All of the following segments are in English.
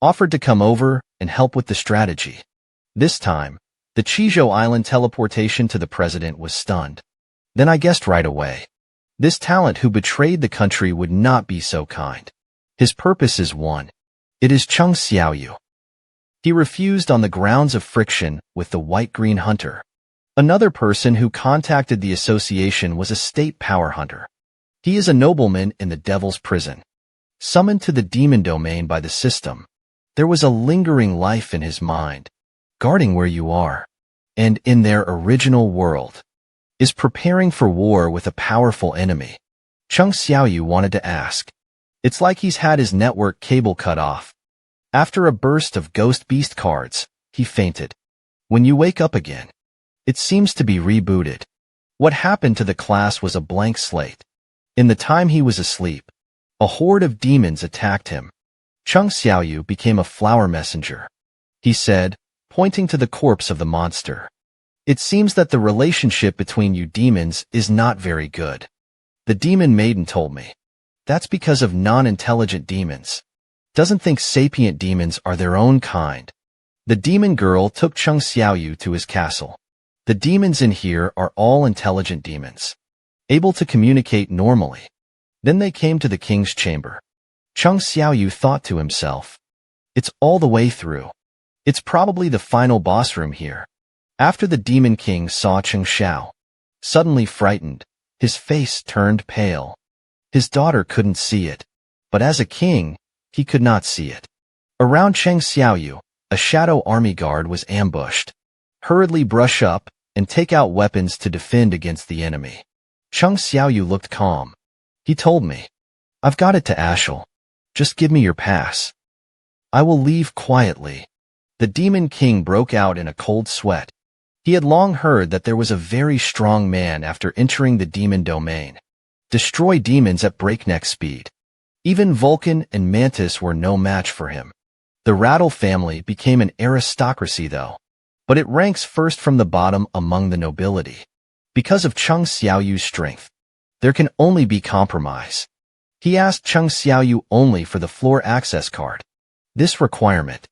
offered to come over and help with the strategy. This time, the Jeju Island teleportation to the president was stunned. Then I guessed right away. This talent who betrayed the country would not be so kind. His purpose is one. It is Cheng Xiaoyu. He refused on the grounds of friction with the white-green hunter. Another person who contacted the association was a state power hunter. He is a nobleman in the devil's prison. Summoned to the demon domain by the system, there was a lingering life in his mind, guarding where you are, and in their original world, is preparing for war with a powerful enemy. Cheng Xiaoyu wanted to ask. It's like he's had his network cable cut off. After a burst of ghost beast cards, he fainted. When you wake up again, it seems to be rebooted. What happened to the class was a blank slate. In the time he was asleep, a horde of demons attacked him. Cheng Xiaoyu became a flower messenger. He said, pointing to the corpse of the monster. It seems that the relationship between you demons is not very good. The demon maiden told me. That's because of non-intelligent demons. Doesn't think sapient demons are their own kind. The demon girl took Cheng Xiaoyu to his castle. The demons in here are all intelligent demons, able to communicate normally. Then they came to the king's chamber. Cheng Xiaoyu thought to himself, it's all the way through. It's probably the final boss room here. After the demon king saw Cheng Xiao, suddenly frightened, his face turned pale. His daughter couldn't see it, but as a king, he could not see it. Around Cheng Xiaoyu, a shadow army guard was ambushed. Hurriedly brush up and take out weapons to defend against the enemy. Cheng Xiaoyu looked calm. He told me, I've got it to Ashel. Just give me your pass. I will leave quietly. The demon king broke out in a cold sweat. He had long heard that there was a very strong man after entering the demon domain. Destroy demons at breakneck speed. Even Vulcan and Mantis were no match for him. The Rattle family became an aristocracy though, but it ranks first from the bottom among the nobility. Because of Cheng Xiaoyu's strength, there can only be compromise. He asked Cheng Xiaoyu only for the floor access card. This requirement.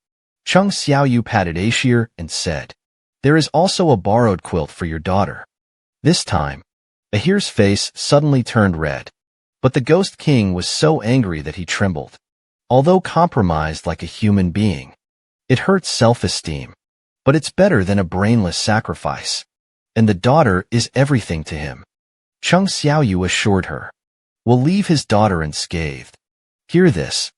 Cheng Xiaoyu patted Ashir and said, there is also a borrowed quilt for your daughter. This time, Ahir's face suddenly turned red, but the Ghost King was so angry that he trembled. Although compromised like a human being, it hurts self-esteem, but it's better than a brainless sacrifice. And the daughter is everything to him. Cheng Xiaoyu assured her, will leave his daughter unscathed. Hear this.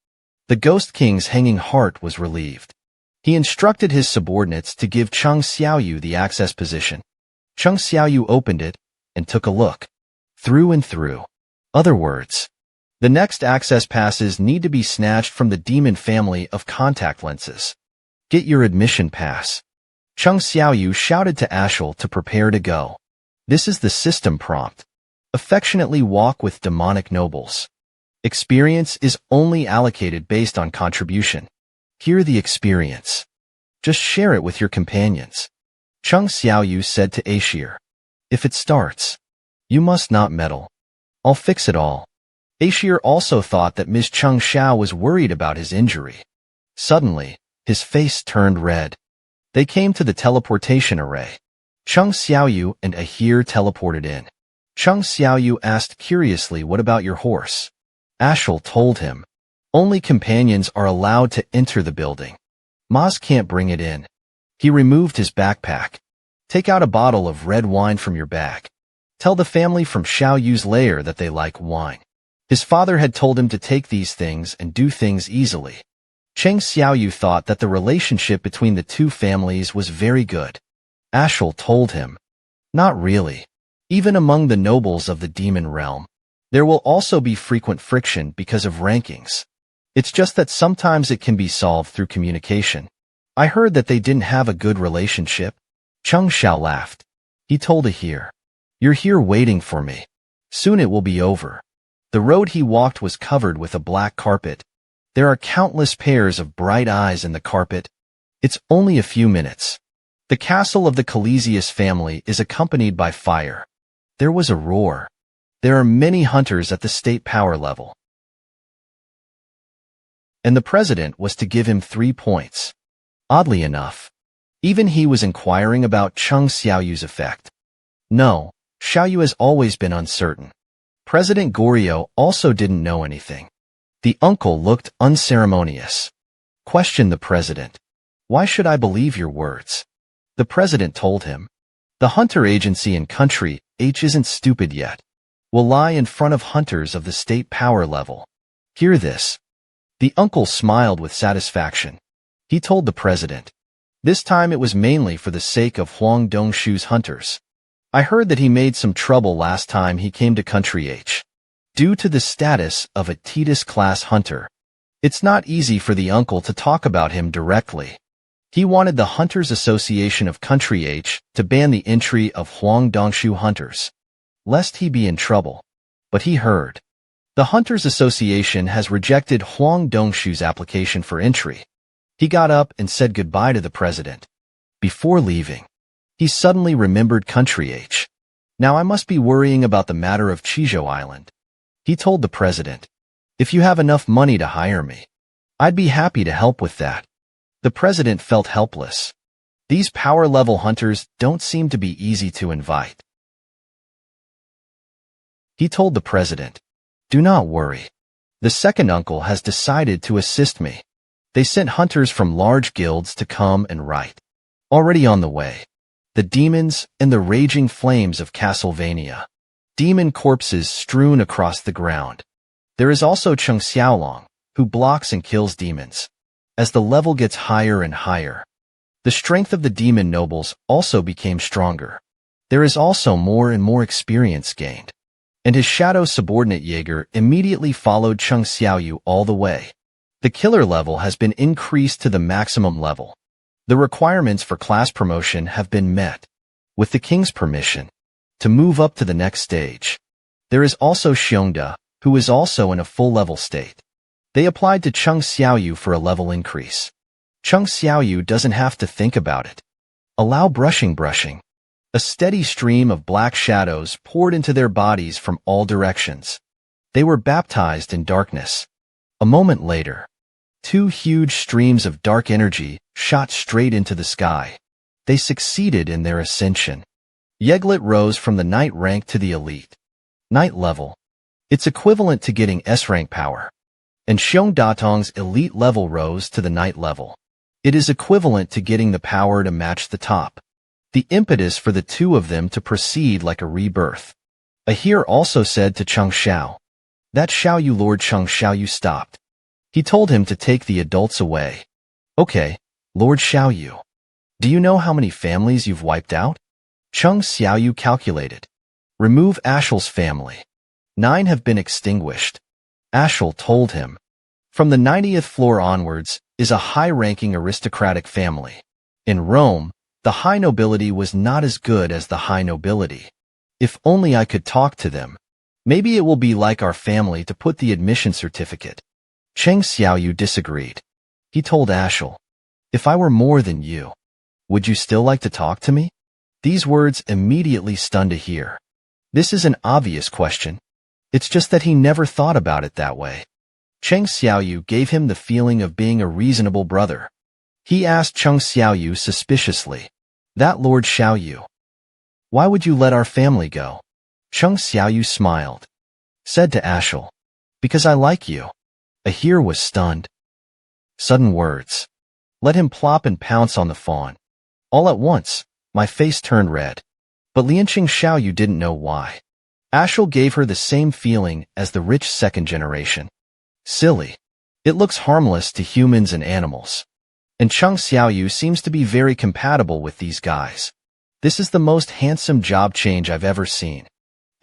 The Ghost King's hanging heart was relieved. He instructed his subordinates to give Cheng Xiaoyu the access position. Cheng Xiaoyu opened it and took a look. Through and through. Other words, the next access passes need to be snatched from the demon family of contact lenses. Get your admission pass. Cheng Xiaoyu shouted to Ashel to prepare to go. This is the system prompt. Affectionately walk with demonic nobles. Experience is only allocated based on contribution. Hear the experience. Just share it with your companions. Cheng Xiaoyu said to Ashir. If it starts, you must not meddle. I'll fix it all. Ashir also thought that Ms. Cheng Xiao was worried about his injury. Suddenly, his face turned red. They came to the teleportation array. Cheng Xiaoyu and Ahir teleported in. Cheng Xiaoyu asked curiously, what about your horse? Ashel told him, only companions are allowed to enter the building. Maz can't bring it in. He removed his backpack. Take out a bottle of red wine from your bag. Tell the family from Xiaoyu's lair that they like wine. His father had told him to take these things and do things easily. Cheng Xiaoyu thought that the relationship between the two families was very good. Ashel told him, not really. Even among the nobles of the demon realm, there will also be frequent friction because of rankings. It's just that sometimes it can be solved through communication. I heard that they didn't have a good relationship. Cheng Xiao laughed. He told Ahir, you're here waiting for me. Soon it will be over. The road he walked was covered with a black carpet. There are countless pairs of bright eyes in the carpet. It's only a few minutes. The castle of the Calesius family is accompanied by fire. There was a roar. There are many hunters at the state power level. and the president was to give him 3 points. Oddly enough, even he was inquiring about Cheng Xiaoyu's effect. No, Xiaoyu has always been uncertain. President Goryeo also didn't know anything. The uncle looked unceremonious. Questioned the president. Why should I believe your words? The president told him. The hunter agency in country H isn't stupid yet. Will lie in front of hunters of the state power level. Hear this. The uncle smiled with satisfaction. He told the president. This time it was mainly for the sake of Huang Dongshu's hunters. I heard that he made some trouble last time he came to country H. Due to the status of a Titus-class hunter, it's not easy for the uncle to talk about him directly. He wanted the Hunters Association of Country H to ban the entry of Huang Dongshu hunters, lest he be in trouble. But he heard. The Hunters Association has rejected Huang Dongshu's application for entry. He got up and said goodbye to the president. Before leaving, he suddenly remembered country H. Now I must be worrying about the matter of Jeju Island. He told the president, if you have enough money to hire me, I'd be happy to help with that. The president felt helpless. These power-level hunters don't seem to be easy to invite. He told the president, do not worry. The second uncle has decided to assist me. They sent hunters from large guilds to come and write. Already on the way. The demons and the raging flames of Castlevania. Demon corpses strewn across the ground. There is also Cheng Xiaoyu, who blocks and kills demons. As the level gets higher and higher, the strength of the demon nobles also became stronger. There is also more and more experience gained. And his shadow subordinate Jaeger immediately followed Cheng Xiaoyu all the way. The killer level has been increased to the maximum level. The requirements for class promotion have been met. With the king's permission, to move up to the next stage. There is also Xiongda, who is also in a full-level state. They applied to Cheng Xiaoyu for a level increase. Cheng Xiaoyu doesn't have to think about it. Allow brushing. A steady stream of black shadows poured into their bodies from all directions. They were baptized in darkness. A moment later, 2 huge streams of dark energy shot straight into the sky. They succeeded in their ascension. Yeglet rose from the Knight rank to the elite Knight level. It's equivalent to getting S-rank power. And Xiong Datong's elite level rose to the Knight level. It is equivalent to getting the power to match the top. The impetus for the 2 of them to proceed like a rebirth. Ahir also said to Cheng Xiao. That Xiaoyu Lord Cheng Xiaoyu stopped. He told him to take the adults away. Okay, Lord Xiaoyu. Do you know how many families you've wiped out? Cheng Xiaoyu calculated. Remove Ashel's family. 9 have been extinguished. Ashel told him. From the 90th floor onwards is a high-ranking aristocratic family. In Rome, the high nobility was not as good as the high nobility. If only I could talk to them. Maybe it will be like our family to put the admission certificate. Cheng Xiaoyu disagreed. He told Ashel, if I were more than you, would you still like to talk to me? These words immediately stunned Ahir. This is an obvious question. It's just that he never thought about it that way. Cheng Xiaoyu gave him the feeling of being a reasonable brother. He asked Cheng Xiaoyu suspiciously, that Lord Xiaoyu, why would you let our family go? Cheng Xiaoyu smiled. Said to Ashel, because I like you. Ahir was stunned. Sudden words. Let him plop and pounce on the fawn. All at once, my face turned red. But Lianqing Xiaoyu didn't know why. Ashel gave her the same feeling as the rich second generation. Silly. It looks harmless to humans and animals. And Cheng Xiaoyu seems to be very compatible with these guys. This is the most handsome job change I've ever seen.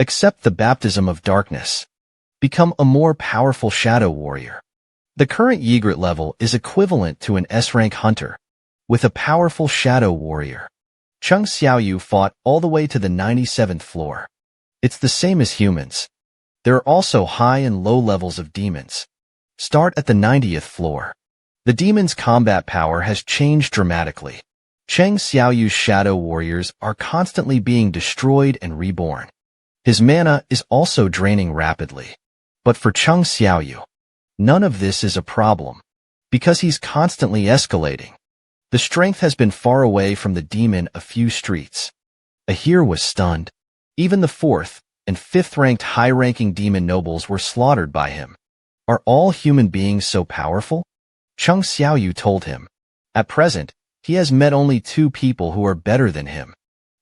Accept the baptism of darkness. Become a more powerful shadow warrior. The current Ygritte level is equivalent to an S-rank hunter, with a powerful shadow warrior. Cheng Xiaoyu fought all the way to the 97th floor. It's the same as humans. There are also high and low levels of demons. Start at the 90th floor. The demon's combat power has changed dramatically. Cheng Xiaoyu's shadow warriors are constantly being destroyed and reborn. His mana is also draining rapidly. But for Cheng Xiaoyu, none of this is a problem. because he's constantly escalating. The strength has been far away from the demon a few streets. Ahir was stunned. Even the 4th and 5th-ranked high-ranking demon nobles were slaughtered by him. Are all human beings so powerful? Cheng Xiaoyu told him. At present, he has met only 2 people who are better than him.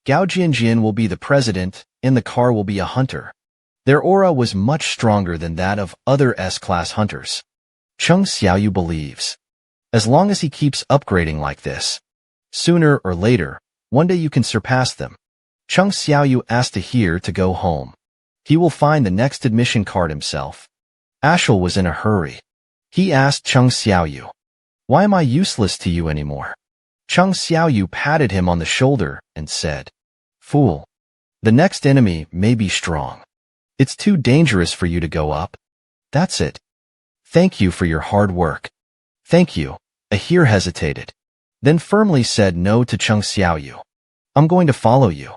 Gao Jianjian will be the president, and the car will be a hunter. Their aura was much stronger than that of other S-class hunters. Cheng Xiaoyu believes. As long as he keeps upgrading like this, sooner or later, one day you can surpass them. Cheng Xiaoyu asked Ahir to go home. He will find the next admission card himself. Ashel was in a hurry. He asked Cheng Xiaoyu, "Why am I useless to you anymore?" Cheng Xiaoyu patted him on the shoulder and said, "Fool, the next enemy may be strong. It's too dangerous for you to go up. That's it. Thank you for your hard work." "Thank you." Ahir hesitated, then firmly said no to Cheng Xiaoyu. "I'm going to follow you.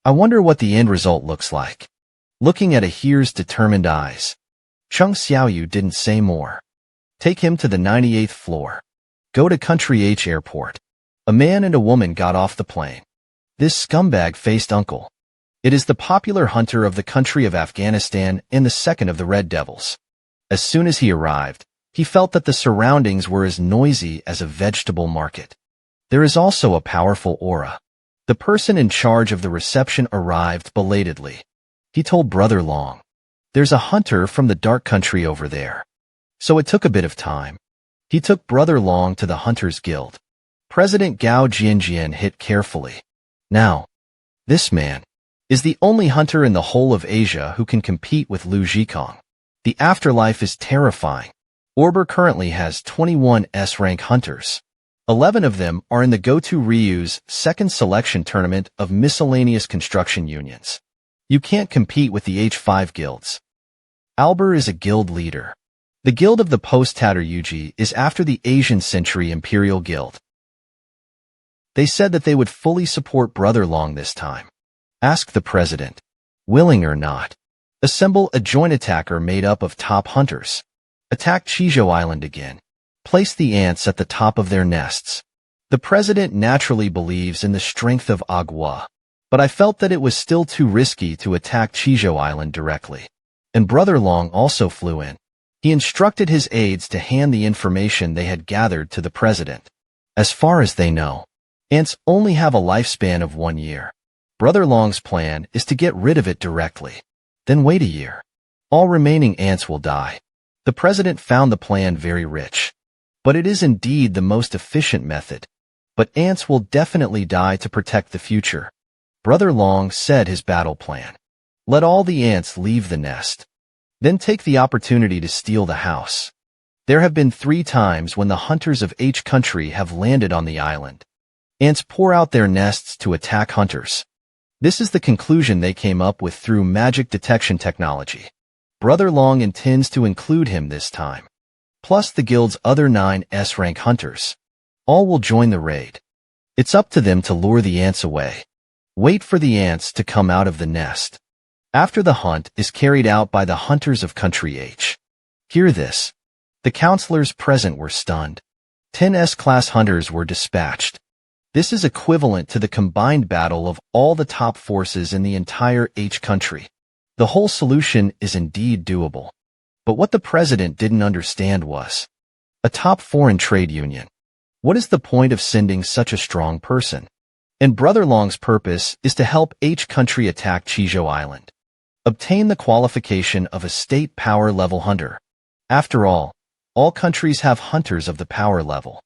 I wonder what the end result looks like." Looking at Ahir's determined eyes, Cheng Xiaoyu didn't say more. Take him to the 98th floor. Go to Country H Airport. A man and a woman got off the plane. This scumbag faced Uncle. It is the popular hunter of the country of Afghanistan and the second of the Red Devils. As soon as he arrived, he felt that the surroundings were as noisy as a vegetable market. There is also a powerful aura. The person in charge of the reception arrived belatedly. He told Brother Long, "There's a hunter from the dark country over there." So it took a bit of time. He took Brother Long to the Hunters Guild. President Gao Jianjian hit carefully. Now, this man is the only hunter in the whole of Asia who can compete with Lu Zhikong. The afterlife is terrifying. Orber currently has 21 S-rank hunters. 11 of them are in the Go-To Ryu's second selection tournament of miscellaneous construction unions. You can't compete with the H5 guilds. Albert is a guild leader. The Guild of the Post-Tatter Yuji is after the Asian Century Imperial Guild. They said that they would fully support Brother Long this time. Ask the president. Willing or not. Assemble a joint attacker made up of top hunters. Attack Jeju Island again. Place the ants at the top of their nests. The president naturally believes in the strength of Agua, but I felt that it was still too risky to attack Jeju Island directly. And Brother Long also flew in. He instructed his aides to hand the information they had gathered to the president. As far as they know, ants only have a lifespan of 1 year. Brother Long's plan is to get rid of it directly. Then wait a year. All remaining ants will die. The president found the plan very rich. But it is indeed the most efficient method. But ants will definitely die to protect the future. Brother Long said his battle plan. Let all the ants leave the nest. Then take the opportunity to steal the house. There have been 3 times when the hunters of H country have landed on the island. Ants pour out their nests to attack hunters. This is the conclusion they came up with through magic detection technology. Brother Long intends to include him this time. Plus the guild's other 9 S-rank hunters. All will join the raid. It's up to them to lure the ants away. Wait for the ants to come out of the nest. After the hunt is carried out by the hunters of Country H. Hear this. The counselors present were stunned. 10 S-class hunters were dispatched. This is equivalent to the combined battle of all the top forces in the entire H country. The whole solution is indeed doable. But what the president didn't understand was a top foreign trade union. What is the point of sending such a strong person? And Brother Long's purpose is to help H country attack Jeju Island. Obtain the qualification of a state power level hunter. After all countries have hunters of the power level.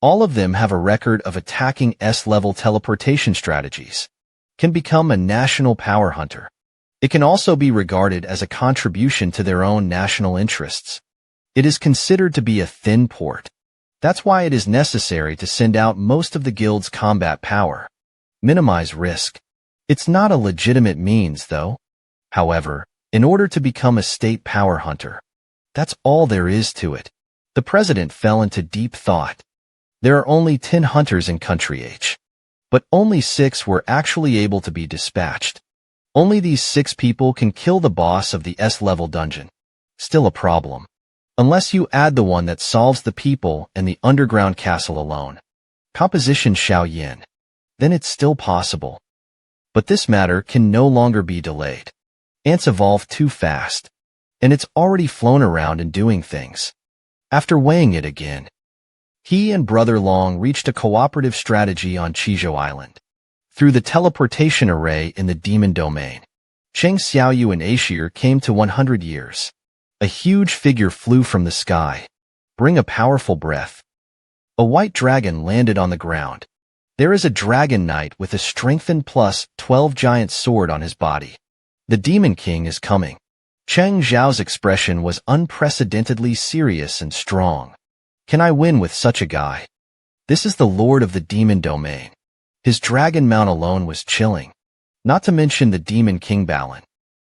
All of them have a record of attacking S-level teleportation strategies. Can become a national power hunter. It can also be regarded as a contribution to their own national interests. It is considered to be a thin port. That's why it is necessary to send out most of the guild's combat power. Minimize risk. It's not a legitimate means, though. However, in order to become a state power hunter, that's all there is to it. The president fell into deep thought. There are only 10 hunters in Country H. But only 6 were actually able to be dispatched. Only these 6 people can kill the boss of the S-level dungeon. Still a problem. Unless you add the one that solves the people and the underground castle alone. Composition Xiao Yin. Then it's still possible. But this matter can no longer be delayed. Ants evolve too fast. And it's already flown around and doing things. After weighing it again, he and Brother Long reached a cooperative strategy on Jeju Island. Through the teleportation array in the demon domain, Cheng Xiaoyu and Ashir came to 100 years. A huge figure flew from the sky. Bring a powerful breath. A white dragon landed on the ground. There is a dragon knight with a strengthened plus 12 giant sword on his body. The demon king is coming. Cheng Xiao's expression was unprecedentedly serious and strong. Can I win with such a guy? This is the lord of the demon domain. His dragon mount alone was chilling. Not to mention the demon King Balan.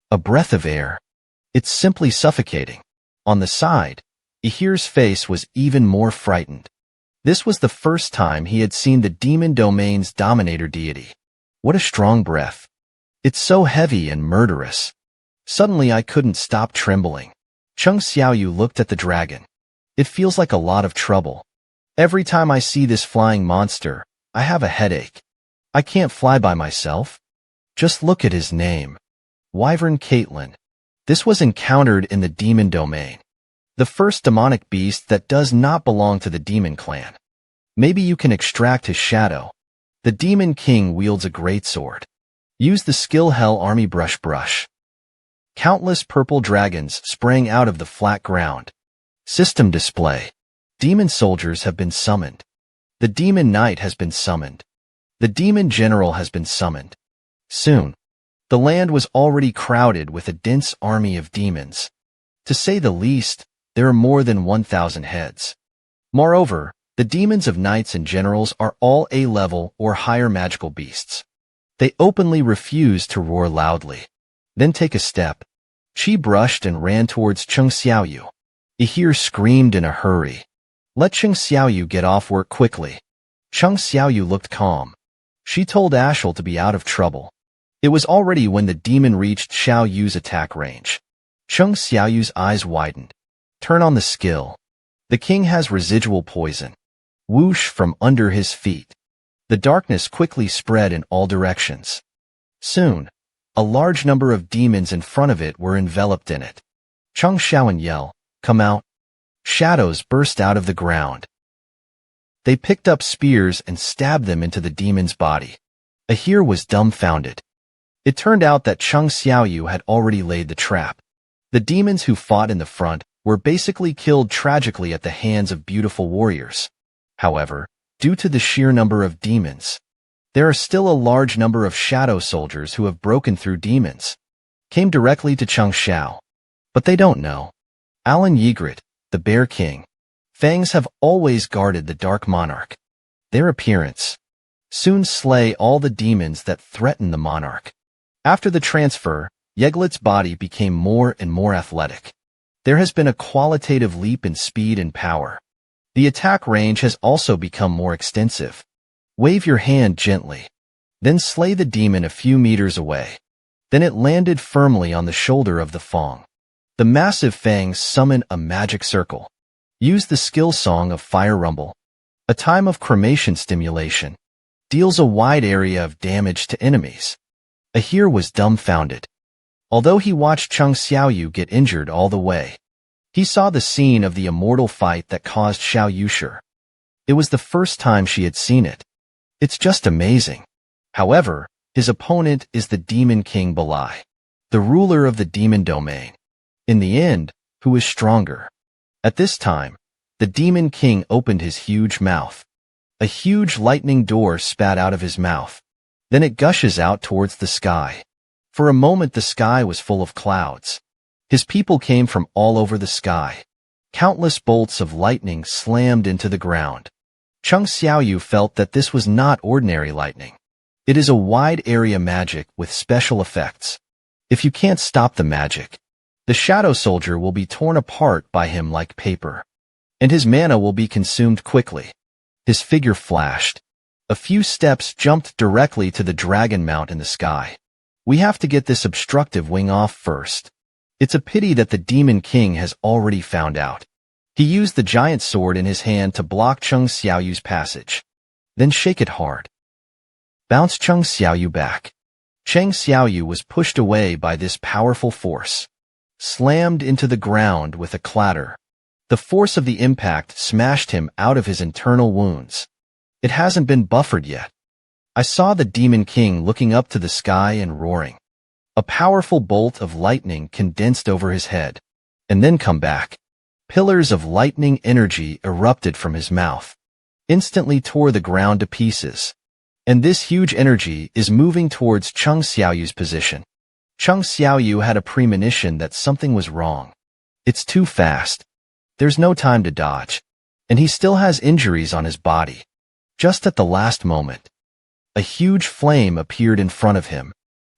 A breath of air. It's simply suffocating. On the side, Ihir's face was even more frightened. This was the first time he had seen the demon domain's dominator deity. What a strong breath. It's so heavy and murderous. Suddenly I couldn't stop trembling. Cheng Xiaoyu looked at the dragon. It feels like a lot of trouble. Every time I see this flying monster, I have a headache. I can't fly by myself. Just look at his name. Wyvern Caitlin. This was encountered in the demon domain. The first demonic beast that does not belong to the demon clan. Maybe you can extract his shadow. The demon king wields a greatsword. Use the skill Hell Army brush. Countless purple dragons sprang out of the flat ground. System display. Demon soldiers have been summoned. The demon knight has been summoned. The demon general has been summoned. Soon, the land was already crowded with a dense army of demons. To say the least, there are more than 1,000 heads. Moreover, the demons of knights and generals are all A-level or higher magical beasts. They openly refuse to roar loudly. Then take a step. She brushed and ran towards Cheng Xiaoyu. Ihir screamed in a hurry. Let Cheng Xiaoyu get off work quickly. Cheng Xiaoyu looked calm. She told Ashel to be out of trouble. It was already when the demon reached Xiao Yu's attack range. Cheng Xiaoyu's eyes widened. Turn on the skill. The king has residual poison. Whoosh from under his feet. The darkness quickly spread in all directions. Soon, a large number of demons in front of it were enveloped in it. Cheng Xiaoyan yelled, "Come out!" Shadows burst out of the ground. They picked up spears and stabbed them into the demon's body. Ahir was dumbfounded. It turned out that Cheng Xiaoyu had already laid the trap. The demons who fought in the front were basically killed tragically at the hands of beautiful warriors. However, due to the sheer number of demons, there are still a large number of shadow soldiers who have broken through demons, came directly to Cheng Xiao. But they don't know. Alan Ygritte, the Bear King, Fangs have always guarded the Dark Monarch. Their appearance soon slay all the demons that threaten the monarch. After the transfer, Yeglit's body became more and more athletic. There has been a qualitative leap in speed and power. The attack range has also become more extensive. Wave your hand gently. Then slay the demon a few meters away. Then it landed firmly on the shoulder of the Fang. The massive fangs summon a magic circle. Use the skill song of Fire Rumble. A time of cremation stimulation. Deals a wide area of damage to enemies. Ahir was dumbfounded. Although he watched Cheng Xiaoyu get injured all the way, he saw the scene of the immortal fight that caused Xiao Yushi. It was the first time she had seen it. It's just amazing. However, his opponent is the Demon King Balan, the ruler of the demon domain. In the end, who is stronger? At this time, the Demon King opened his huge mouth. A huge lightning door spat out of his mouth. Then it gushes out towards the sky. For a moment the sky was full of clouds. His people came from all over the sky. Countless bolts of lightning slammed into the ground. Cheng Xiaoyu felt that this was not ordinary lightning. It is a wide area magic with special effects. If you can't stop the magic, the shadow soldier will be torn apart by him like paper. And his mana will be consumed quickly. His figure flashed. A few steps jumped directly to the dragon mount in the sky. We have to get this obstructive wing off first. It's a pity that the Demon King has already found out. He used the giant sword in his hand to block Cheng Xiaoyu's passage. Then shake it hard. Bounce Cheng Xiaoyu back. Cheng Xiaoyu was pushed away by this powerful force. Slammed into the ground with a clatter. The force of the impact smashed him out of his internal wounds. It hasn't been buffered yet. I saw the Demon King looking up to the sky and roaring. A powerful bolt of lightning condensed over his head, and then come back. Pillars of lightning energy erupted from his mouth, instantly tore the ground to pieces. And this huge energy is moving towards Cheng Xiaoyu's position. Cheng Xiaoyu had a premonition that something was wrong. It's too fast. There's no time to dodge. And he still has injuries on his body. Just at the last moment, a huge flame appeared in front of him.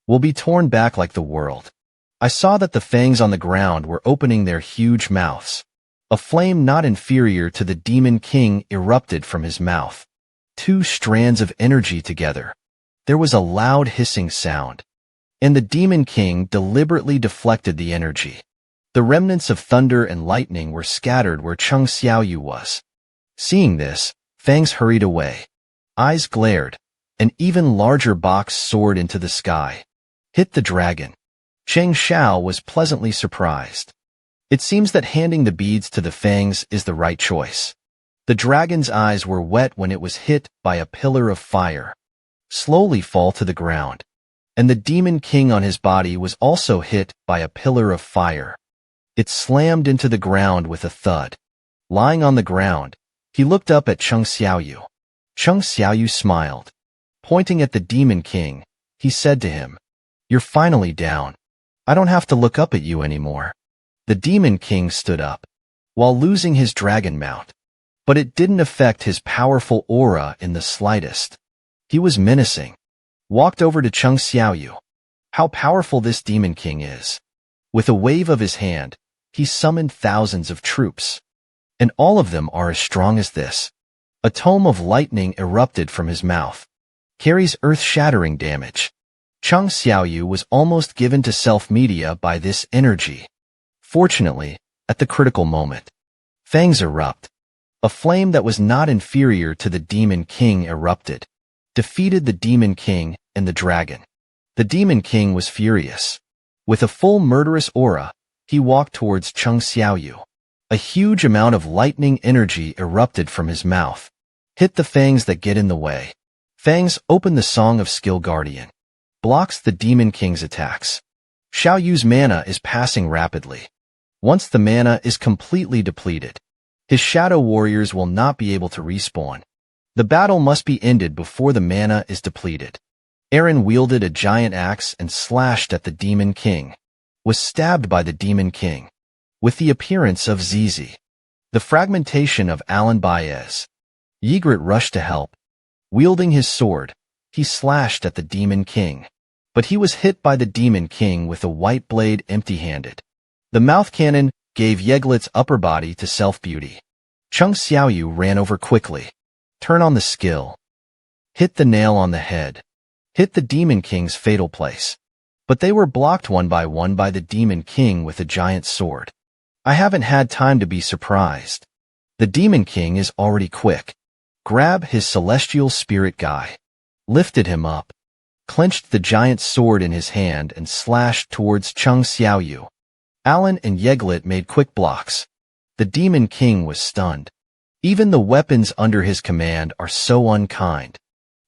Will be torn back like the world. I saw that the fangs on the ground were opening their huge mouths. A flame not inferior to the Demon King erupted from his mouth. Two strands of energy together. There was a loud hissing sound. And the Demon King deliberately deflected the energy. The remnants of thunder and lightning were scattered where Cheng Xiaoyu was. Seeing this, fangs hurried away. Eyes glared. An even larger box soared into the sky. Hit the dragon. Cheng Xiao was pleasantly surprised. It seems that handing the beads to the fangs is the right choice. The dragon's eyes were wet when it was hit by a pillar of fire. Slowly fall to the ground. And the Demon King on his body was also hit by a pillar of fire. It slammed into the ground with a thud. Lying on the ground, he looked up at Cheng Xiaoyu. Cheng Xiaoyu smiled. Pointing at the Demon King, he said to him, "You're finally down. I don't have to look up at you anymore." The Demon King stood up, while losing his dragon mount. But it didn't affect his powerful aura in the slightest. He was menacing. Walked over to Cheng Xiaoyu. How powerful this Demon King is. With a wave of his hand, he summoned thousands of troops. And all of them are as strong as this. A tome of lightning erupted from his mouth. Carries earth-shattering damage. Cheng Xiaoyu was almost given to self-media by this energy. Fortunately, at the critical moment, fangs erupt. A flame that was not inferior to the Demon King erupted. Defeated the Demon King and the dragon. The Demon King was furious. With a full murderous aura, he walked towards Cheng Xiaoyu. A huge amount of lightning energy erupted from his mouth. Hit the fangs that get in the way. Fangs open the Song of Skill Guardian. Blocks the Demon King's attacks. Xiaoyu's mana is passing rapidly. Once the mana is completely depleted, his shadow warriors will not be able to respawn. The battle must be ended before the mana is depleted. Aaron wielded a giant axe and slashed at the Demon King. Was stabbed by the Demon King. With the appearance of Zizi. The fragmentation of Alan Baez. Ygritte rushed to help. Wielding his sword, he slashed at the Demon King. But he was hit by the Demon King with a white blade empty-handed. The mouth cannon gave Yeglit's upper body to self-beauty. Cheng Xiaoyu ran over quickly. Turn on the skill. Hit the nail on the head. Hit the Demon King's fatal place. But they were blocked one by the Demon King with a giant sword. I haven't had time to be surprised. The Demon King is already quick. Grab his celestial spirit guy. Lifted him up. Clenched the giant sword in his hand and slashed towards Cheng Xiaoyu. Alan and Yeglitte made quick blocks. The Demon King was stunned. Even the weapons under his command are so unkind.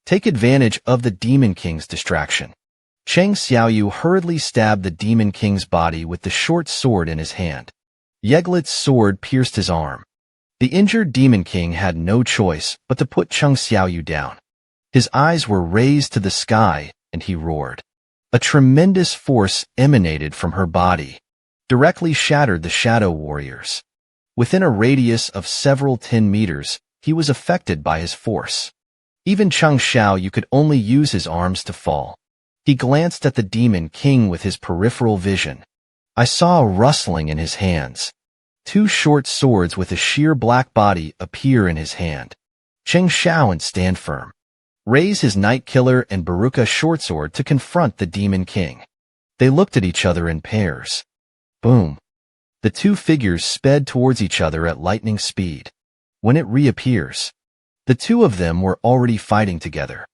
Take advantage of the Demon King's distraction. Cheng Xiaoyu hurriedly stabbed the Demon King's body with the short sword in his hand. Yeglit's sword pierced his arm. The injured Demon King had no choice but to put Cheng Xiaoyu down. His eyes were raised to the sky, and he roared. A tremendous force emanated from her body. Directly shattered the shadow warriors. Within a radius of several 10 meters, he was affected by his force. Even Cheng Xiaoyu could only use his arms to fall. He glanced at the Demon King with his peripheral vision. I saw a rustling in his hands. Two short swords with a sheer black body appear in his hand. Cheng Xiao stand firm. Raise his Night Killer and Baruka shortsword to confront the Demon King. They looked at each other in pairs. Boom. The two figures sped towards each other at lightning speed. When it reappears, the two of them were already fighting together.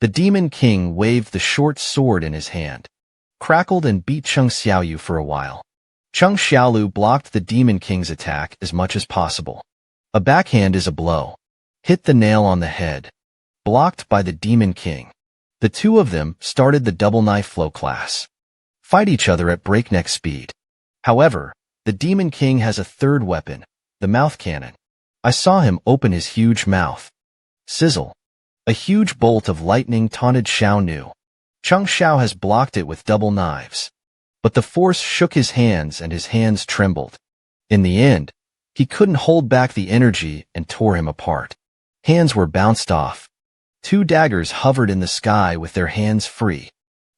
The Demon King waved the short sword in his hand, crackled and beat Cheng Xiaoyu for a while. Cheng Xiaoyu blocked the Demon King's attack as much as possible. A backhand is a blow. Hit the nail on the head. Blocked by the Demon King. The two of them started the double knife flow class. Fight each other at breakneck speed. However, the Demon King has a third weapon, the mouth cannon. I saw him open his huge mouth. Sizzle. A huge bolt of lightning taunted Xiaoyu. Cheng Xiao has blocked it with double knives. But the force shook his hands and his hands trembled. In the end, he couldn't hold back the energy and tore him apart. Hands were bounced off. Two daggers hovered in the sky with their hands free.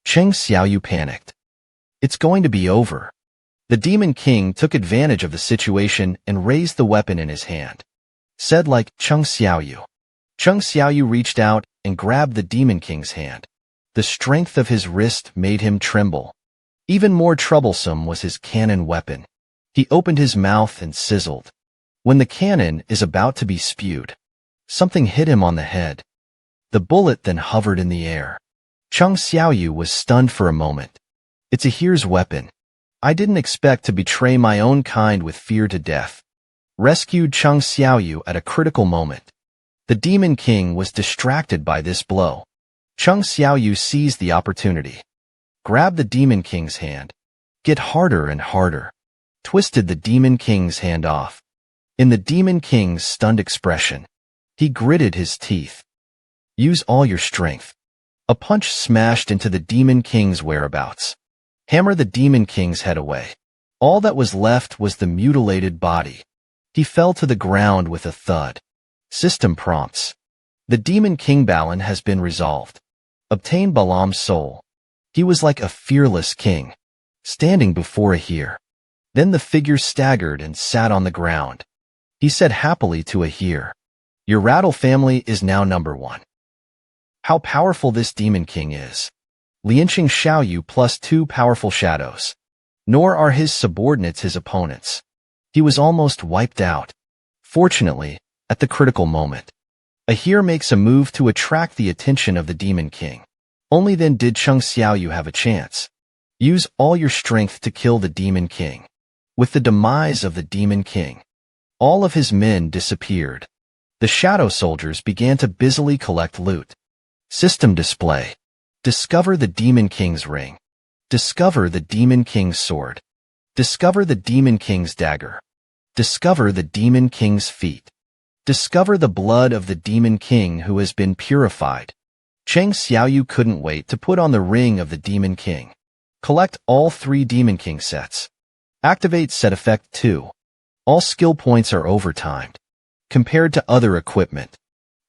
Cheng Xiaoyu panicked. It's going to be over. The Demon King took advantage of the situation and raised the weapon in his hand. Said like Cheng Xiaoyu. Cheng Xiaoyu reached out and grabbed the Demon King's hand. The strength of his wrist made him tremble. Even more troublesome was his cannon weapon. He opened his mouth and sizzled. When the cannon is about to be spewed, something hit him on the head. The bullet then hovered in the air. Cheng Xiaoyu was stunned for a moment. It's a here's weapon. I didn't expect to betray my own kind with fear to death. Rescued Cheng Xiaoyu at a critical moment. The Demon King was distracted by this blow. Cheng Xiaoyu seized the opportunity. Grabbed the Demon King's hand. Get harder and harder. Twisted the Demon King's hand off. In the Demon King's stunned expression, he gritted his teeth. Use all your strength. A punch smashed into the Demon King's whereabouts. Hammer the Demon King's head away. All that was left was the mutilated body. He fell to the ground with a thud. System prompts. The Demon King Balan has been resolved. Obtain Balam's soul. He was like a fearless king, standing before a heer. Then the figure staggered and sat on the ground. He said happily to a heer, your rattle family is now number one. How powerful this Demon King is. Lianqing Xiaoyu plus 2 powerful shadows. Nor are his subordinates his opponents. He was almost wiped out. Fortunately, at the critical moment, a heer makes a move to attract the attention of the Demon King. Only then did Cheng Xiaoyu have a chance. Use all your strength to kill the Demon King. With the demise of the Demon King, all of his men disappeared. The shadow soldiers began to busily collect loot. System display. Discover the Demon King's ring. Discover the Demon King's sword. Discover the Demon King's dagger. Discover the Demon King's feet. Discover the blood of the Demon King who has been purified. Cheng Xiaoyu couldn't wait to put on the ring of the Demon King. Collect all 3 Demon King sets. Activate set effect 2. All skill points are overtimed, compared to other equipment.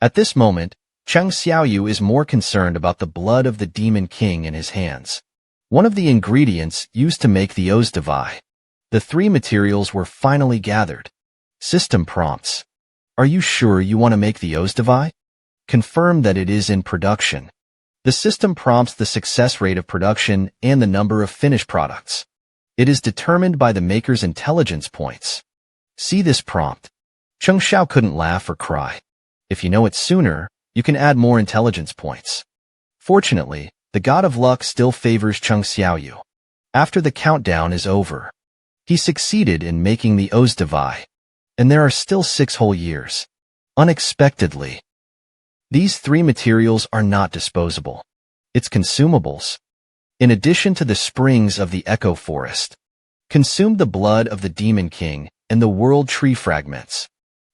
At this moment, Cheng Xiaoyu is more concerned about the blood of the Demon King in his hands. One of the ingredients used to make the Ozdevai. The 3 materials were finally gathered. System prompts. Are you sure you want to make the Ozdevai? Confirm that it is in production. The system prompts the success rate of production and the number of finished products. It is determined by the maker's intelligence points. See this prompt. Cheng Xiao couldn't laugh or cry. If you know it sooner, you can add more intelligence points. Fortunately, the god of luck still favors Cheng Xiaoyu. After the countdown is over, he succeeded in making the Ozdevai, and there are still 6 whole years. Unexpectedly, these 3 materials are not disposable. It's consumables. In addition to the springs of the Echo Forest, consumed the blood of the Demon King and the World Tree fragments.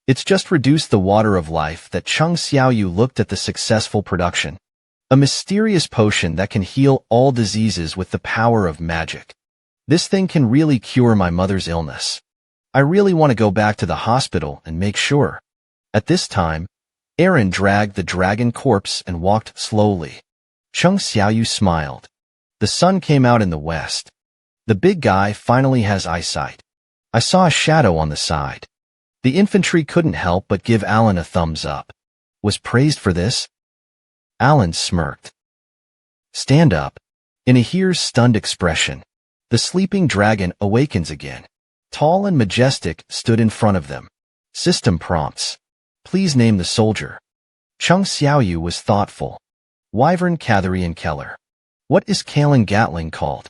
It's just reduced the water of life that Cheng Xiaoyu looked at the successful production. A mysterious potion that can heal all diseases with the power of magic. This thing can really cure my mother's illness. I really want to go back to the hospital and make sure. At this time, Aaron dragged the dragon corpse and walked slowly. Cheng Xiaoyu smiled. The sun came out in the west. The big guy finally has eyesight. I saw a shadow on the side. The infantry couldn't help but give Alan a thumbs up. Was praised for this? Alan smirked. Stand up. In a here's stunned expression, the sleeping dragon awakens again. tall and majestic, stood in front of them. System prompts. Please name the soldier. Cheng Xiaoyu was thoughtful. Wyvern Catherian Keller. What is Kalen Gatling called?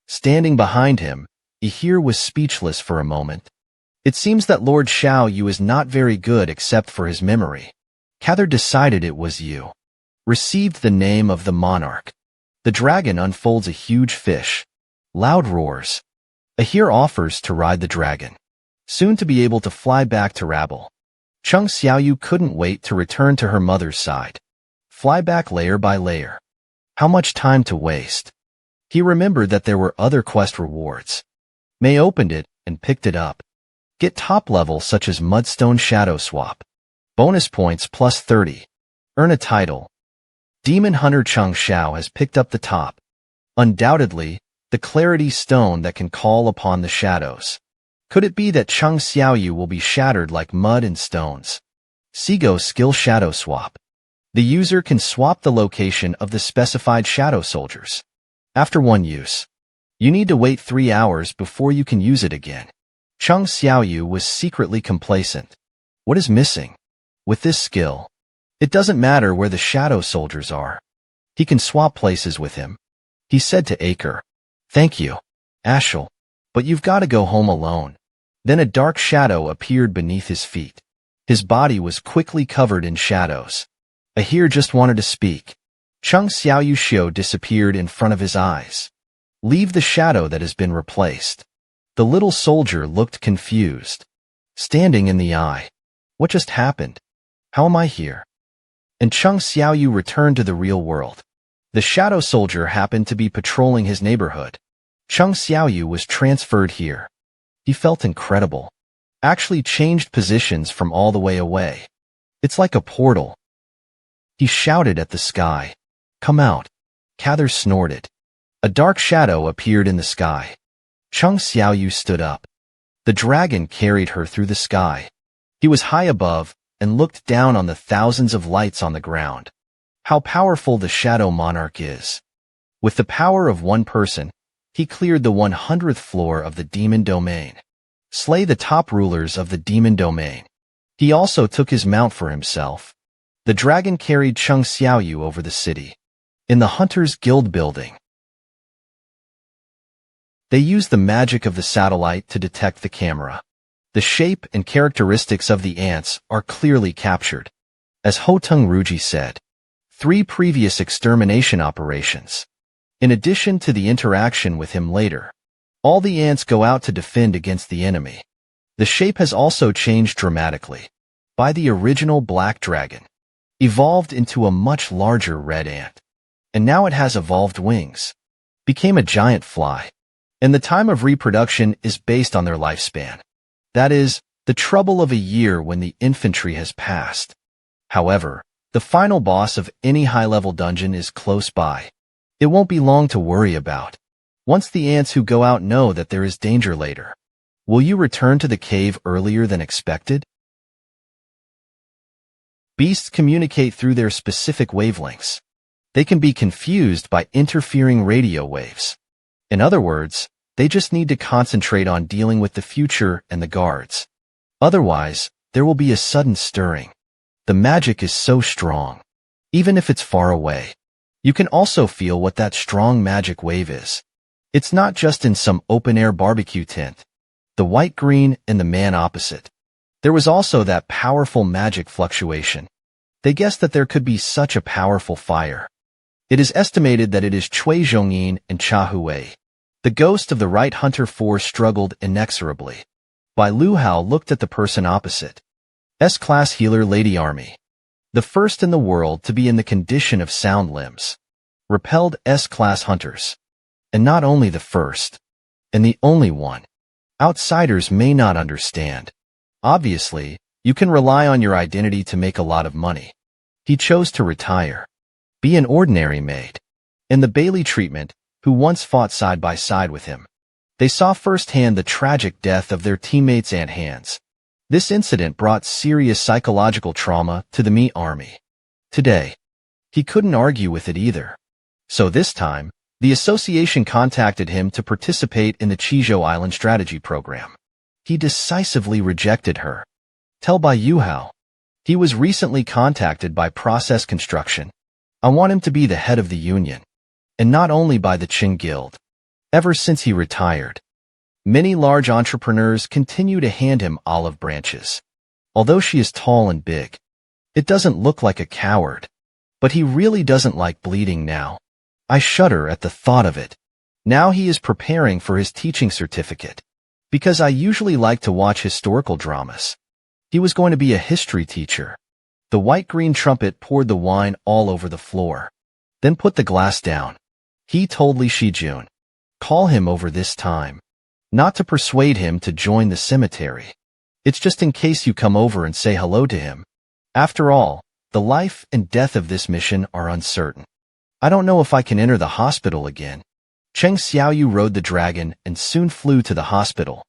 Standing behind him, Ihir was speechless for a moment. It seems that Lord Xiaoyu is not very good except for his memory. Cather decided it was you. Received the name of the monarch. The dragon unfolds a huge fish. Loud roars. Ahir offers to ride the dragon. Soon to be able to fly back to Rabble. Cheng Xiaoyu couldn't wait to return to her mother's side. Fly back layer by layer. How much time to waste? He remembered that there were other quest rewards. May opened it and picked it up. Get top level such as Mudstone Shadow Swap. Bonus points plus 30. Earn a title. Demon Hunter Cheng Xiao has picked up the top. Undoubtedly, the Clarity Stone that can call upon the shadows. Could it be that Cheng Xiaoyu will be shattered like mud and stones? Seago Skill Shadow Swap. The user can swap the location of the specified shadow soldiers. After one use, you need to wait 3 hours before you can use it again. Cheng Xiaoyu was secretly complacent. What is missing? With this skill, it doesn't matter where the shadow soldiers are. He can swap places with him. He said to Aker, "Thank you, Ashel, but you've got to go home alone." Then a dark shadow appeared beneath his feet. His body was quickly covered in shadows. Ahir just wanted to speak. Cheng Xiaoyu Xiao disappeared in front of his eyes. Leave the shadow that has been replaced. The little soldier looked confused. Standing in the eye. What just happened? How am I here? And Cheng Xiaoyu returned to the real world. The shadow soldier happened to be patrolling his neighborhood. Cheng Xiaoyu was transferred here. He felt incredible. Actually changed positions from all the way away. It's like a portal. He shouted at the sky. Come out. Cather snorted. A dark shadow appeared in the sky. Cheng Xiaoyu stood up. The dragon carried her through the sky. He was high above and looked down on the thousands of lights on the ground. How powerful the Shadow Monarch is. With the power of one person, he cleared the 100th floor of the demon domain. Slay the top rulers of the demon domain. He also took his mount for himself. The dragon carried Cheng Xiaoyu over the city. In the Hunters Guild building, they used the magic of the satellite to detect the camera. The shape and characteristics of the ants are clearly captured. As Hoteng Ruji said, 3 previous extermination operations. In addition to the interaction with him later, all the ants go out to defend against the enemy. The shape has also changed dramatically. By the original black dragon, evolved into a much larger red ant. And now it has evolved wings. Became a giant fly. And the time of reproduction is based on their lifespan. That is, the trouble of a year when the infantry has passed. However, the final boss of any high-level dungeon is close by. It won't be long to worry about. Once the ants who go out know that there is danger later. Will you return to the cave earlier than expected? Beasts communicate through their specific wavelengths. They can be confused by interfering radio waves. In other words, they just need to concentrate on dealing with the future and the guards. Otherwise, there will be a sudden stirring. The magic is so strong. Even if it's far away, you can also feel what that strong magic wave is. It's not just in some open-air barbecue tent. The white-green and the man opposite. There was also that powerful magic fluctuation. They guessed that there could be such a powerful fire. It is estimated that it is Cui Zhongyin and Cha Hui. The ghost of the right hunter 4 struggled inexorably. Bai Lu Hao looked at the person opposite. S-class healer Lady Army. The first in the world to be in the condition of sound limbs. Repelled S-class hunters. And not only the first. And the only one. Outsiders may not understand. Obviously, you can rely on your identity to make a lot of money. He chose to retire. Be an ordinary maid. In the Bailey treatment, who once fought side by side with him, they saw firsthand the tragic death of their teammates and hands. This incident brought serious psychological trauma to the Mi army. Today, he couldn't argue with it either. So this time, the association contacted him to participate in the Jeju Island strategy program. He decisively rejected her. Tell Bai Yuhao. He was recently contacted by Process Construction. I want him to be the head of the union, and not only by the Qing Guild. Ever since he retired, many large entrepreneurs continue to hand him olive branches. Although she is tall and big, it doesn't look like a coward. But he really doesn't like bleeding now. I shudder at the thought of it. Now he is preparing for his teaching certificate. Because I usually like to watch historical dramas. He was going to be a history teacher. The white-green trumpet poured the wine all over the floor. Then put the glass down. He told Li Shijun, call him over this time. Not to persuade him to join the cemetery. It's just in case you come over and say hello to him. After all, the life and death of this mission are uncertain. I don't know if I can enter the hospital again. Cheng Xiaoyu rode the dragon and soon flew to the hospital.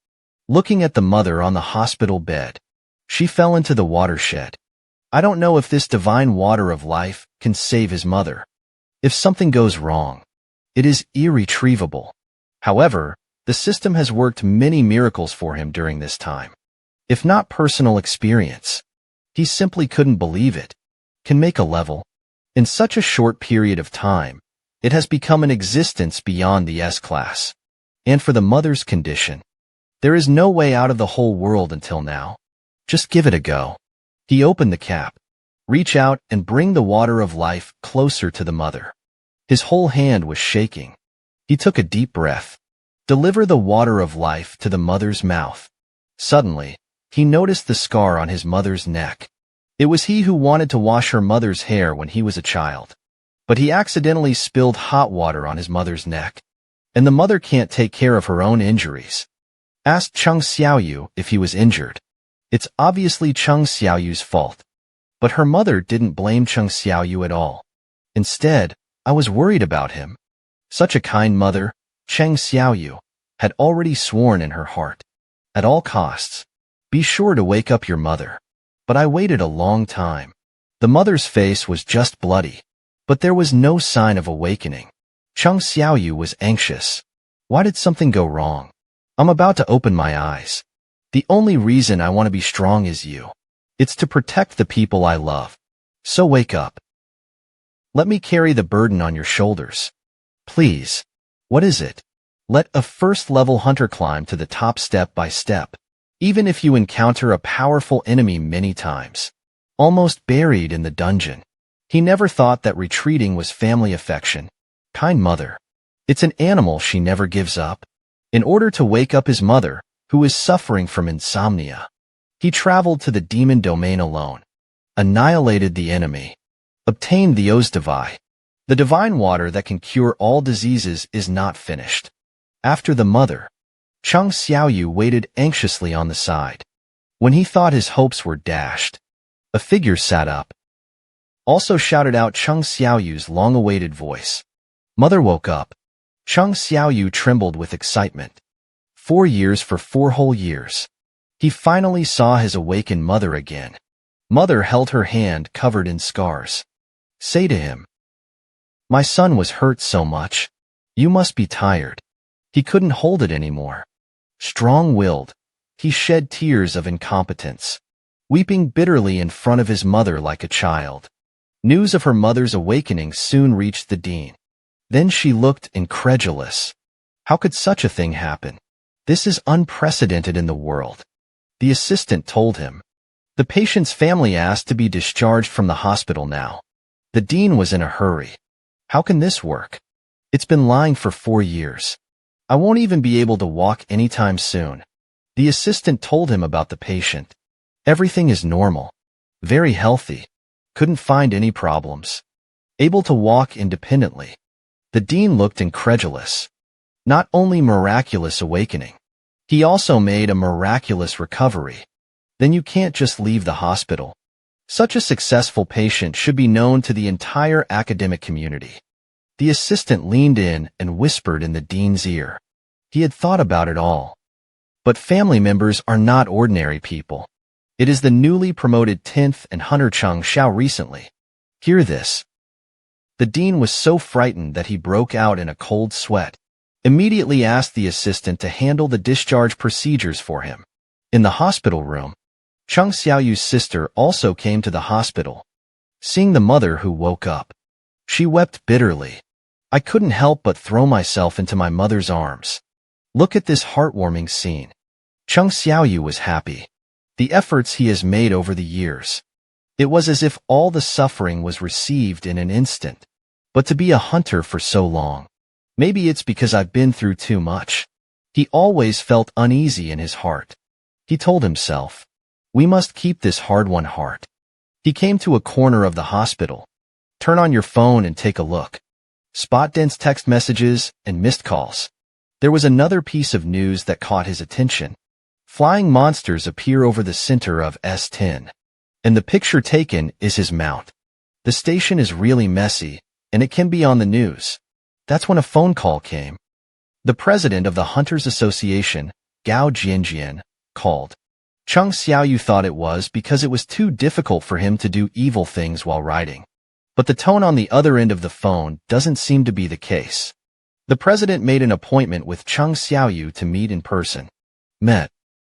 Looking at the mother on the hospital bed, she fell into the watershed. I don't know if this divine water of life can save his mother. If something goes wrong, it is irretrievable. However, the system has worked many miracles for him during this time. If not personal experience, he simply couldn't believe it. Can make a level. In such a short period of time, it has become an existence beyond the S-class. And for the mother's condition, there is no way out of the whole world until now. Just give it a go. He opened the cap. Reach out and bring the water of life closer to the mother. His whole hand was shaking. He took a deep breath. Deliver the water of life to the mother's mouth. Suddenly, he noticed the scar on his mother's neck. It was he who wanted to wash her mother's hair when he was a child. But he accidentally spilled hot water on his mother's neck. And the mother can't take care of her own injuries. Asked Cheng Xiaoyu if he was injured. It's obviously Cheng Xiaoyu's fault. But her mother didn't blame Cheng Xiaoyu at all. Instead, I was worried about him. Such a kind mother, Cheng Xiaoyu, had already sworn in her heart. At all costs, be sure to wake up your mother. But I waited a long time. The mother's face was just bloody. But there was no sign of awakening. Cheng Xiaoyu was anxious. Why did something go wrong? I'm about to open my eyes. The only reason I want to be strong is you. It's to protect the people I love. So wake up. Let me carry the burden on your shoulders. Please. What is it? Let a first-level hunter climb to the top step by step. Even if you encounter a powerful enemy many times. Almost buried in the dungeon. He never thought that retreating was family affection. Kind mother. It's an animal she never gives up. In order to wake up his mother, who is suffering from insomnia, he traveled to the demon domain alone. Annihilated the enemy. Obtained the Ozdevai. The divine water that can cure all diseases is not finished. After the mother, Cheng Xiaoyu waited anxiously on the side. When he thought his hopes were dashed, a figure sat up. Also shouted out Cheng Xiaoyu's long-awaited voice. Mother woke up. Cheng Xiaoyu trembled with excitement. 4 years for 4 whole years. He finally saw his awakened mother again. Mother held her hand covered in scars. Say to him, my son was hurt so much. You must be tired. He couldn't hold it anymore. Strong-willed, he shed tears of incompetence, weeping bitterly in front of his mother like a child. News of her mother's awakening soon reached the dean. Then she looked incredulous. How could such a thing happen? This is unprecedented in the world. The assistant told him. The patient's family asked to be discharged from the hospital now. The dean was in a hurry. How can this work? It's been lying for 4 years. I won't even be able to walk anytime soon. The assistant told him about the patient. Everything is normal. Very healthy. Couldn't find any problems. Able to walk independently. The dean looked incredulous. Not only miraculous awakening, he also made a miraculous recovery. Then you can't just leave the hospital. Such a successful patient should be known to the entire academic community. The assistant leaned in and whispered in the dean's ear. He had thought about it all. But family members are not ordinary people. It is the newly promoted 10th and Hunter Cheng Xiao recently. Hear this. The dean was so frightened that he broke out in a cold sweat. Immediately asked the assistant to handle the discharge procedures for him. In the hospital room, Cheng Xiaoyu's sister also came to the hospital. Seeing the mother who woke up, she wept bitterly. I couldn't help but throw myself into my mother's arms. Look at this heartwarming scene. Cheng Xiaoyu was happy. The efforts he has made over the years. It was as if all the suffering was received in an instant. But to be a hunter for so long, maybe it's because I've been through too much. He always felt uneasy in his heart. He told himself, we must keep this hard-won heart. He came to a corner of the hospital. Turn on your phone and take a look. Spot dense text messages and missed calls. There was another piece of news that caught his attention. Flying monsters appear over the center of S10. And the picture taken is his mount. The station is really messy, and it can be on the news. That's when a phone call came. The president of the Hunters Association, Gao Jianjian, called. Cheng Xiaoyu thought it was because it was too difficult for him to do evil things while riding. But the tone on the other end of the phone doesn't seem to be the case. The president made an appointment with Cheng Xiaoyu to meet in person. Met.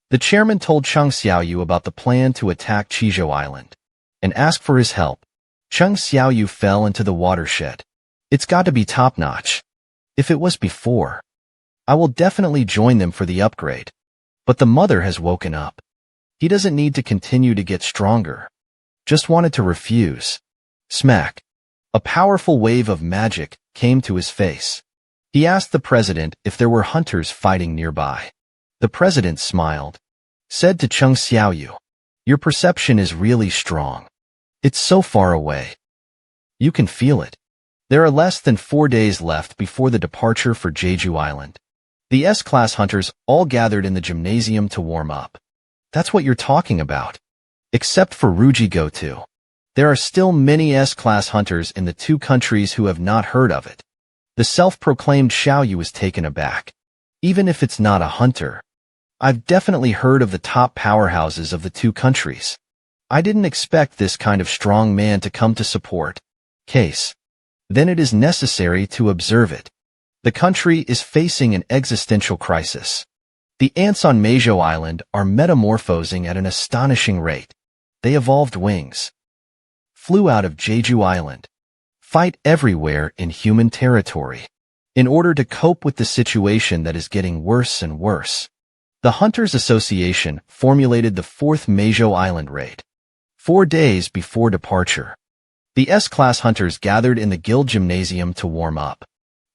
The chairman told Cheng Xiaoyu about the plan to attack Jeju Island and asked for his help. Cheng Xiaoyu fell into the watershed. It's got to be top-notch. If it was before, I will definitely join them for the upgrade. But the mother has woken up. He doesn't need to continue to get stronger. Just wanted to refuse. Smack. A powerful wave of magic came to his face. He asked the president if there were hunters fighting nearby. The president smiled. Said to Cheng Xiaoyu, your perception is really strong. It's so far away. You can feel it. There are less than 4 days left before the departure for Jeju Island. The S-class hunters all gathered in the gymnasium to warm up. That's what you're talking about. Except for Ruji Gotu. There are still many S-class hunters in the two countries who have not heard of it. The self-proclaimed Xiaoyu is taken aback. Even if it's not a hunter, I've definitely heard of the top powerhouses of the two countries. I didn't expect this kind of strong man to come to support. Case. Then it is necessary to observe it. The country is facing an existential crisis. The ants on Jeju Island are metamorphosing at an astonishing rate. They evolved wings. Flew out of Jeju Island. Fight everywhere in human territory. In order to cope with the situation that is getting worse and worse. The Hunters Association formulated the 4th Jeju Island raid. 4 days before departure. The S-class hunters gathered in the guild gymnasium to warm up.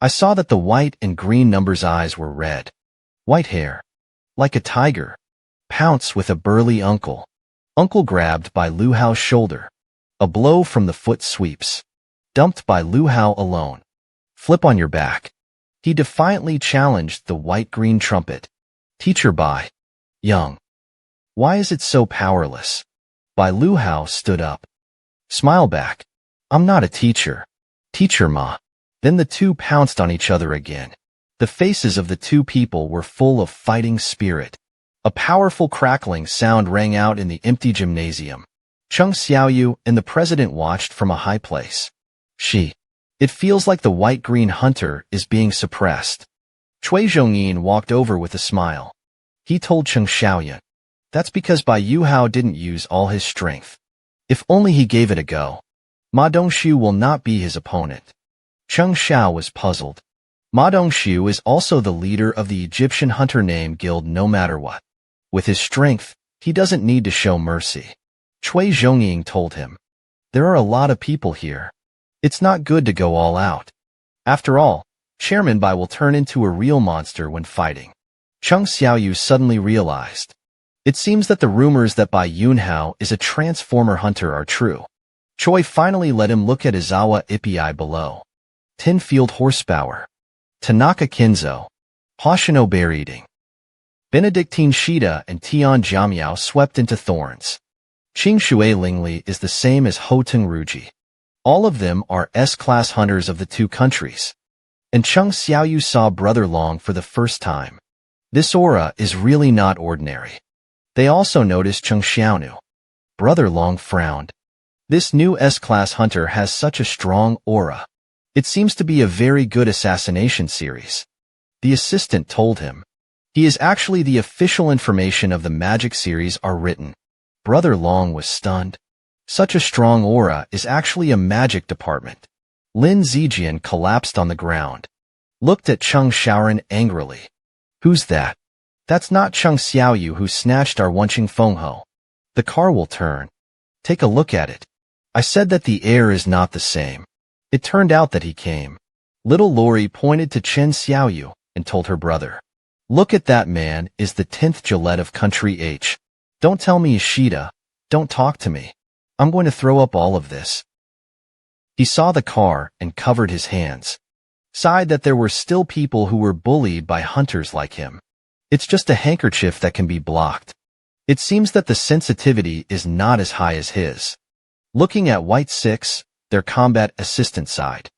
I saw that the white and green numbers' eyes were red. White hair. Like a tiger. Pounce with a burly uncle. Uncle grabbed by Lu Hao's shoulder. A blow from the foot sweeps. Dumped by Lu Hao alone. Flip on your back. He defiantly challenged the white-green trumpet. Teacher by Young. Why is it so powerless? By Lu Hao stood up. Smile back. I'm not a teacher. Teacher ma. Then the two pounced on each other again. The faces of the two people were full of fighting spirit. A powerful crackling sound rang out in the empty gymnasium. Cheng Xiaoyu and the president watched from a high place. It feels like the white-green hunter is being suppressed. Cui Zhongyin walked over with a smile. He told Cheng Xiaoyu, that's because Bai Yuhao didn't use all his strength. If only he gave it a go. Ma Dongxiu will not be his opponent. Cheng Xiao was puzzled. Ma Dongxiu is also the leader of the Egyptian hunter name guild no matter what. With his strength, he doesn't need to show mercy. Cui Zhongyin told him. There are a lot of people here. It's not good to go all out. After all, Chairman Bai will turn into a real monster when fighting. Cheng Xiaoyu suddenly realized. It seems that the rumors that Bai Yunhao is a transformer hunter are true. Choi finally let him look at Izawa Ippii below. 10 field horsepower. Tanaka Kinzo. Hoshino bear eating. Benedictine Shida and Tian Jiamiao swept into thorns. Qing Shui Lingli is the same as Ho Tung Ruji. All of them are S-class hunters of the two countries. And Cheng Xiaoyu saw Brother Long for the first time. This aura is really not ordinary. They also noticed Cheng Xiaoyu. Brother Long frowned. This new S-class hunter has such a strong aura. It seems to be a very good assassination series. The assistant told him. He is actually the official information of the magic series are written. Brother Long was stunned. Such a strong aura is actually a magic department. Lin Zijian collapsed on the ground. Looked at Cheng Xiaoyu angrily. Who's that? That's not Cheng Xiaoyu who snatched our Wenqing Fengho. The car will turn. Take a look at it. I said that the air is not the same. It turned out that he came. Little Lori pointed to Cheng Xiaoyu and told her brother. Look at that man is the 10th Gillette of Country H. Don't tell me Ishida. Don't talk to me. I'm going to throw up all of this. He saw the car and covered his hands. Sighed that there were still people who were bullied by hunters like him. It's just a handkerchief that can be blocked. It seems that the sensitivity is not as high as his. Looking at White 6, their combat assistant side.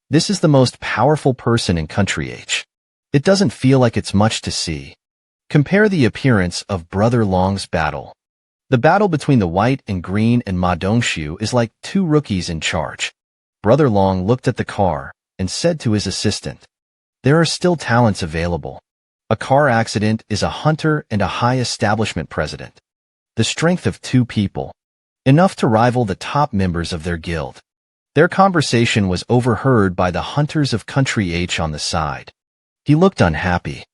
This is the most powerful person in Country H. It doesn't feel like it's much to see. Compare the appearance of Brother Long's battle. The battle between the white and green and Ma Dongxiu is like two rookies in charge. Brother Long looked at the car and said to his assistant, there are still talents available. A car accident is a hunter and a high establishment president. The strength of two people. Enough to rival the top members of their guild. Their conversation was overheard by the hunters of Country H on the side. He looked unhappy.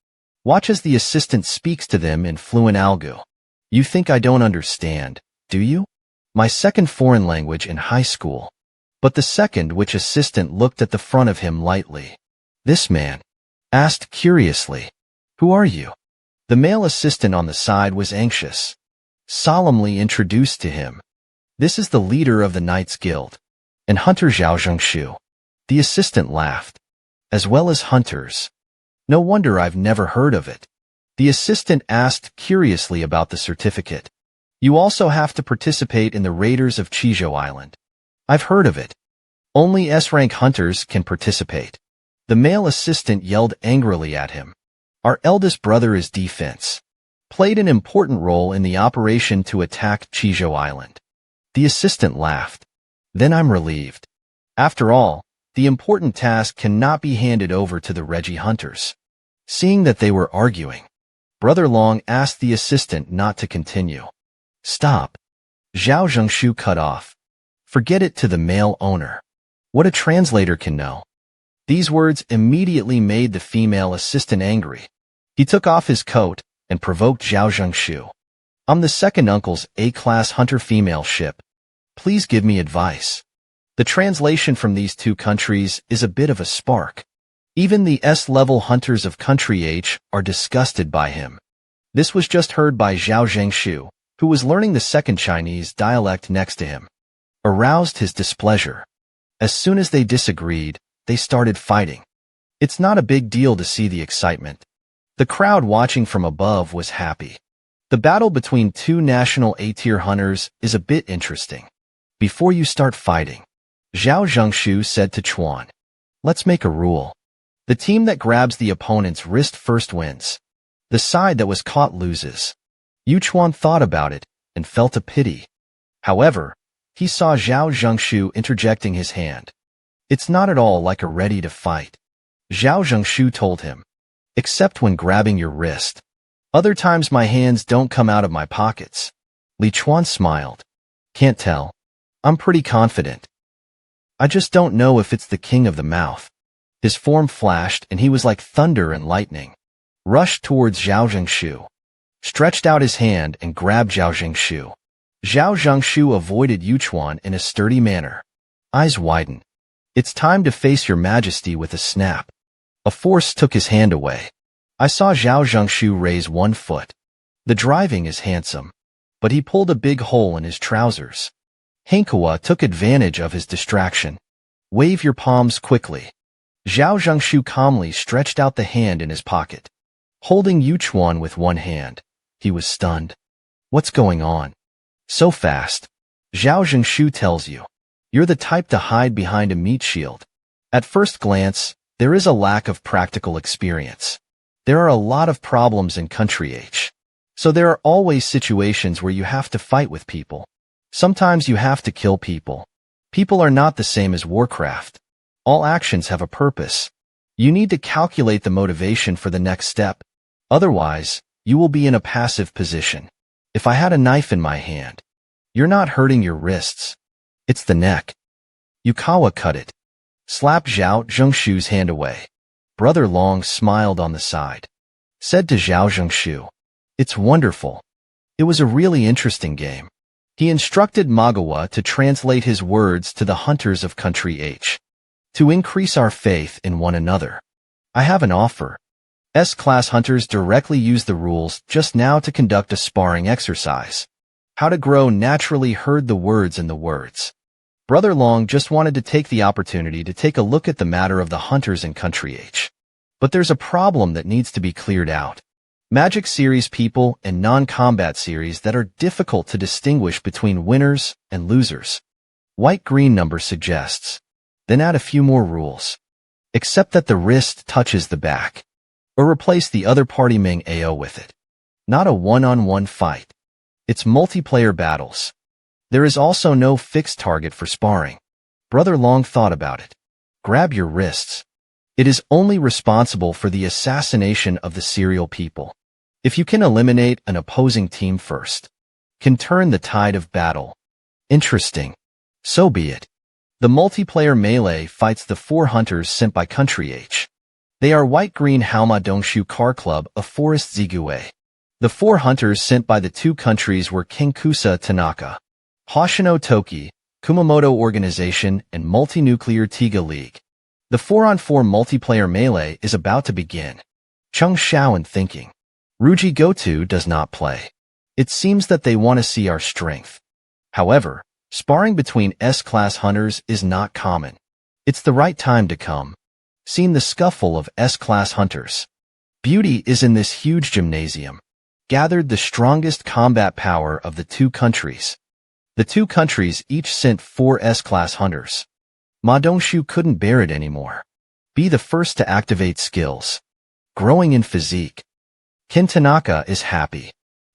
Watch as the assistant speaks to them in fluent Algu. You think I don't understand, do you? My second foreign language in high school. But the second which assistant looked at the front of him lightly. This man asked curiously, who are you? The male assistant on the side was anxious. Solemnly introduced to him. This is the leader of the Knights Guild. And Hunter Zhao Zhengshu. The assistant laughed. As well as hunters. No wonder I've never heard of it. The assistant asked curiously about the certificate. You also have to participate in the Raiders of Jeju Island. I've heard of it. Only S-rank hunters can participate. The male assistant yelled angrily at him. Our eldest brother is defense. Played an important role in the operation to attack Jeju Island. The assistant laughed. Then I'm relieved. After all, the important task cannot be handed over to the Reggie hunters. Seeing that they were arguing, Brother Long asked the assistant not to continue. Stop. Zhao Zhengshu cut off. Forget it to the male owner. What a translator can know. These words immediately made the female assistant angry. He took off his coat and provoked Zhao Zhengshu. I'm the second uncle's A-class hunter female ship. Please give me advice. The translation from these two countries is a bit of a spark. Even the S-level hunters of Country H are disgusted by him. This was just heard by Zhao Zhengshu, who was learning the second Chinese dialect next to him. Aroused his displeasure. As soon as they disagreed, they started fighting. It's not a big deal to see the excitement. The crowd watching from above was happy. The battle between two national A-tier hunters is a bit interesting. Before you start fighting, Zhao Zhengshu said to Chuan, let's make a rule. The team that grabs the opponent's wrist first wins. The side that was caught loses. Yu Chuan thought about it and felt a pity. However, he saw Zhao Zhengshu interjecting his hand. It's not at all like a ready to fight. Zhao Zhengshu told him. Except when grabbing your wrist. Other times my hands don't come out of my pockets. Li Chuan smiled. Can't tell. I'm pretty confident. I just don't know if it's the king of the mouth. His form flashed and he was like thunder and lightning. Rushed towards Zhao Zhengshu. Stretched out his hand and grabbed Zhao Zhengshu. Zhao Zhengshu avoided Yu Chuan in a sturdy manner. Eyes widened. It's time to face your majesty with a snap. A force took his hand away. I saw Zhao Zhengshu raise one foot. The driving is handsome. But he pulled a big hole in his trousers. Hankawa took advantage of his distraction. Wave your palms quickly. Zhao Zhengshu calmly stretched out the hand in his pocket. Holding Yu Chuan with one hand, he was stunned. What's going on? So fast. Zhao Zhengshu tells you. You're the type to hide behind a meat shield. At first glance, there is a lack of practical experience. There are a lot of problems in Country H. So there are always situations where you have to fight with people. Sometimes you have to kill people. People are not the same as Warcraft. All actions have a purpose. You need to calculate the motivation for the next step. Otherwise, you will be in a passive position. If I had a knife in my hand, you're not hurting your wrists. It's the neck. Yukawa cut it. Slapped Zhao Zhengshu's hand away. Brother Long smiled on the side. Said to Zhao Zhengshu, "It's wonderful. It was a really interesting game." He instructed Magawa to translate his words to the hunters of Country H. To increase our faith in one another. I have an offer. S-class hunters directly use the rules just now to conduct a sparring exercise. How to grow naturally heard the words in the words. Brother Long just wanted to take the opportunity to take a look at the matter of the hunters in Country H. But there's a problem that needs to be cleared out. Magic series people and non-combat series that are difficult to distinguish between winners and losers. White-green number suggests. Then add a few more rules. Except that the wrist touches the back. Or replace the other party Ming AO with it. Not a one-on-one fight. It's multiplayer battles. There is also no fixed target for sparring. Brother Long thought about it. Grab your wrists. It is only responsible for the assassination of the serial people. If you can eliminate an opposing team first, can turn the tide of battle. Interesting. So be it. The multiplayer melee fights the 4 hunters sent by Country H. They are White-Green Haoma Dongshu Car Club of Forest Zigue. The 4 hunters sent by the 2 countries were King Kusa Tanaka, Hoshino Toki, Kumamoto Organization, and Multi-Nuclear Tiga League. The 4-on-4 multiplayer melee is about to begin. Cheng Xiaoyu thinking. Ruji Goto does not play. It seems that they want to see our strength. However, sparring between S-class hunters is not common. It's the right time to come. Seen the scuffle of S-class hunters. Beauty is in this huge gymnasium. Gathered the strongest combat power of the 2 countries. The 2 countries each sent 4 S-class hunters. Ma Dongshu couldn't bear it anymore. Be the first to activate skills. Growing in physique. Ken Tanaka is happy.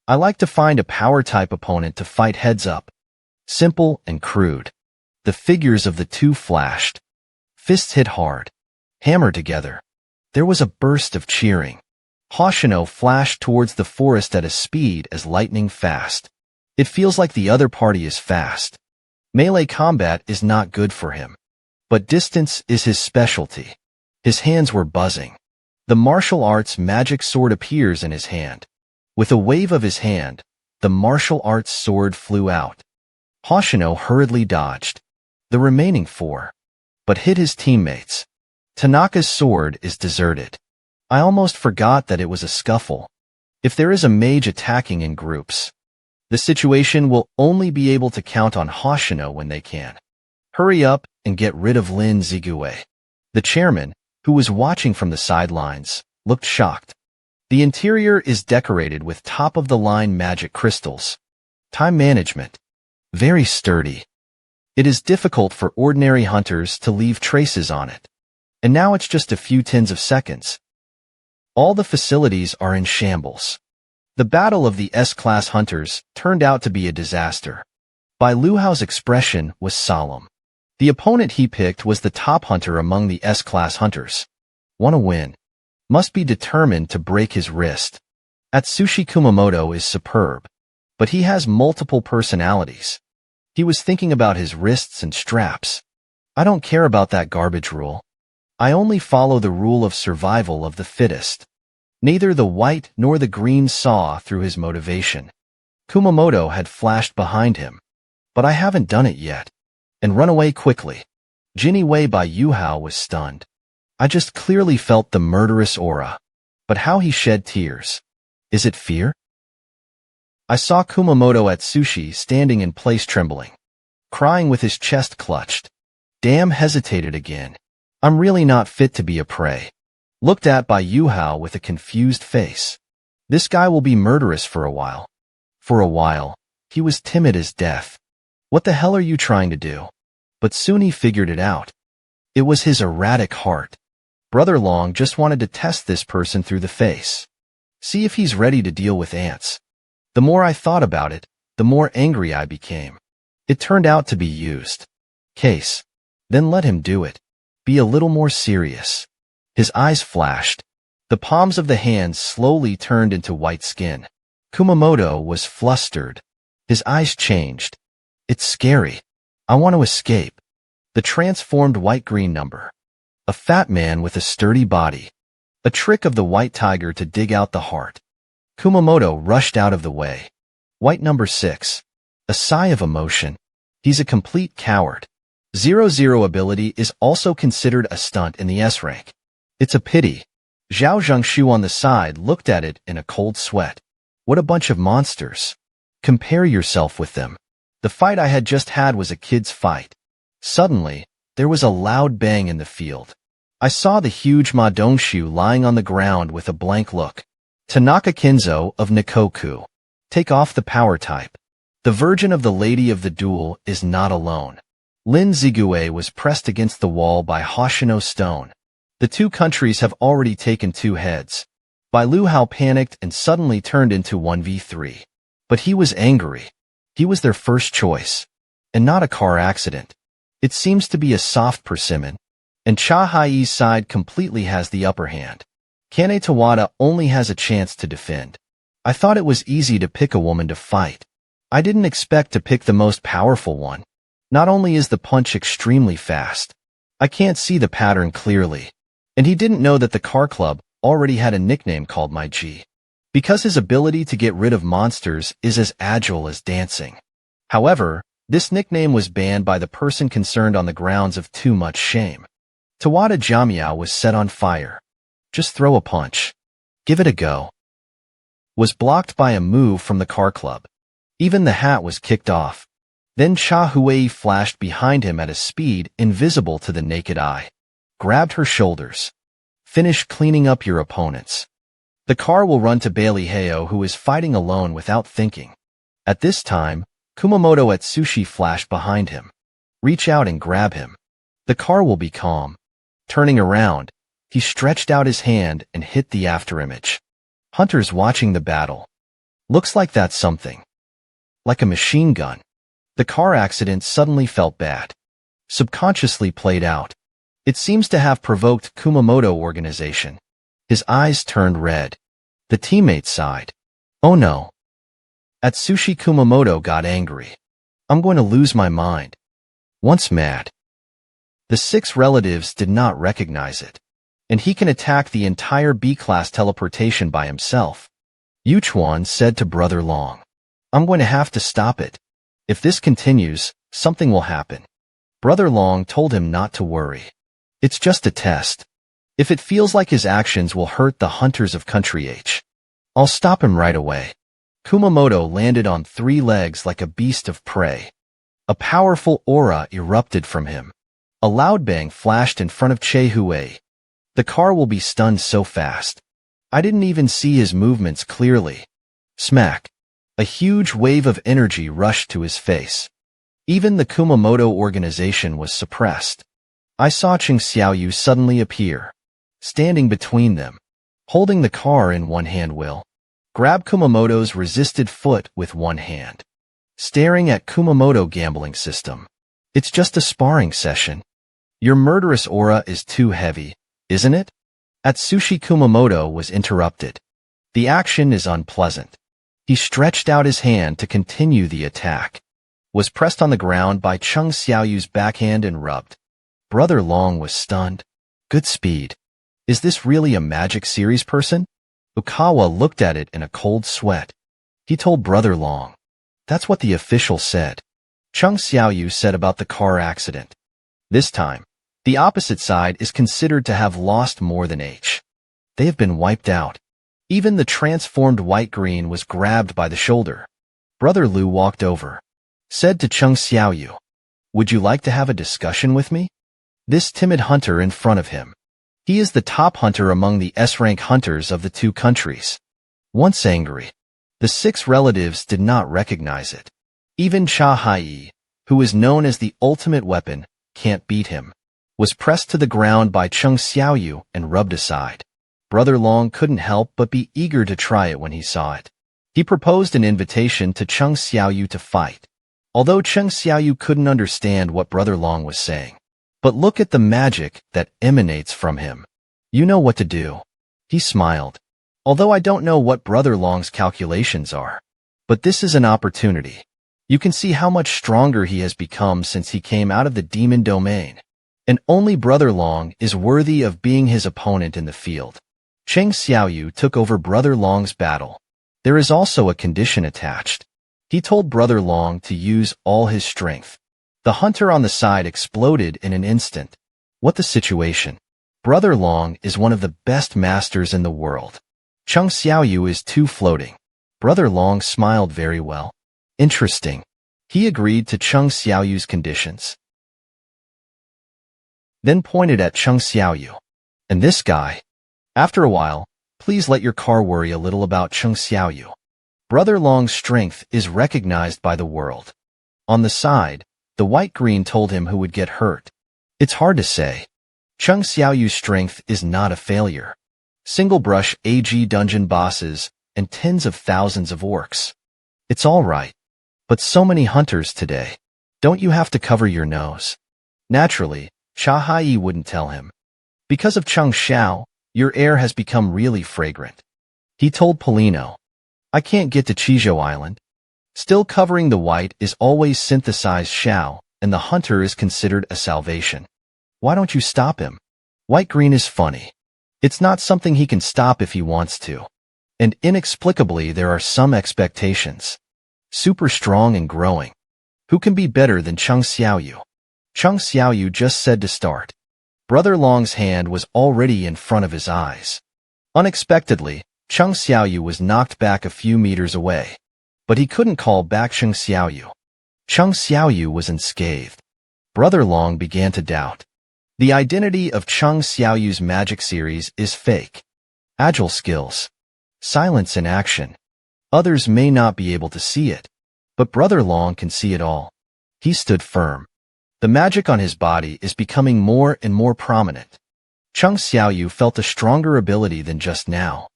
I like to find a power-type opponent to fight heads up. Simple and crude. The figures of the 2 flashed. Fists hit hard. Hammer together. There was a burst of cheering. Hoshino flashed towards the forest at a speed as lightning fast. It feels like the other party is fast. Melee combat is not good for him. But distance is his specialty. His hands were buzzing. The martial arts magic sword appears in his hand. With a wave of his hand, the martial arts sword flew out. Hoshino hurriedly dodged. The remaining 4. But hit his teammates. Tanaka's sword is deserted. I almost forgot that it was a scuffle. If there is a mage attacking in groups, the situation will only be able to count on Hoshino when they can. Hurry up and get rid of Lin Zigue. The chairman, who was watching from the sidelines, looked shocked. The interior is decorated with top-of-the-line magic crystals. Time management. Very sturdy. It is difficult for ordinary hunters to leave traces on it. And now it's just a few tens of seconds. All the facilities are in shambles. The battle of the S-class hunters turned out to be a disaster. Bai Luhao's expression was solemn. The opponent he picked was the top hunter among the S-class hunters. Want to win. Must be determined to break his wrist. Atsushi Kumamoto is superb. But he has multiple personalities. He was thinking about his wrists and straps. I don't care about that garbage rule. I only follow the rule of survival of the fittest. Neither the white nor the green saw through his motivation. Kumamoto had flashed behind him. But I haven't done it yet. And run away quickly. Jinny Wei Bai Yuhao was stunned. I just clearly felt the murderous aura. But how he shed tears. Is it fear? I saw Kumamoto Atsushi standing in place trembling. Crying with his chest clutched. Damn, hesitated again. I'm really not fit to be a prey. Looked at by Yuhao with a confused face. This guy will be murderous for a while. For a while, he was timid as death. What the hell are you trying to do? But soon he figured it out. It was his erratic heart. Brother Long just wanted to test this person through the face. See if he's ready to deal with ants. The more I thought about it, the more angry I became. It turned out to be used. Case. Then let him do it. Be a little more serious. His eyes flashed. The palms of the hands slowly turned into white skin. Kumamoto was flustered. His eyes changed. It's scary. I want to escape. The transformed white-green number. A fat man with a sturdy body. A trick of the white tiger to dig out the heart. Kumamoto rushed out of the way. White number 6. A sigh of emotion. He's a complete coward. 0-0 ability is also considered a stunt in the S rank. It's a pity. Zhao Zhengshu on the side looked at it in a cold sweat. What a bunch of monsters. Compare yourself with them. The fight I had just had was a kid's fight. Suddenly, there was a loud bang in the field. I saw the huge Ma Dongshu lying on the ground with a blank look. Tanaka Kinzo of Nikoku. Take off the power type. The Virgin of the Lady of the Duel is not alone. Lin Ziguei was pressed against the wall by Hoshino Stone. The two countries have already taken 2 heads. Bai Lu Hao panicked and suddenly turned into 1v3. But he was angry. He was their first choice. And not a car accident. It seems to be a soft persimmon. And Cha Hai's side completely has the upper hand. Kane Tawada only has a chance to defend. I thought it was easy to pick a woman to fight. I didn't expect to pick the most powerful one. Not only is the punch extremely fast, I can't see the pattern clearly. And he didn't know that the car club already had a nickname called My G. Because his ability to get rid of monsters is as agile as dancing. However, this nickname was banned by the person concerned on the grounds of too much shame. Tawada Jamiao was set on fire. Just throw a punch. Give it a go. Was blocked by a move from the car club. Even the hat was kicked off. Then Cha Huei flashed behind him at a speed invisible to the naked eye. Grabbed her shoulders. Finish cleaning up your opponents. The car will run to Bailey Heo, who is fighting alone without thinking. At this time, Kumamoto Atsushi flashed behind him. Reach out and grab him. The car will be calm. Turning around, he stretched out his hand and hit the afterimage. Hunters watching the battle. Looks like that's something. Like a machine gun. The car accident suddenly felt bad. Subconsciously played out. It seems to have provoked Kumamoto organization. His eyes turned red. The teammate sighed. Oh no. Atsushi Kumamoto got angry. I'm going to lose my mind. Once mad. The 6 relatives did not recognize it. And he can attack the entire B-class teleportation by himself. Yuchuan said to Brother Long. I'm going to have to stop it. If this continues, something will happen. Brother Long told him not to worry. It's just a test. If it feels like his actions will hurt the hunters of Country H, I'll stop him right away. Kumamoto landed on 3 legs like a beast of prey. A powerful aura erupted from him. A loud bang flashed in front of Che Huei. The car will be stunned so fast. I didn't even see his movements clearly. Smack. A huge wave of energy rushed to his face. Even the Kumamoto organization was suppressed. I saw Cheng Xiaoyu suddenly appear. Standing between them. Holding the car in one hand will. Grab Kumamoto's resisted foot with one hand. Staring at Kumamoto gambling system. It's just a sparring session. Your murderous aura is too heavy, isn't it? Atsushi Kumamoto was interrupted. The action is unpleasant. He stretched out his hand to continue the attack. Was pressed on the ground by Cheng Xiaoyu's backhand and rubbed. Brother Long was stunned. Good speed. Is this really a Magic Series person? Ukawa looked at it in a cold sweat. He told Brother Long. That's what the official said. Cheng Xiaoyu said about the car accident. This time, the opposite side is considered to have lost more than H. They have been wiped out. Even the transformed white-green was grabbed by the shoulder. Brother Lu walked over. Said to Cheng Xiaoyu, would you like to have a discussion with me? This timid hunter in front of him. He is the top hunter among the S-rank hunters of the 2 countries. Once angry, the 6 relatives did not recognize it. Even Cha Hai, who is known as the ultimate weapon, can't beat him. Was pressed to the ground by Cheng Xiaoyu and rubbed aside. Brother Long couldn't help but be eager to try it when he saw it. He proposed an invitation to Cheng Xiaoyu to fight. Although Cheng Xiaoyu couldn't understand what Brother Long was saying. But look at the magic that emanates from him. You know what to do. He smiled. Although I don't know what Brother Long's calculations are. But this is an opportunity. You can see how much stronger he has become since he came out of the demon domain. And only Brother Long is worthy of being his opponent in the field. Cheng Xiaoyu took over Brother Long's battle. There is also a condition attached. He told Brother Long to use all his strength. The hunter on the side exploded in an instant. What the situation? Brother Long is one of the best masters in the world. Cheng Xiaoyu is too floating. Brother Long smiled very well. Interesting. He agreed to Cheng Xiaoyu's conditions. Then pointed at Cheng Xiaoyu. And this guy? After a while, please let your car worry a little about Cheng Xiaoyu. Brother Long's strength is recognized by the world. On the side, the white-green told him who would get hurt. It's hard to say. Cheng Xiaoyu's strength is not a failure. Single brush AG dungeon bosses and tens of thousands of orcs. It's all right. But so many hunters today. Don't you have to cover your nose? Naturally, Chahai wouldn't tell him. Because of Cheng Xiao, your air has become really fragrant. He told Polino. I can't get to Jeju Island. Still covering the white is always synthesized Xiao, and the hunter is considered a salvation. Why don't you stop him? White-green is funny. It's not something he can stop if he wants to. And inexplicably there are some expectations. Super strong and growing. Who can be better than Cheng Xiaoyu? Cheng Xiaoyu just said to start. Brother Long's hand was already in front of his eyes. Unexpectedly, Cheng Xiaoyu was knocked back a few meters away. But he couldn't call back Cheng Xiaoyu. Cheng Xiaoyu was unscathed. Brother Long began to doubt. The identity of Cheng Xiaoyu's magic series is fake. Agile skills. Silence in action. Others may not be able to see it. But Brother Long can see it all. He stood firm. The magic on his body is becoming more and more prominent. Cheng Xiaoyu felt a stronger ability than just now.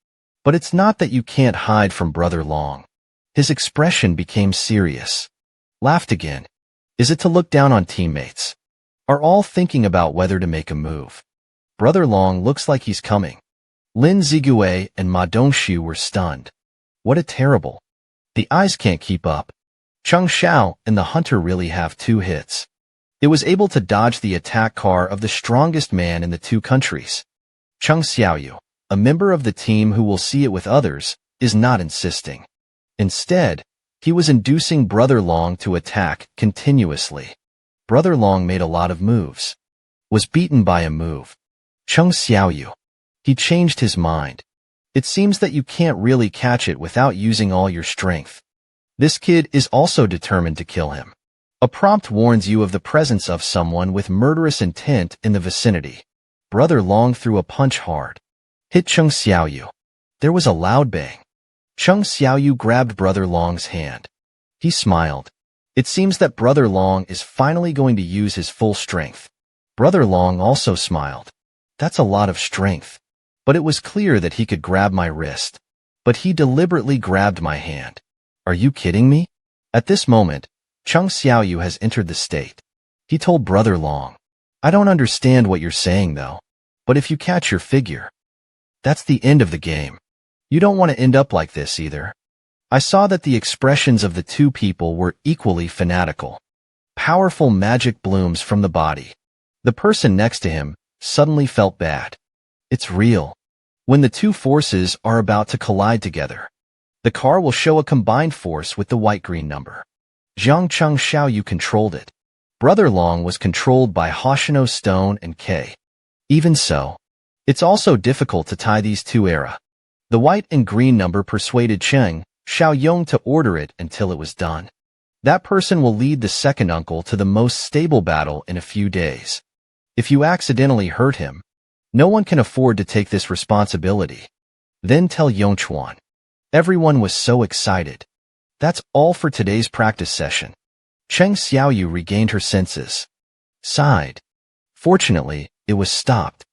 But it's not that you can't hide from Brother Long. His expression became serious. Laughed again. Is it to look down on teammates? Are all thinking about whether to make a move? Brother Long looks like he's coming. Lin Zigue and Ma Dongxu were stunned. What a terrible. The eyes can't keep up. Cheng Xiao and the hunter really have 2 hits. It was able to dodge the attack car of the strongest man in the 2 countries. Cheng Xiaoyu, a member of the team who will see it with others, is not insisting. Instead, he was inducing Brother Long to attack continuously. Brother Long made a lot of moves. Was beaten by a move. Cheng Xiaoyu. He changed his mind. It seems that you can't really catch it without using all your strength. This kid is also determined to kill him. A prompt warns you of the presence of someone with murderous intent in the vicinity. Brother Long threw a punch hard. Hit Cheng Xiaoyu. There was a loud bang. Cheng Xiaoyu grabbed Brother Long's hand. He smiled. It seems that Brother Long is finally going to use his full strength. Brother Long also smiled. That's a lot of strength. But it was clear that he could grab my wrist. But he deliberately grabbed my hand. Are you kidding me? At this moment, Cheng Xiaoyu has entered the state. He told Brother Long. I don't understand what you're saying though. But if you catch your figure, that's the end of the game. You don't want to end up like this either. I saw that the expressions of the 2 people were equally fanatical. Powerful magic blooms from the body. The person next to him suddenly felt bad. It's real. When the 2 forces are about to collide together, the car will show a combined force with the white-green number. Zhang Cheng Xiaoyu controlled it. Brother Long was controlled by Hoshino Stone and K. Even so, it's also difficult to tie these 2 era. The white and green number persuaded Cheng Xiaoyu to order it until it was done. That person will lead the second uncle to the most stable battle in a few days. If you accidentally hurt him, no one can afford to take this responsibility. Then tell Yongchuan. Everyone was so excited. That's all for today's practice session. Cheng Xiaoyu regained her senses. Sighed. Fortunately, it was stopped.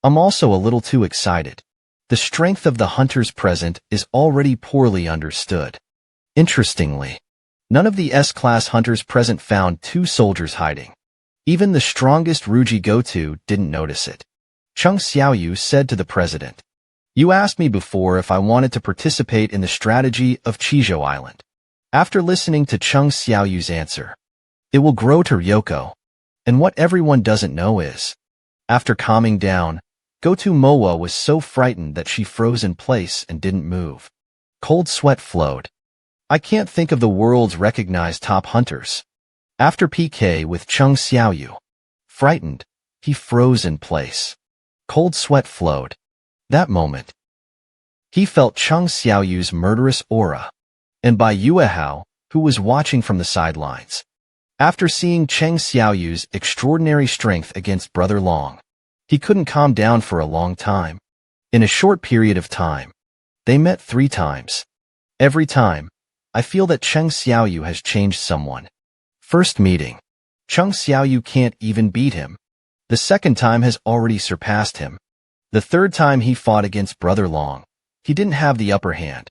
I'm also a little too excited. The strength of the hunters present is already poorly understood. Interestingly, none of the S-class hunters present found 2 soldiers hiding. Even the strongest Ruji Gotu didn't notice it. Cheng Xiaoyu said to the president, You asked me before if I wanted to participate in the strategy of Jeju Island. After listening to Cheng Xiaoyu's answer, it will grow to Ryoko. And what everyone doesn't know is, after calming down, Manhwa was so frightened that she froze in place and didn't move. Cold sweat flowed. I can't think of the world's recognized top hunters. After PK with Cheng Xiaoyu, frightened, he froze in place. Cold sweat flowed. That moment, he felt Cheng Xiaoyu's murderous aura, and by Yuehao, who was watching from the sidelines. After seeing Cheng Xiaoyu's extraordinary strength against Brother Long, he couldn't calm down for a long time. In a short period of time, they met 3 times. Every time, I feel that Cheng Xiaoyu has changed someone. First meeting, Cheng Xiaoyu can't even beat him. The second time has already surpassed him. The third time he fought against Brother Long, he didn't have the upper hand.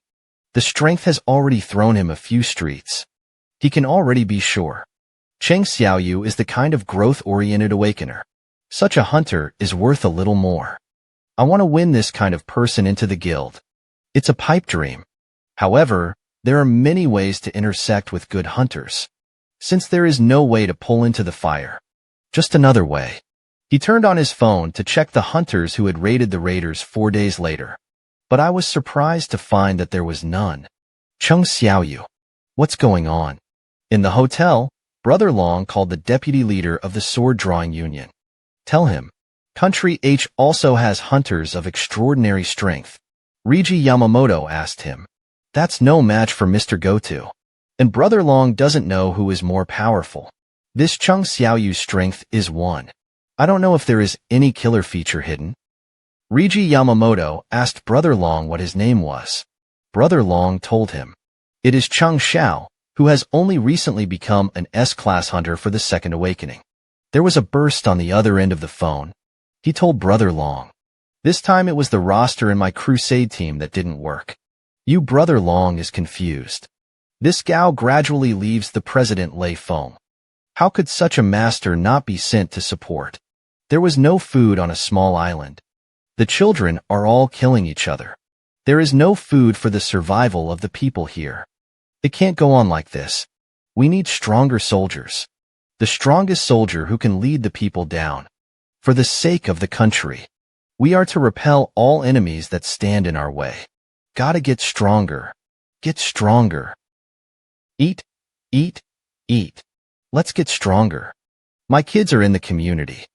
The strength has already thrown him a few streets. He can already be sure. Cheng Xiaoyu is the kind of growth-oriented awakener. Such a hunter is worth a little more. I want to win this kind of person into the guild. It's a pipe dream. However, there are many ways to intersect with good hunters. Since there is no way to pull into the fire, just another way. He turned on his phone to check the hunters who had raided the raiders 4 days later. But I was surprised to find that there was none. Cheng Xiaoyu. What's going on? In the hotel, Brother Long called the deputy leader of the sword drawing union. Tell him, Country H also has hunters of extraordinary strength. Reiji Yamamoto asked him. That's no match for Mr. Goto. And Brother Long doesn't know who is more powerful. This Cheng Xiaoyu's strength is 1. I don't know if there is any killer feature hidden. Reiji Yamamoto asked Brother Long what his name was. Brother Long told him. It is Cheng Xiao, who has only recently become an S-class hunter for the Second Awakening. There was a burst on the other end of the phone. He told Brother Long. This time it was the roster in my crusade team that didn't work. You Brother Long is confused. This Gao gradually leaves the President Lei Feng. How could such a master not be sent to support? There was no food on a small island. The children are all killing each other. There is no food for the survival of the people here. It can't go on like this. We need stronger soldiers. The strongest soldier who can lead the people down. For the sake of the country, we are to repel all enemies that stand in our way. Gotta get stronger. Get stronger. Eat, eat, eat. Let's get stronger. My kids are in the community.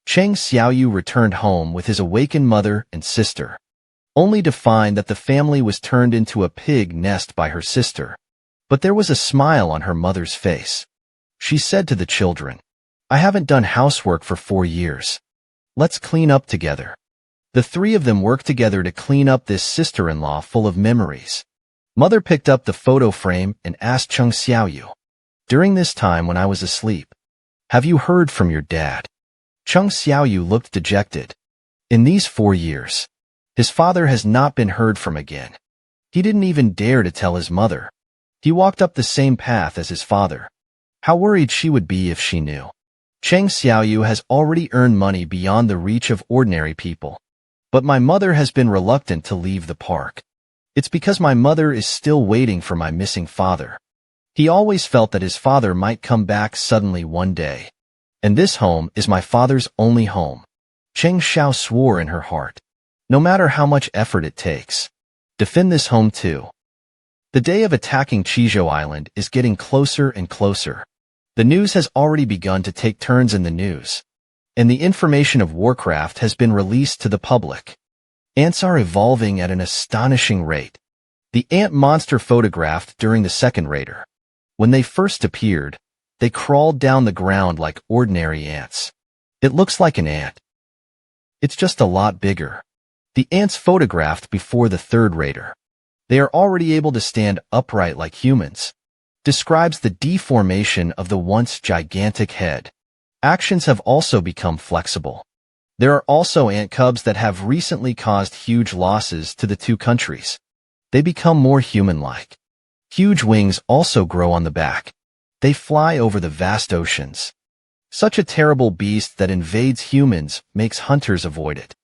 Cheng Xiaoyu returned home with his awakened mother and sister, only to find that the family was turned into a pig nest by her sister. But there was a smile on her mother's face. She said to the children, I haven't done housework for 4 years. Let's clean up together. The 3 of them worked together to clean up this sister-in-law full of memories. Mother picked up the photo frame and asked Cheng Xiaoyu, during this time when I was asleep, have you heard from your dad? Cheng Xiaoyu looked dejected. In these 4 years, his father has not been heard from again. He didn't even dare to tell his mother. He walked up the same path as his father. How worried she would be if she knew. Cheng Xiaoyu has already earned money beyond the reach of ordinary people. But my mother has been reluctant to leave the park. It's because my mother is still waiting for my missing father. He always felt that his father might come back suddenly one day. And this home is my father's only home. Cheng Xiao swore in her heart. No matter how much effort it takes. Defend this home too. The day of attacking Jeju Island is getting closer and closer. The news has already begun to take turns in the news. And the information of Warcraft has been released to the public. Ants are evolving at an astonishing rate. The ant monster photographed during the second raider. When they first appeared, they crawled down the ground like ordinary ants. It looks like an ant. It's just a lot bigger. The ants photographed before the third raider. They are already able to stand upright like humans. Describes the deformation of the once gigantic head. Actions have also become flexible. There are also ant cubs that have recently caused huge losses to the 2 countries. They become more human-like. Huge wings also grow on the back. They fly over the vast oceans. Such a terrible beast that invades humans makes hunters avoid it.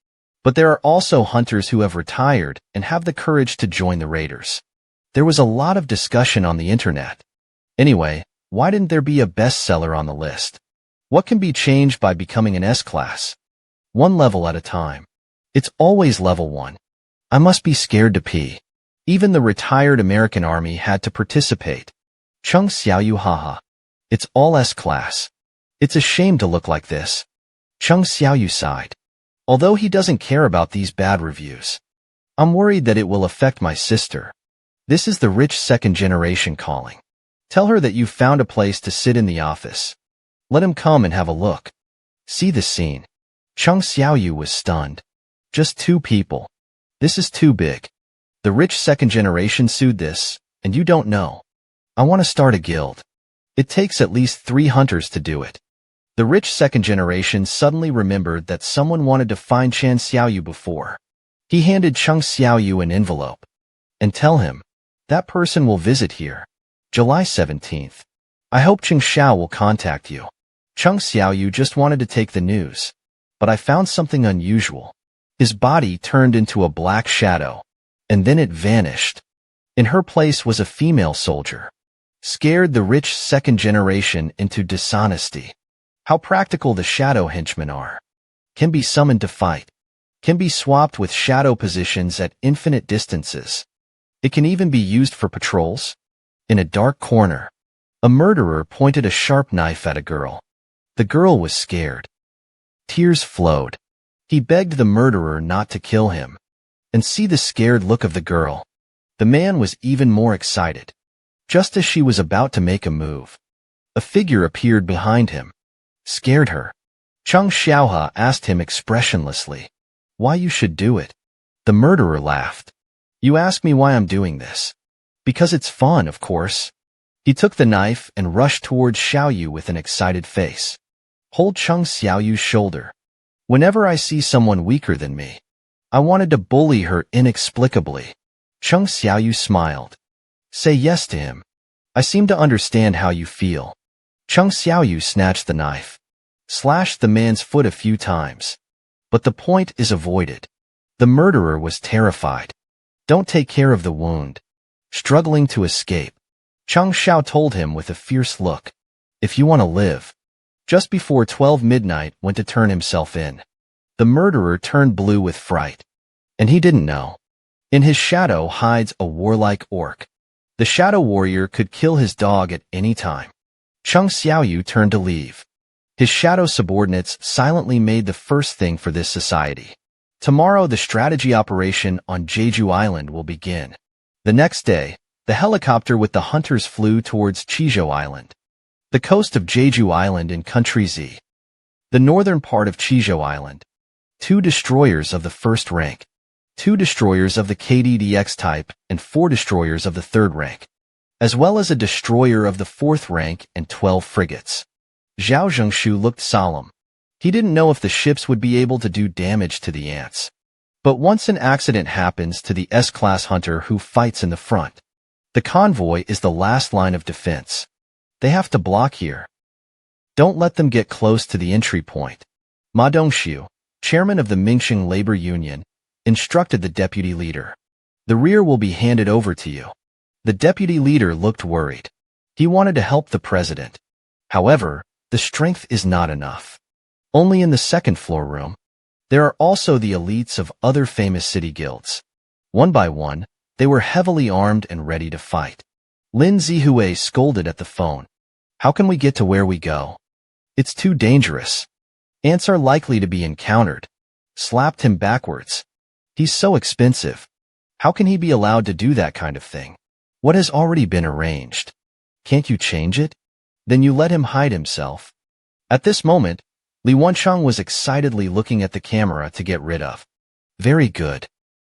But there are also hunters who have retired and have the courage to join the raiders. There was a lot of discussion on the internet. Anyway, why didn't there be a bestseller on the list? What can be changed by becoming an S-class? One level at a time. It's always level 1. I must be scared to pee. Even the retired American Army had to participate. Cheng Xiaoyu haha. It's all S-class. It's a shame to look like this. Cheng Xiaoyu sighed. Although he doesn't care about these bad reviews. I'm worried that it will affect my sister. This is the rich second generation calling. Tell her that you've found a place to sit in the office. Let him come and have a look. See the scene. Cheng Xiaoyu was stunned. Just 2 people. This is too big. The rich second generation sued this, and you don't know. I want to start a guild. It takes at least 3 hunters to do it. The rich second generation suddenly remembered that someone wanted to find Cheng Xiaoyu before. He handed Cheng Xiaoyu an envelope. And tell him, that person will visit here. July 17th. I hope Cheng Xiao will contact you. Cheng Xiaoyu just wanted to take the news. But I found something unusual. His body turned into a black shadow. And then it vanished. In her place was a female soldier. Scared the rich second generation into dishonesty. How practical the shadow henchmen are. Can be summoned to fight. Can be swapped with shadow positions at infinite distances. It can even be used for patrols. In a dark corner, a murderer pointed a sharp knife at a girl. The girl was scared. Tears flowed. He begged the murderer not to kill him. And see the scared look of the girl. The man was even more excited. Just as she was about to make a move, a figure appeared behind him. Scared her. Cheng Xiaoyu asked him expressionlessly, why you should do it. The murderer laughed. You ask me why I'm doing this. Because it's fun, of course. He took the knife and rushed towards Xiaoyu with an excited face. Hold Cheng Xiaoyu's shoulder. Whenever I see someone weaker than me, I wanted to bully her inexplicably. Cheng Xiaoyu smiled. Say yes to him. I seem to understand how you feel. Cheng Xiaoyu snatched the knife. Slashed the man's foot a few times. But the point is avoided. The murderer was terrified. Don't take care of the wound. Struggling to escape. Cheng Xiao told him with a fierce look. If you want to live. Just before 12 midnight went to turn himself in. The murderer turned blue with fright. And he didn't know. In his shadow hides a warlike orc. The shadow warrior could kill his dog at any time. Cheng Xiaoyu turned to leave. His shadow subordinates silently made the first thing for this society. Tomorrow the strategy operation on Jeju Island will begin. The next day, the helicopter with the hunters flew towards Jeju Island. The coast of Jeju Island in Country Z. The northern part of Jeju Island. 2 destroyers of the first rank. 2 destroyers of the KDDX type and 4 destroyers of the third rank. As well as a destroyer of the 4th rank and 12 frigates. Zhao Zhengshu looked solemn. He didn't know if the ships would be able to do damage to the ants. But once an accident happens to the S-class hunter who fights in the front, the convoy is the last line of defense. They have to block here. Don't let them get close to the entry point. Ma Dongxiu, chairman of the Mingxing Labor Union, instructed the deputy leader. The rear will be handed over to you. The deputy leader looked worried. He wanted to help the president. However, the strength is not enough. Only in the second floor room. There are also the elites of other famous city guilds. One by one, they were heavily armed and ready to fight. Lin Zihue scolded at the phone. How can we get to where we go? It's too dangerous. Ants are likely to be encountered. Slapped him backwards. He's so expensive. How can he be allowed to do that kind of thing? What has already been arranged? Can't you change it? Then you let him hide himself. At this moment, Li Wenchang was excitedly looking at the camera to get rid of. Very good.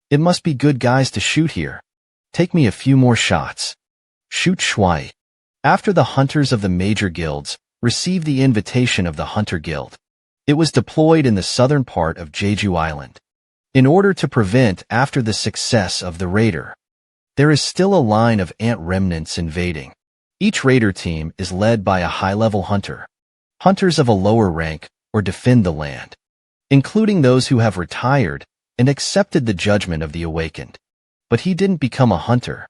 It must be good guys to shoot here. Take me a few more shots. Shoot Shui. After the hunters of the major guilds received the invitation of the Hunter Guild, it was deployed in the southern part of Jeju Island. In order to prevent after the success of the raider, there is still a line of ant remnants invading. Each raider team is led by a high-level hunter. Hunters of a lower rank or defend the land, including those who have retired and accepted the judgment of the awakened. But he didn't become a hunter.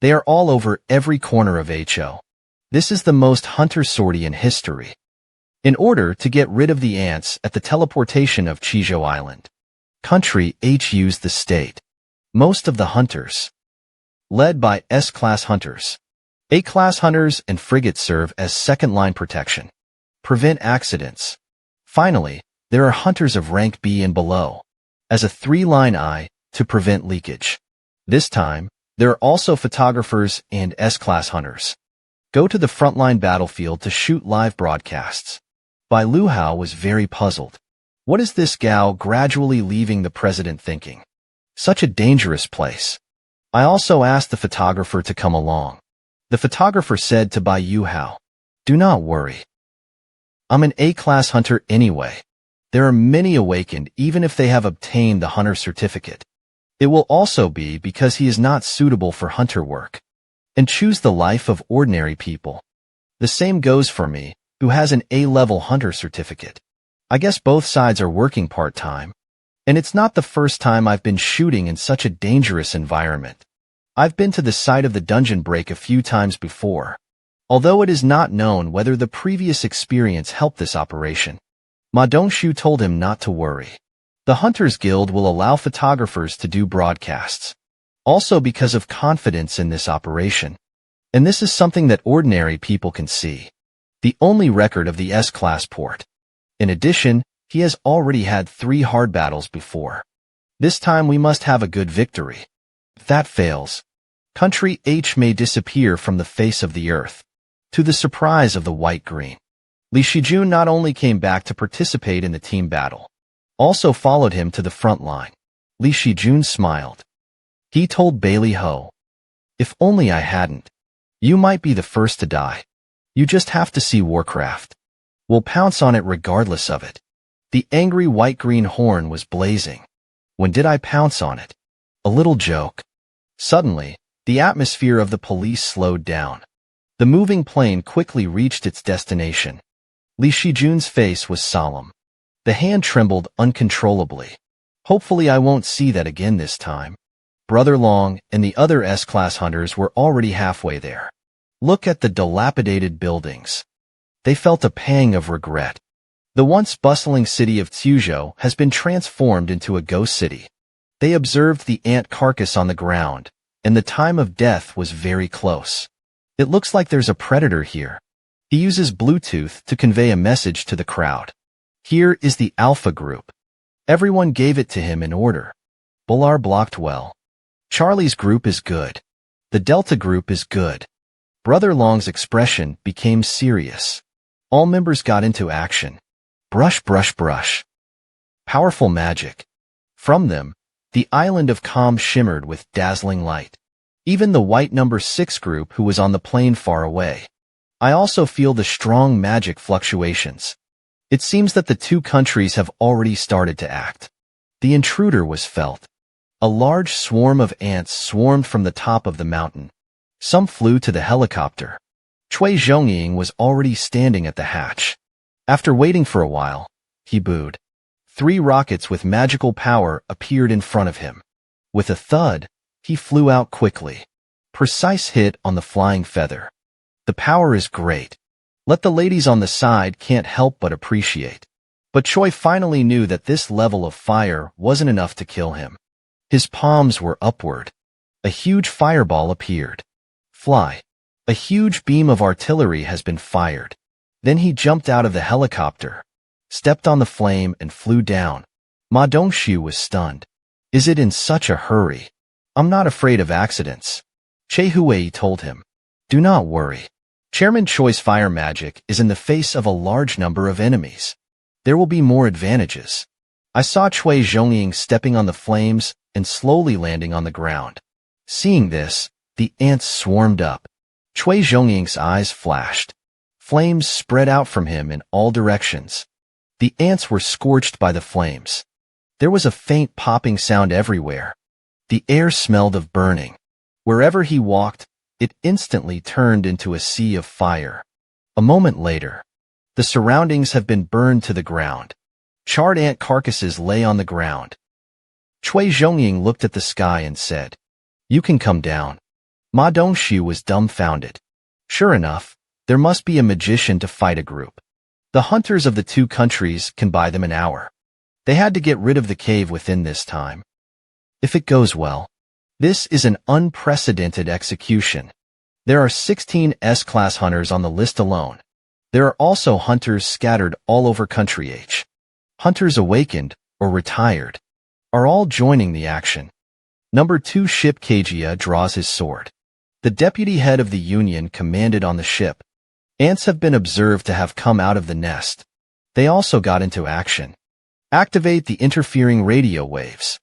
They are all over every corner of HO. This is the most hunter sortie in history. In order to get rid of the ants at the teleportation of Jeju Island, Country H used the state. Most of the hunters, led by S-class hunters. A-class hunters and frigates serve as second-line protection. Prevent accidents. Finally, there are hunters of rank B and below, as a three-line I, to prevent leakage. This time, there are also photographers and S-class hunters. Go to the frontline battlefield to shoot live broadcasts. Bai Luhao was very puzzled. What is this Gao gradually leaving the president thinking? Such a dangerous place. I also asked the photographer to come along. The photographer said to Bai Yuhao, "Do not worry. I'm an A-class hunter anyway. There are many awakened even if they have obtained the hunter certificate. It will also be because he is not suitable for hunter work and choose the life of ordinary people. The same goes for me, who has an A-level hunter certificate. I guess both sides are working part-time. And it's not the first time I've been shooting in such a dangerous environment. I've been to the site of the dungeon break a few times before, although it is not known whether the previous experience helped this operation." Ma Dongxu told him not to worry. The Hunters Guild will allow photographers to do broadcasts, also because of confidence in this operation. And this is something that ordinary people can see. The only record of the S-class port. In addition, he has already had 3 hard battles before. This time we must have a good victory. If that fails, Country H may disappear from the face of the earth, to the surprise of the white-green. Li Shijun not only came back to participate in the team battle, also followed him to the front line. Li Shijun smiled. He told Bailey Ho, "If only I hadn't. You might be the first to die. You just have to see Warcraft. We'll pounce on it regardless of it." The angry white-green horn was blazing. When did I pounce on it? A little joke. Suddenly, the atmosphere of the police slowed down. The moving plane quickly reached its destination. Li Shijun's face was solemn. The hand trembled uncontrollably. Hopefully I won't see that again this time. Brother Long and the other S-class hunters were already halfway there. Look at the dilapidated buildings. They felt a pang of regret. The once bustling city of Jeju has been transformed into a ghost city. They observed the ant carcass on the ground, and the time of death was very close. It looks like there's a predator here. He uses Bluetooth to convey a message to the crowd. Here is the Alpha group. Everyone gave it to him in order. Bular blocked well. Charlie's group is good. The Delta group is good. Brother Long's expression became serious. All members got into action. Brush, brush, brush. Powerful magic. From them, the island of Calm shimmered with dazzling light. Even the white number 6 group who was on the plane far away. I also feel the strong magic fluctuations. It seems that the 2 countries have already started to act. The intruder was felt. A large swarm of ants swarmed from the top of the mountain. Some flew to the helicopter. Cui Zhongying was already standing at the hatch. After waiting for a while, he booed. 3 rockets with magical power appeared in front of him. With a thud, he flew out quickly. Precise hit on the flying feather. The power is great. Let the ladies on the side can't help but appreciate. But Choi finally knew that this level of fire wasn't enough to kill him. His palms were upward. A huge fireball appeared. Fly. A huge beam of artillery has been fired. Then he jumped out of the helicopter, stepped on the flame and flew down. Ma Dongxu was stunned. Is it in such a hurry? I'm not afraid of accidents. Che Huei told him. Do not worry. Chairman Choi's fire magic is in the face of a large number of enemies. There will be more advantages. I saw Cui Zhongying stepping on the flames and slowly landing on the ground. Seeing this, the ants swarmed up. Cui Zhongying's eyes flashed. Flames spread out from him in all directions. The ants were scorched by the flames. There was a faint popping sound everywhere. The air smelled of burning. Wherever he walked, it instantly turned into a sea of fire. A moment later, the surroundings have been burned to the ground. Charred ant carcasses lay on the ground. Cui Zhongying looked at the sky and said, "You can come down." Ma Dongxu was dumbfounded. Sure enough, there must be a magician to fight a group. The hunters of the two countries can buy them an hour. They had to get rid of the cave within this time. If it goes well, this is an unprecedented execution. There are 16 S-class hunters on the list alone. There are also hunters scattered all over Country H. Hunters awakened or retired are all joining the action. Number 2 ship Kajia draws his sword. The deputy head of the Union commanded on the ship. Ants have been observed to have come out of the nest. They also got into action. Activate the interfering radio waves.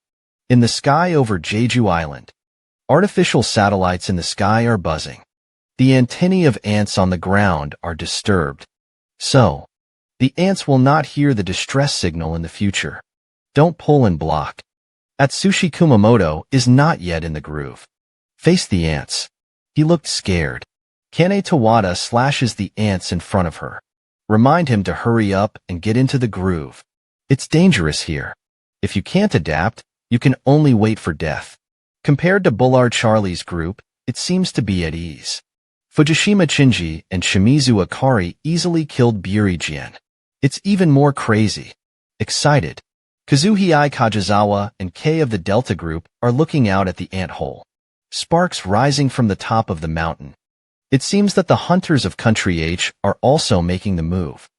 In the sky over Jeju Island, artificial satellites in the sky are buzzing. The antennae of ants on the ground are disturbed. So, the ants will not hear the distress signal in the future. Don't pull and block. Atsushi Kumamoto is not yet in the groove. Face the ants. He looked scared. Kane Tawada slashes the ants in front of her. Remind him to hurry up and get into the groove. It's dangerous here. If you can't adapt, you can only wait for death. Compared to Bullard Charlie's group, it seems to be at ease. Fujishima Shinji and Shimizu Akari easily killed Burijian. It's even more crazy. Excited. Kazuhei Kajizawa and K of the Delta Group are looking out at the ant hole. Sparks rising from the top of the mountain. It seems that the hunters of Country H are also making the move.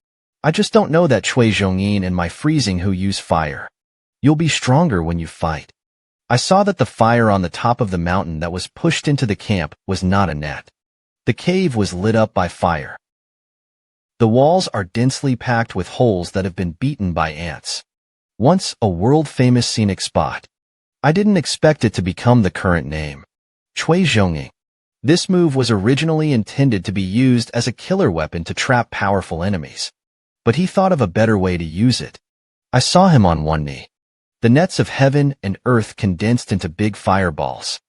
I just don't know that Cui Zhongying and my freezing who use fire. You'll be stronger when you fight. I saw that the fire on the top of the mountain that was pushed into the camp was not a net. The cave was lit up by fire. The walls are densely packed with holes that have been beaten by ants. Once a world-famous scenic spot. I didn't expect it to become the current name. Cui Zhongying. This move was originally intended to be used as a killer weapon to trap powerful enemies. But he thought of a better way to use it. I saw him on one knee. The nets of heaven and earth condensed into big fireballs.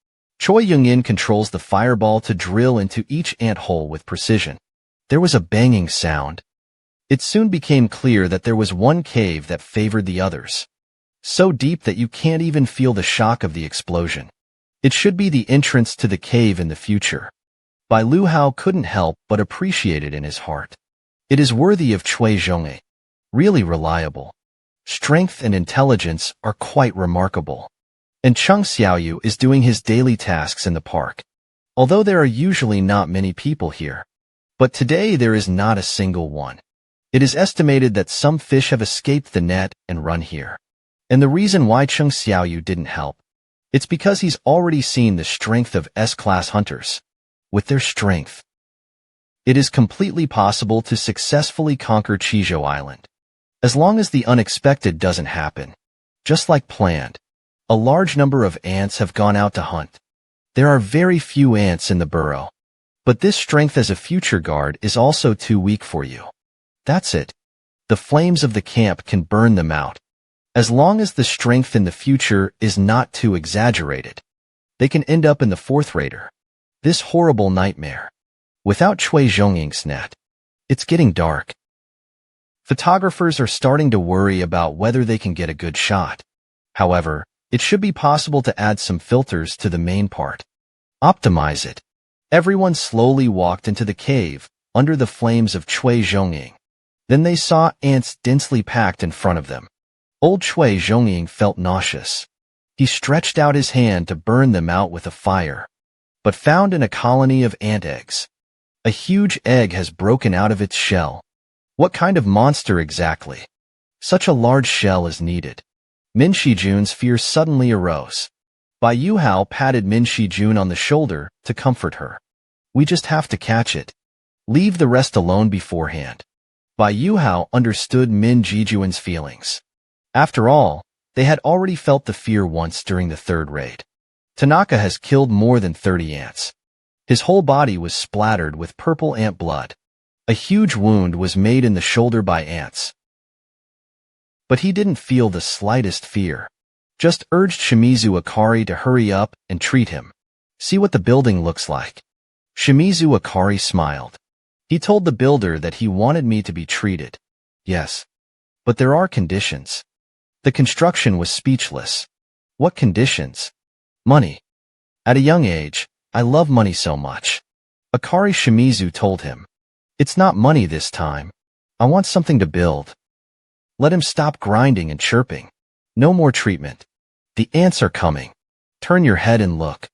Cui Zhongying controls the fireball to drill into each ant hole with precision. There was a banging sound. It soon became clear that there was one cave that favored the others. So deep that you can't even feel the shock of the explosion. It should be the entrance to the cave in the future. Bai Lu Hao couldn't help but appreciate it in his heart. It is worthy of Cui Zhongying. Really reliable. Strength and intelligence are quite remarkable. And Cheng Xiaoyu is doing his daily tasks in the park. Although there are usually not many people here. But today there is not a single one. It is estimated that some fish have escaped the net and run here. And the reason why Cheng Xiaoyu didn't help, it's because he's already seen the strength of S-class hunters. With their strength, it is completely possible to successfully conquer Jeju Island. As long as the unexpected doesn't happen. Just like planned. A large number of ants have gone out to hunt. There are very few ants in the burrow. But this strength as a future guard is also too weak for you. That's it. The flames of the camp can burn them out. As long as the strength in the future is not too exaggerated. They can end up in the fourth raider. This horrible nightmare. Without Cui Zhongying's net. It's getting dark. Photographers are starting to worry about whether they can get a good shot. However, it should be possible to add some filters to the main part. Optimize it. Everyone slowly walked into the cave, under the flames of Cui Zhongying. Then they saw ants densely packed in front of them. Old Cui Zhongying felt nauseous. He stretched out his hand to burn them out with a fire, but found in a colony of ant eggs. A huge egg has broken out of its shell. What kind of monster exactly? Such a large shell is needed. Min Shijun's fear suddenly arose. Bai Yu Hao patted Min Shijun on the shoulder to comfort her. We just have to catch it. Leave the rest alone beforehand. Bai Yu Hao understood Min Shijun's feelings. After all, they had already felt the fear once during the third raid. Tanaka has killed more than 30 ants. His whole body was splattered with purple ant blood. A huge wound was made in the shoulder by ants. But he didn't feel the slightest fear. Just urged Shimizu Akari to hurry up and treat him. See what the building looks like. Shimizu Akari smiled. He told the builder that he wanted me to be treated. Yes. But there are conditions. The construction was speechless. What conditions? Money. At a young age, I love money so much. Akari Shimizu told him. It's not money this time. I want something to build. Let him stop grinding and chirping. No more treatment. The ants are coming. Turn your head and look.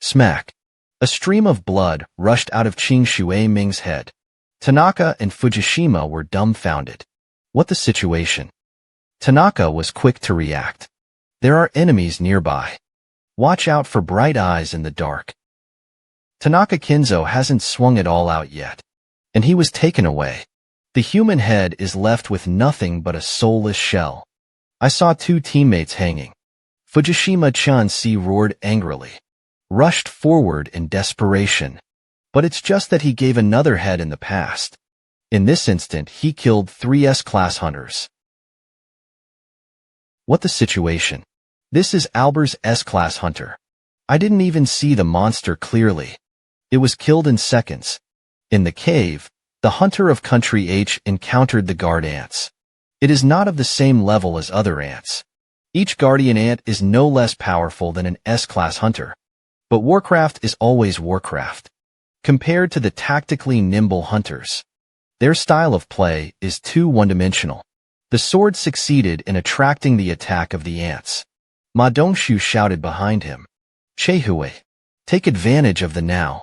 Smack. A stream of blood rushed out of Cheng Xiaoyu's head. Tanaka and Fujishima were dumbfounded. What the situation? Tanaka was quick to react. There are enemies nearby. Watch out for bright eyes in the dark. Tanaka Kinzo hasn't swung it all out yet. And he was taken away. The human head is left with nothing but a soulless shell. I saw 2 teammates hanging. Fujishima-chan roared angrily. Rushed forward in desperation. But it's just that he gave another head in the past. In this instant, he killed 3 S-class hunters. What the situation? This is Alber's S-class hunter. I didn't even see the monster clearly. It was killed in seconds. In the cave, the hunter of Country H encountered the guard ants. It is not of the same level as other ants. Each guardian ant is no less powerful than an S-class hunter. But Warcraft is always Warcraft. Compared to the tactically nimble hunters, their style of play is too one-dimensional. The sword succeeded in attracting the attack of the ants. Ma Dongshu shouted behind him. Chehui, take advantage of the now.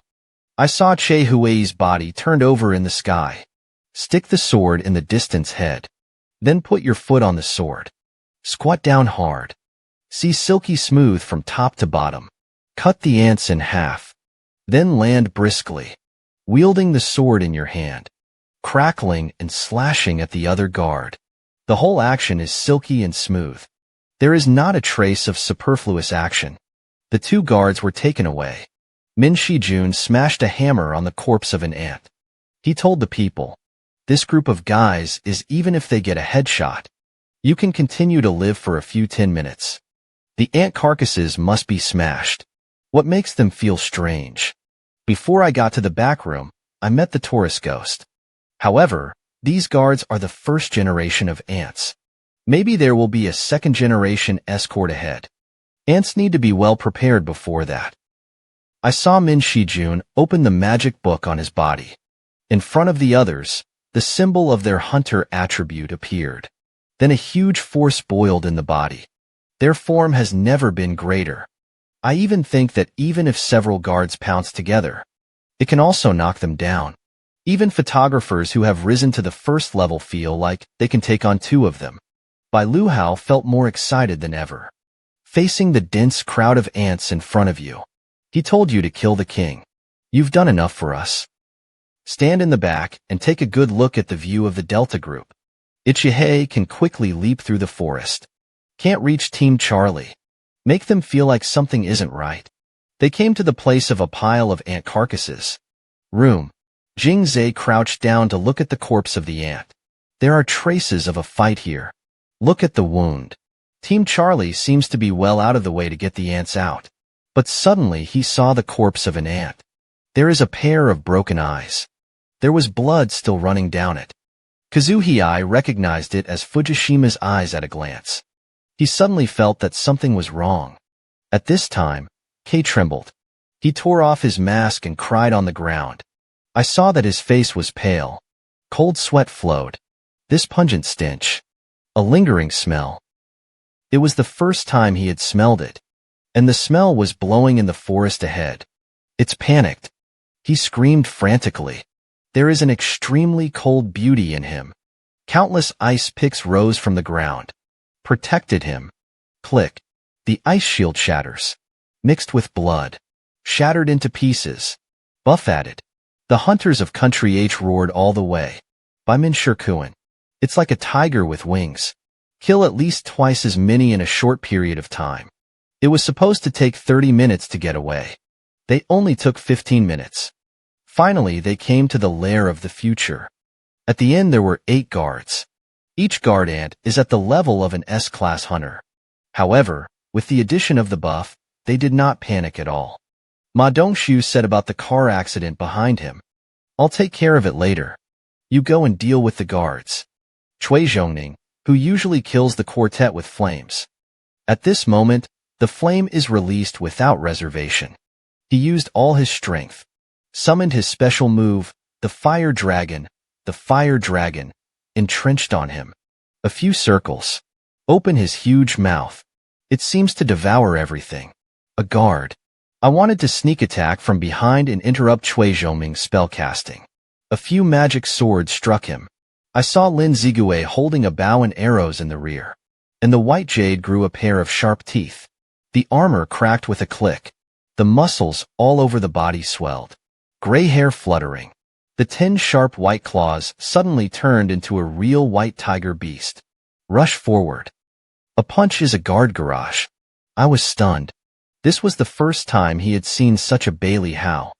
I saw Chehui's body turned over in the sky. Stick the sword in the distance head. Then put your foot on the sword. Squat down hard. See silky smooth from top to bottom. Cut the ants in half. Then land briskly, wielding the sword in your hand, crackling and slashing at the other guard. The whole action is silky and smooth. There is not a trace of superfluous action. The 2 guards were taken away. Min Shijun smashed a hammer on the corpse of an ant. He told the people, this group of guys is even if they get a headshot, you can continue to live for a few 10 minutes. The ant carcasses must be smashed. What makes them feel strange? Before I got to the back room, I met the Taurus ghost. However, these guards are the first generation of ants. Maybe there will be a second generation escort ahead. Ants need to be well prepared before that. I saw Min Shijun open the magic book on his body. In front of the others, the symbol of their hunter attribute appeared. Then a huge force boiled in the body. Their form has never been greater. I even think that even if several guards pounce together, it can also knock them down. Even photographers who have risen to the first level feel like they can take on 2 of them. Bai Luhao felt more excited than ever. Facing the dense crowd of ants in front of you, he told you to kill the king. You've done enough for us. Stand in the back and take a good look at the view of the Delta Group. Ichihei can quickly leap through the forest. Can't reach Team Charlie. Make them feel like something isn't right. They came to the place of a pile of ant carcasses. Room. Jing Zhe crouched down to look at the corpse of the ant. There are traces of a fight here. Look at the wound. Team Charlie seems to be well out of the way to get the ants out. But suddenly he saw the corpse of an ant. There is a pair of broken eyes. There was blood still running down it. Kazuhei recognized it as Fujishima's eyes at a glance. He suddenly felt that something was wrong. At this time, Kei trembled. He tore off his mask and cried on the ground. I saw that his face was pale. Cold sweat flowed. This pungent stench. A lingering smell. It was the first time he had smelled it. And the smell was blowing in the forest ahead. It's panicked. He screamed frantically. There is an extremely cold beauty in him. Countless ice picks rose from the ground. Protected him. Click. The ice shield shatters. Mixed with blood. Shattered into pieces. Buff added. The hunters of Country H roared all the way. By Min Shirkuan. It's like a tiger with wings. Kill at least twice as many in a short period of time. It was supposed to take 30 minutes to get away. They only took 15 minutes. Finally, they came to the lair of the future. At the end there were 8 guards. Each guard ant is at the level of an S-class hunter. However, with the addition of the buff, they did not panic at all. Ma Dongshu said about the car accident behind him. I'll take care of it later. You go and deal with the guards. Cui Zhongning, who usually kills the quartet with flames. At this moment, The flame is released without reservation. He used all his strength, summoned his special move, the fire dragon, entrenched on him. A few circles. Open his huge mouth. It seems to devour everything. A guard. I wanted to sneak attack from behind and interrupt Cui Zhoming's spellcasting. A few magic swords struck him. I saw Lin Zigue holding a bow and arrows in the rear. And the white jade grew a pair of sharp teeth. The armor cracked with a click. The muscles all over the body swelled. Gray hair fluttering. The 10 sharp white claws suddenly turned into a real white tiger beast. Rush forward. A punch is a guard garage. I was stunned. This was the first time he had seen such a Bailey Hao.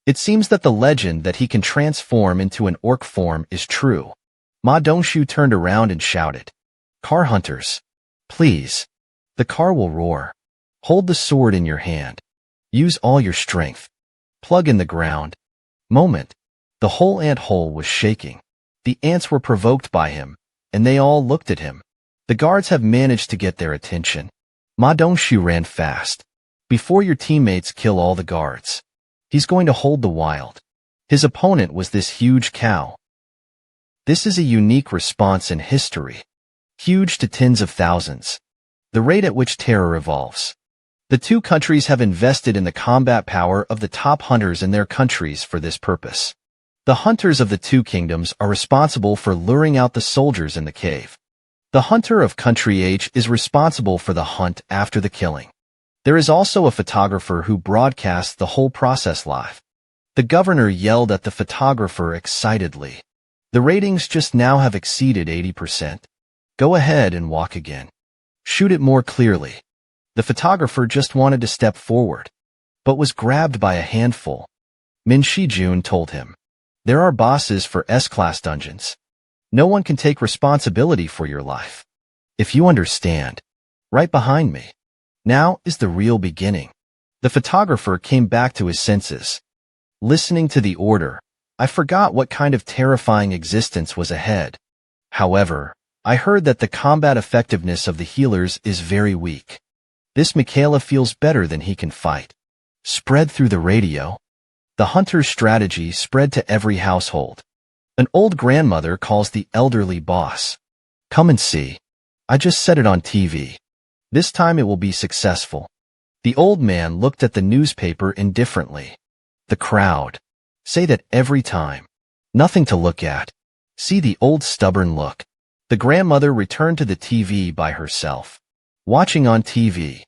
It seems that the legend that he can transform into an orc form is true. Ma Dongxu turned around and shouted, "Car hunters, please. The car will roar. Hold the sword in your hand. Use all your strength. Plug in the ground." Moment. The whole ant hole was shaking. The ants were provoked by him, and they all looked at him. The guards have managed to get their attention. Ma Dongxu ran fast. "Before your teammates kill all the guards. He's going to hold the wild." His opponent was this huge cow. This is a unique response in history. Huge to tens of thousands. The rate at which terror evolves. The two countries have invested in the combat power of the top hunters in their countries for this purpose. The hunters of the two kingdoms are responsible for luring out the soldiers in the cave. The hunter of country H is responsible for the hunt after the killing. There is also a photographer who broadcasts the whole process live. The governor yelled at the photographer excitedly. "The ratings just now have exceeded 80%. Go ahead and walk again. Shoot it more clearly." The photographer just wanted to step forward, but was grabbed by a handful. Min Shijun told him, "There are bosses for S-class dungeons. No one can take responsibility for your life. If you understand. Right behind me. Now is the real beginning." The photographer came back to his senses. Listening to the order, I forgot what kind of terrifying existence was ahead. However, I heard that the combat effectiveness of the healers is very weak. This Michaela feels better than he can fight. Spread through the radio. The hunter's strategy spread to every household. An old grandmother calls the elderly boss. "Come and see. I just said it on TV. This time it will be successful." The old man looked at the newspaper indifferently. The crowd. Say that every time. Nothing to look at. See the old stubborn look. The grandmother returned to the TV by herself. Watching on TV.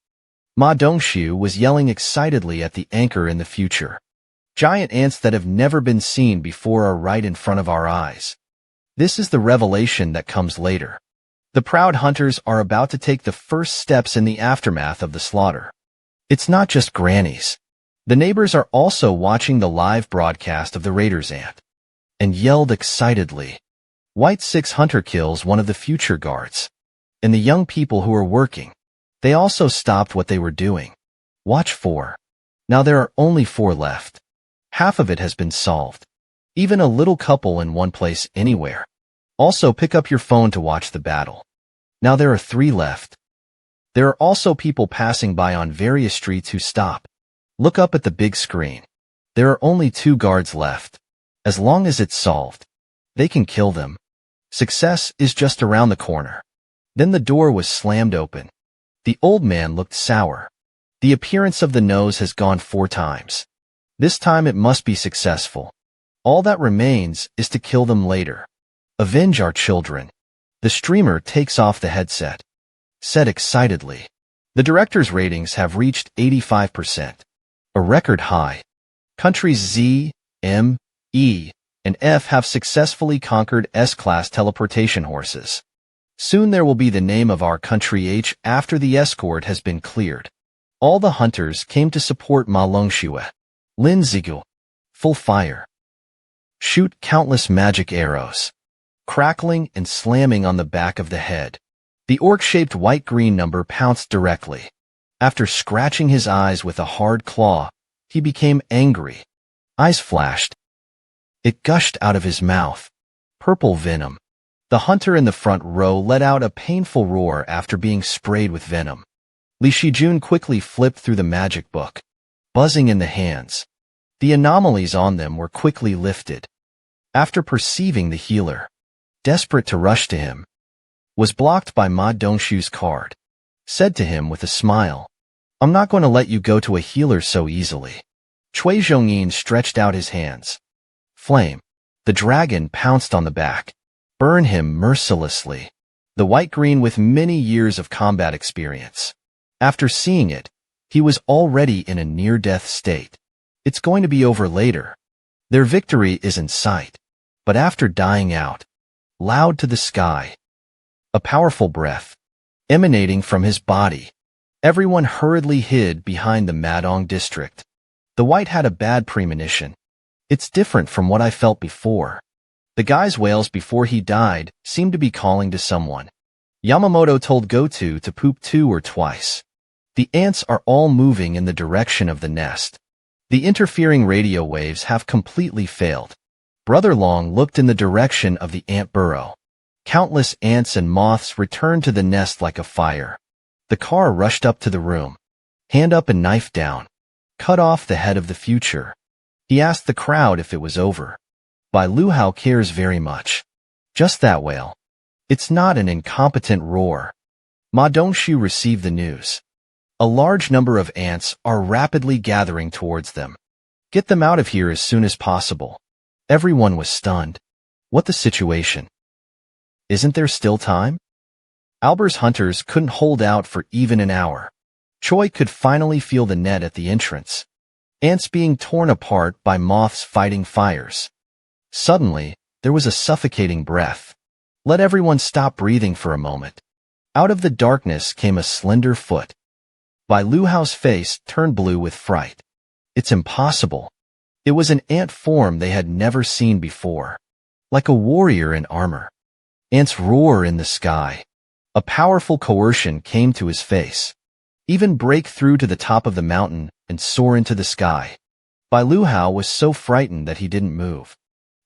Ma Dongxu was yelling excitedly at the anchor in the future. Giant ants that have never been seen before are right in front of our eyes. This is the revelation that comes later. The proud hunters are about to take the first steps in the aftermath of the slaughter. It's not just grannies. The neighbors are also watching the live broadcast of the raiders' ant, and yelled excitedly. White 6 hunter kills one of the future guards. And the young people who are working, they also stopped what they were doing. Watch 4. Now there are only 4 left. Half of it has been solved. Even a little couple in one place anywhere. Also pick up your phone to watch the battle. Now there are 3 left. There are also people passing by on various streets who stop. Look up at the big screen. There are only 2 guards left. As long as it's solved, they can kill them. Success is just around the corner. Then the door was slammed open. The old man looked sour. The appearance of the nose has gone 4 times. This time it must be successful. All that remains is to kill them later. Avenge our children. The streamer takes off the headset. Said excitedly. The director's ratings have reached 85%. A record high. Countries Z, M, E, and F have successfully conquered S-class teleportation horses. Soon there will be the name of our country H after the escort has been cleared. All the hunters came to support Ma Longxue. Lin Zigu. Full fire. Shoot countless magic arrows. Crackling and slamming on the back of the head. The orc-shaped white-green number pounced directly. After scratching his eyes with a hard claw, he became angry. Eyes flashed. It gushed out of his mouth. Purple venom. The hunter in the front row let out a painful roar after being sprayed with venom. Li Shijun quickly flipped through the magic book, buzzing in the hands. The anomalies on them were quickly lifted. After perceiving the healer, desperate to rush to him, was blocked by Ma Dongshu's card, said to him with a smile, "I'm not going to let you go to a healer so easily." Cui Zhongyin stretched out his hands. Flame. The dragon pounced on the back. Burn him mercilessly. The white-green with many years of combat experience. After seeing it, he was already in a near-death state. It's going to be over later. Their victory is in sight. But after dying out, loud to the sky, a powerful breath emanating from his body, everyone hurriedly hid behind the Madong district. The white had a bad premonition. It's different from what I felt before. The guy's wails before he died seemed to be calling to someone. Yamamoto told Goto to poop 2 or twice. The ants are all moving in the direction of the nest. The interfering radio waves have completely failed. Brother Long looked in the direction of the ant burrow. Countless ants and moths returned to the nest like a fire. The car rushed up to the room. Hand up and knife down. Cut off the head of the future. He asked the crowd if it was over. Bai Luhao cares very much. Just that wail. It's not an incompetent roar. Ma Dongshu received the news. A large number of ants are rapidly gathering towards them. Get them out of here as soon as possible. Everyone was stunned. What the situation? Isn't there still time? Alber's hunters couldn't hold out for even an hour. Choi could finally feel the net at the entrance. Ants being torn apart by moths fighting fires. Suddenly, there was a suffocating breath. Let everyone stop breathing for a moment. Out of the darkness came a slender foot. Bai Luhao's face turned blue with fright. It's impossible. It was an ant form they had never seen before. Like a warrior in armor. Ants roar in the sky. A powerful coercion came to his face. Even break through to the top of the mountain and soar into the sky. Bai Luhao was so frightened that he didn't move.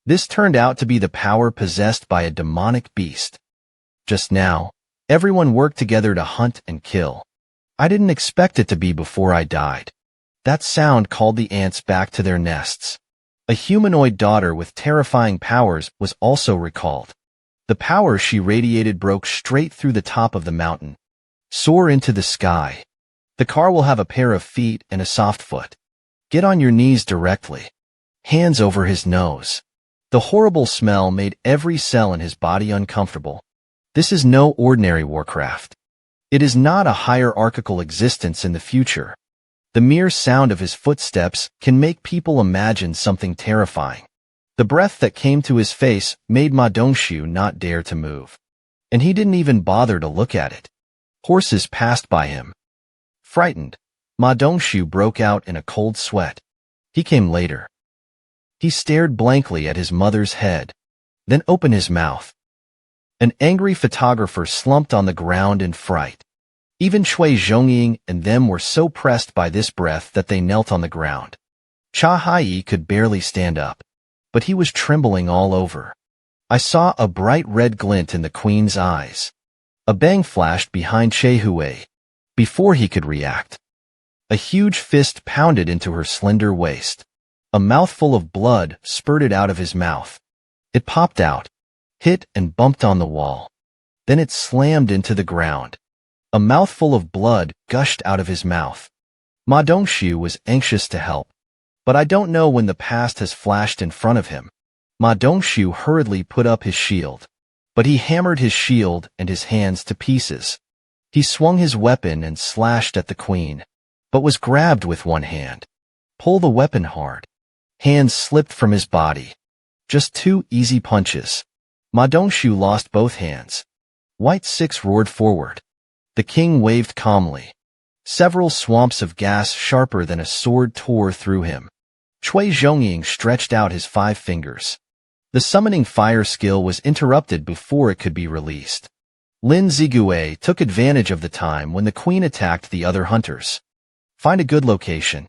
This turned out to be the power possessed by a demonic beast. Just now, everyone worked together to hunt and kill. I didn't expect it to be before I died. That sound called the ants back to their nests. A humanoid daughter with terrifying powers was also recalled. The power she radiated broke straight through the top of the mountain. Soar into the sky. The car will have a pair of feet and a soft foot. Get on your knees directly. Hands over his nose. The horrible smell made every cell in his body uncomfortable. This is no ordinary warcraft. It is not a hierarchical existence in the future. The mere sound of his footsteps can make people imagine something terrifying. The breath that came to his face made Ma Dongshu not dare to move. And he didn't even bother to look at it. Horses passed by him. Frightened, Ma Dongshu broke out in a cold sweat. He came later. He stared blankly at his mother's head, then opened his mouth. An angry photographer slumped on the ground in fright. Even Cui Zhongying and them were so pressed by this breath that they knelt on the ground. Cha Hai could barely stand up, but he was trembling all over. I saw a bright red glint in the queen's eyes. A bang flashed behind Che Hui. Before he could react, a huge fist pounded into her slender waist. A mouthful of blood spurted out of his mouth. It popped out, hit and bumped on the wall. Then it slammed into the ground. A mouthful of blood gushed out of his mouth. Ma Dongshu was anxious to help, but I don't know when the past has flashed in front of him. Ma Dongshu hurriedly put up his shield, but he hammered his shield and his hands to pieces. He swung his weapon and slashed at the queen, but was grabbed with one hand. Pull the weapon hard. Hands slipped from his body. Just 2 easy punches. Ma Dongshu lost both hands. White Six roared forward. The king waved calmly. Several swamps of gas sharper than a sword tore through him. Cui Zhongying stretched out his 5 fingers. The summoning fire skill was interrupted before it could be released. Lin Zigui took advantage of the time when the queen attacked the other hunters. Find a good location.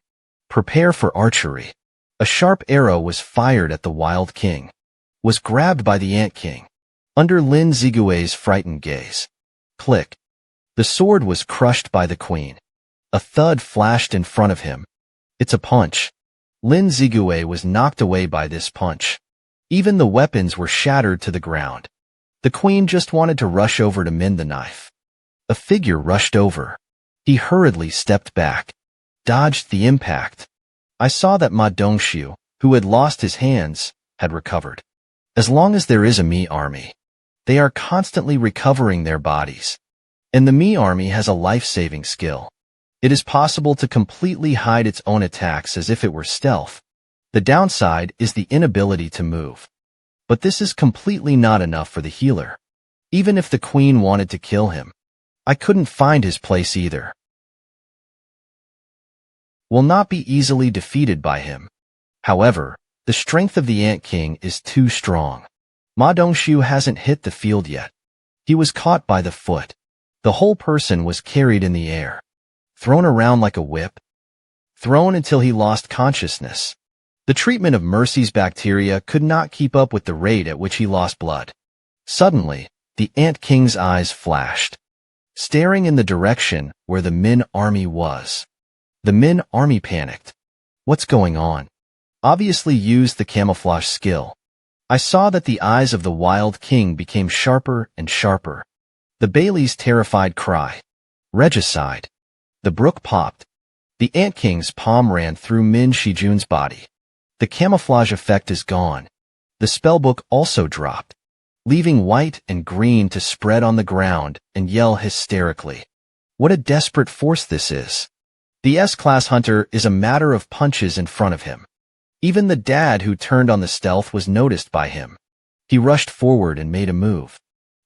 Prepare for archery. A sharp arrow was fired at the wild king. Was grabbed by the ant king. Under Lin Zigui's frightened gaze. Click. The sword was crushed by the queen. A thud flashed in front of him. It's a punch. Lin Ziguei was knocked away by this punch. Even the weapons were shattered to the ground. The queen just wanted to rush over to mend the knife. A figure rushed over. He hurriedly stepped back, dodged the impact. I saw that Ma Dongxiu, who had lost his hands, had recovered. As long as there is a Mi army, they are constantly recovering their bodies. And the Mi army has a life-saving skill. It is possible to completely hide its own attacks as if it were stealth. The downside is the inability to move. But this is completely not enough for the healer. Even if the queen wanted to kill him, I couldn't find his place either. Will not be easily defeated by him. However, the strength of the Ant King is too strong. Ma Dongxiu hasn't hit the field yet. He was caught by the foot. The whole person was carried in the air, thrown around like a whip, thrown until he lost consciousness. The treatment of Mercy's bacteria could not keep up with the rate at which he lost blood. Suddenly, the Ant King's eyes flashed, staring in the direction where the Min army was. The Min army panicked. What's going on? Obviously used the camouflage skill. I saw that the eyes of the Wild King became sharper and sharper. The Bailey's terrified cry. Regicide. The brook popped. The Ant King's palm ran through Min Shijun's body. The camouflage effect is gone. The spellbook also dropped, leaving white and green to spread on the ground and yell hysterically. What a desperate force this is. The S-class hunter is a matter of punches in front of him. Even the dad who turned on the stealth was noticed by him. He rushed forward and made a move.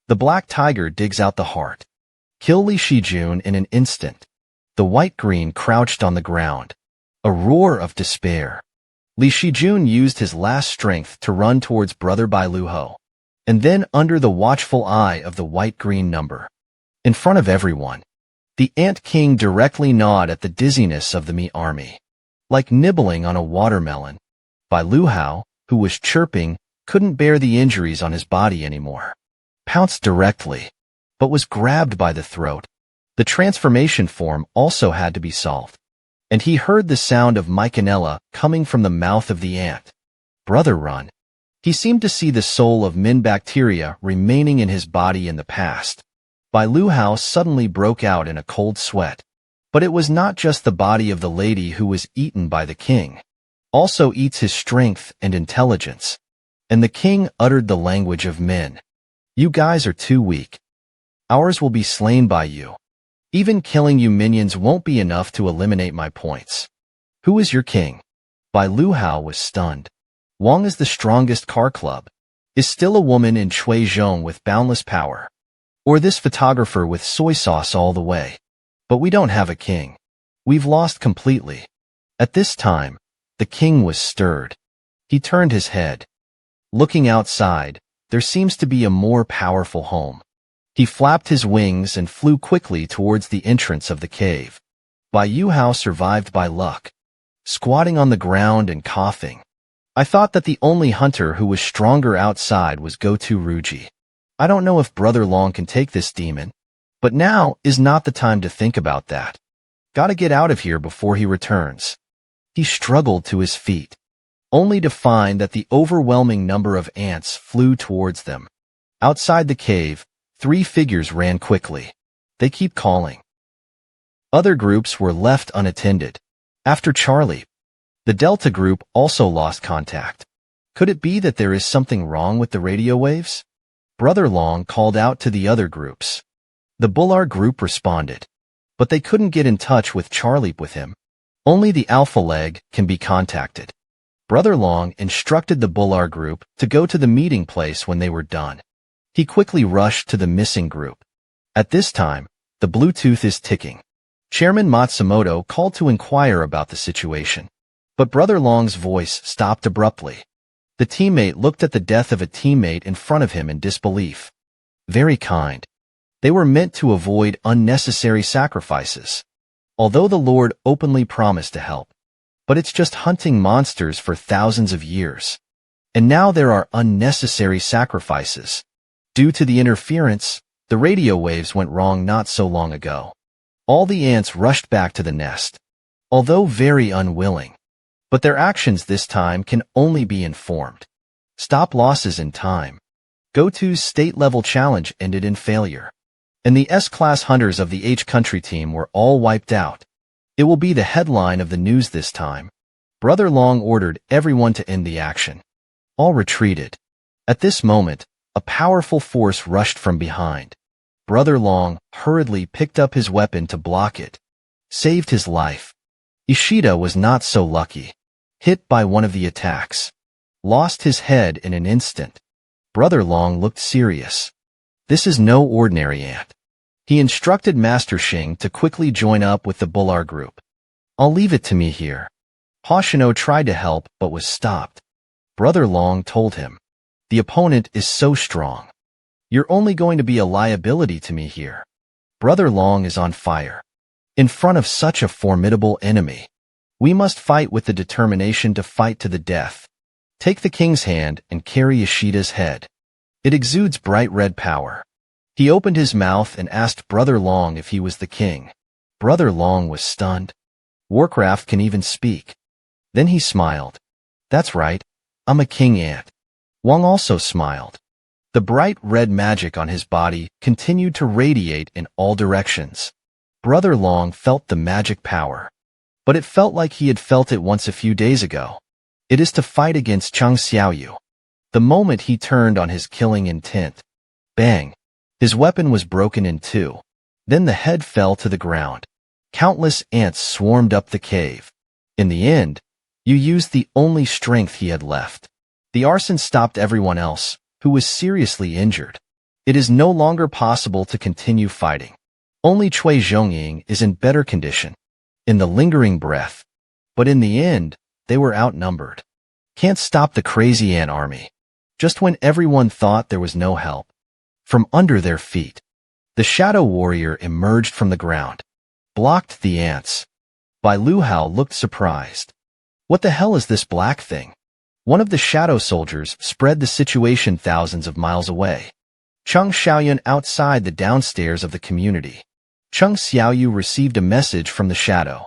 The black tiger digs out the heart. Kill Li Shijun in an instant. The white-green crouched on the ground. A roar of despair. Li Shijun used his last strength to run towards Brother Bai Luho, and then under the watchful eye of the white-green number. In front of everyone, the Ant King directly gnawed at the dizziness of the Mi army. Like nibbling on a watermelon, Bai Luhao, who was chirping, couldn't bear the injuries on his body anymore. Pounced directly, but was grabbed by the throat. The transformation form also had to be solved. And he heard the sound of Myconella coming from the mouth of the ant. Brother run. He seemed to see the soul of Min bacteria remaining in his body in the past. Bai Luhao suddenly broke out in a cold sweat. But it was not just the body of the lady who was eaten by the king. Also eats his strength and intelligence. And the king uttered the language of Min. You guys are too weak. Ours will be slain by you. Even killing you minions won't be enough to eliminate my points. Who is your king? Bai Luhao was stunned. Wang is the strongest car club. Is still a woman in Chui Zhong with boundless power. Or this photographer with soy sauce all the way. But we don't have a king. We've lost completely. At this time, the king was stirred. He turned his head. Looking outside, there seems to be a more powerful home. He flapped his wings and flew quickly towards the entrance of the cave. Bai Yuhao survived by luck, squatting on the ground and coughing. I thought that the only hunter who was stronger outside was Gotu Ruji. I don't know if Brother Long can take this demon, but now is not the time to think about that. Gotta get out of here before he returns. He struggled to his feet, only to find that the overwhelming number of ants flew towards them. Outside the cave, 3 figures ran quickly. They keep calling. Other groups were left unattended. After Charlie, the Delta group also lost contact. Could it be that there is something wrong with the radio waves? Brother Long called out to the other groups. The Bullar group responded, but they couldn't get in touch with Charlie with him. Only the Alpha Leg can be contacted. Brother Long instructed the Bullar group to go to the meeting place when they were done. He quickly rushed to the missing group. At this time, the Bluetooth is ticking. Chairman Matsumoto called to inquire about the situation. But Brother Long's voice stopped abruptly. The teammate looked at the death of a teammate in front of him in disbelief. Very kind. They were meant to avoid unnecessary sacrifices. Although the Lord openly promised to help. But it's just hunting monsters for thousands of years. And now there are unnecessary sacrifices. Due to the interference, The radio waves went wrong not so long ago. All the ants rushed back to the nest, although very unwilling. But their actions this time can only be informed. Stop losses in time. Go-To's state-level challenge ended in failure, and the S-class hunters of the H-country team were all wiped out. It will be the headline of the news this time. Brother Long ordered everyone to end the action. All retreated. At this moment, a powerful force rushed from behind. Brother Long hurriedly picked up his weapon to block it. Saved his life. Ishida was not so lucky. Hit by one of the attacks. Lost his head in an instant. Brother Long looked serious. This is no ordinary ant. He instructed Master Xing to quickly join up with the Bular group. I'll leave it to me here. Hoshino tried to help but was stopped. Brother Long told him, the opponent is so strong. You're only going to be a liability to me here. Brother Long is on fire. In front of such a formidable enemy, we must fight with the determination to fight to the death. Take the king's hand and carry Ishida's head. It exudes bright red power. He opened his mouth and asked Brother Long if he was the king. Brother Long was stunned. Warcraft can even speak. Then he smiled. That's right, I'm a king ant. Wang also smiled. The bright red magic on his body continued to radiate in all directions. Brother Long felt the magic power. But it felt like he had felt it once a few days ago. It is to fight against Cheng Xiaoyu. The moment he turned on his killing intent. Bang! His weapon was broken in two. Then the head fell to the ground. Countless ants swarmed up the cave. In the end, Yu used the only strength he had left. The arson stopped everyone else, who was seriously injured. It is no longer possible to continue fighting. Only Cui Zhongying is in better condition. In the lingering breath. But in the end, they were outnumbered. Can't stop the crazy ant army. Just when everyone thought there was no help. From under their feet, the shadow warrior emerged from the ground. Blocked the ants. Bai Luhao looked surprised. What the hell is this black thing? One of the shadow soldiers spread the situation thousands of miles away. Cheng Xiaoyu outside the downstairs of the community. Cheng Xiaoyu received a message from the shadow.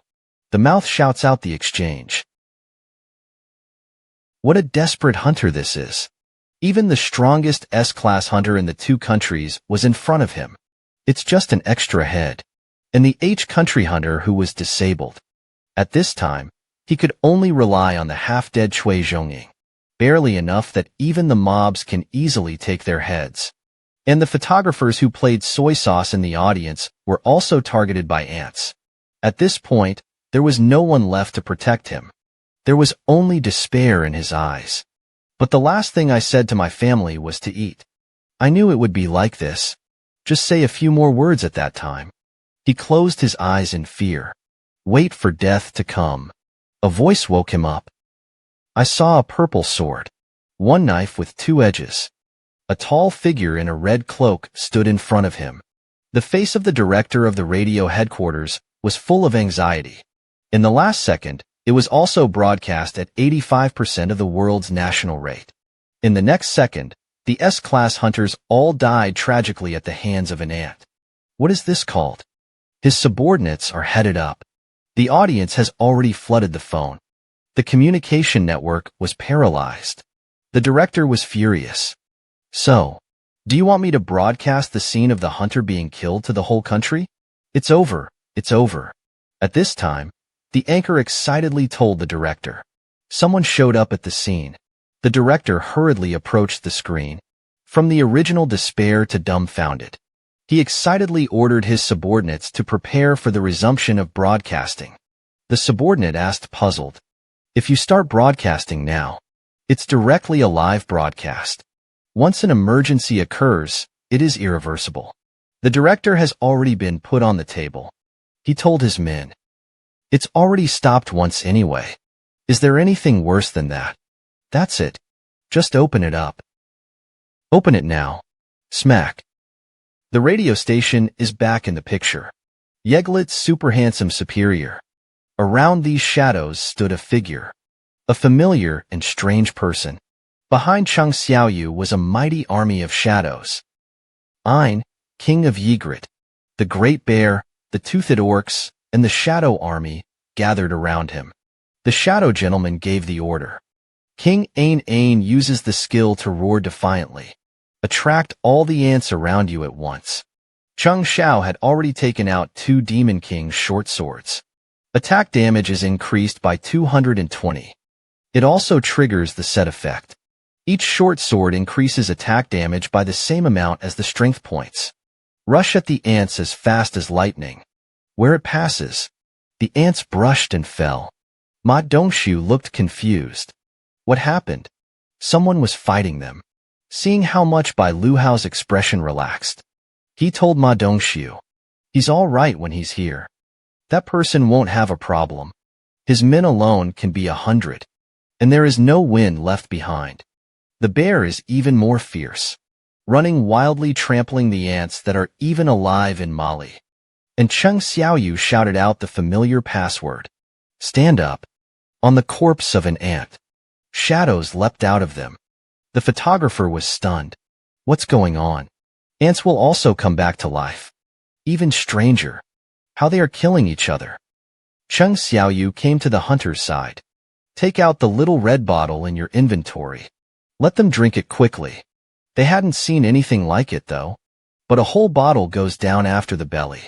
The mouth shouts out the exchange. What a desperate hunter this is. Even the strongest S-class hunter in the two countries was in front of him. It's just an extra head. And the H-country hunter who was disabled. At this time, he could only rely on the half-dead Cui Zhongying. Barely enough that even the mobs can easily take their heads. And the photographers who played soy sauce in the audience were also targeted by ants. At this point, there was no one left to protect him. There was only despair in his eyes. But the last thing I said to my family was to eat. I knew it would be like this. Just say a few more words at that time. He closed his eyes in fear. Wait for death to come. A voice woke him up. I saw a purple sword. One knife with two edges. A tall figure in a red cloak stood in front of him. The face of the director of the radio headquarters was full of anxiety. In the last second, it was also broadcast at 85% of the world's national rate. In the next second, the S-class hunters all died tragically at the hands of an ant. What is this called? His subordinates are headed up. The audience has already flooded the phone. The communication network was paralyzed. The director was furious. So, do you want me to broadcast the scene of the hunter being killed to the whole country? It's over, it's over. At this time, the anchor excitedly told the director. Someone showed up at the scene. The director hurriedly approached the screen. From the original despair to dumbfounded. He excitedly ordered his subordinates to prepare for the resumption of broadcasting. The subordinate asked puzzled. If you start broadcasting now, it's directly a live broadcast. Once an emergency occurs, it is irreversible. The director has already been put on the table. He told his men. It's already stopped once anyway. Is there anything worse than that? That's it. Just open it up. Open it now. Smack. The radio station is back in the picture. Yeglit's super handsome superior. Around these shadows stood a figure. A familiar and strange person. Behind Cheng Xiaoyu was a mighty army of shadows. Ein, king of Ygritte. The Great Bear, the Toothed Orcs, and the Shadow Army gathered around him. The Shadow Gentleman gave the order. King Ain uses the skill to roar defiantly. Attract all the ants around you at once. Cheng Xiao had already taken out 2 Demon King's short swords. Attack damage is increased by 220. It also triggers the set effect. Each short sword increases attack damage by the same amount as the strength points. Rush at the ants as fast as lightning. Where it passes, the ants brushed and fell. Ma Dongxiu looked confused. What happened? Someone was fighting them. Seeing how much Bai Luhao's expression relaxed, he told Ma Dongxiu, "He's all right when he's here. That person won't have a problem. His men alone can be 100, and there is no wind left behind." The bear is even more fierce, running wildly, trampling the ants that are even alive in Mali. And Cheng Xiaoyu shouted out the familiar password. "Stand up." On the corpse of an ant. Shadows leapt out of them. The photographer was stunned. What's going on? Ants will also come back to life. Even stranger, how they are killing each other. Cheng Xiaoyu came to the hunter's side. Take out the little red bottle in your inventory. Let them drink it quickly. They hadn't seen anything like it, though. But a whole bottle goes down after the belly.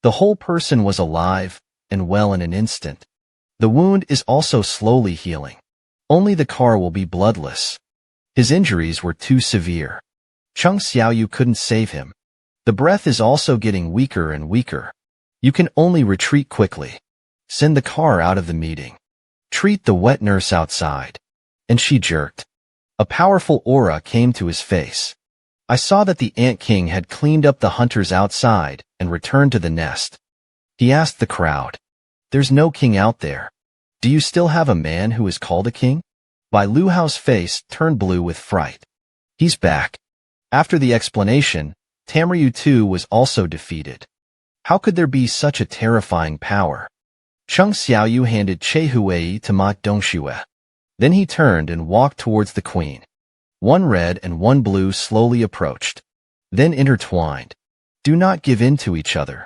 The whole person was alive and well in an instant. The wound is also slowly healing. Only the car will be bloodless. His injuries were too severe. Cheng Xiaoyu couldn't save him. The breath is also getting weaker and weaker. You can only retreat quickly. Send the car out of the meeting. Treat the wet nurse outside. And she jerked. A powerful aura came to his face. I saw that the Ant King had cleaned up the hunters outside and returned to the nest. He asked the crowd, "There's no king out there. Do you still have a man who is called a king?" Bai Luhao's face turned blue with fright. He's back. After the explanation, Tamryu too was also defeated. How could there be such a terrifying power? Cheng Xiaoyu handed Chehuei to Ma Dongxiu. Then he turned and walked towards the queen. One red and one blue slowly approached, then intertwined. Do not give in to each other.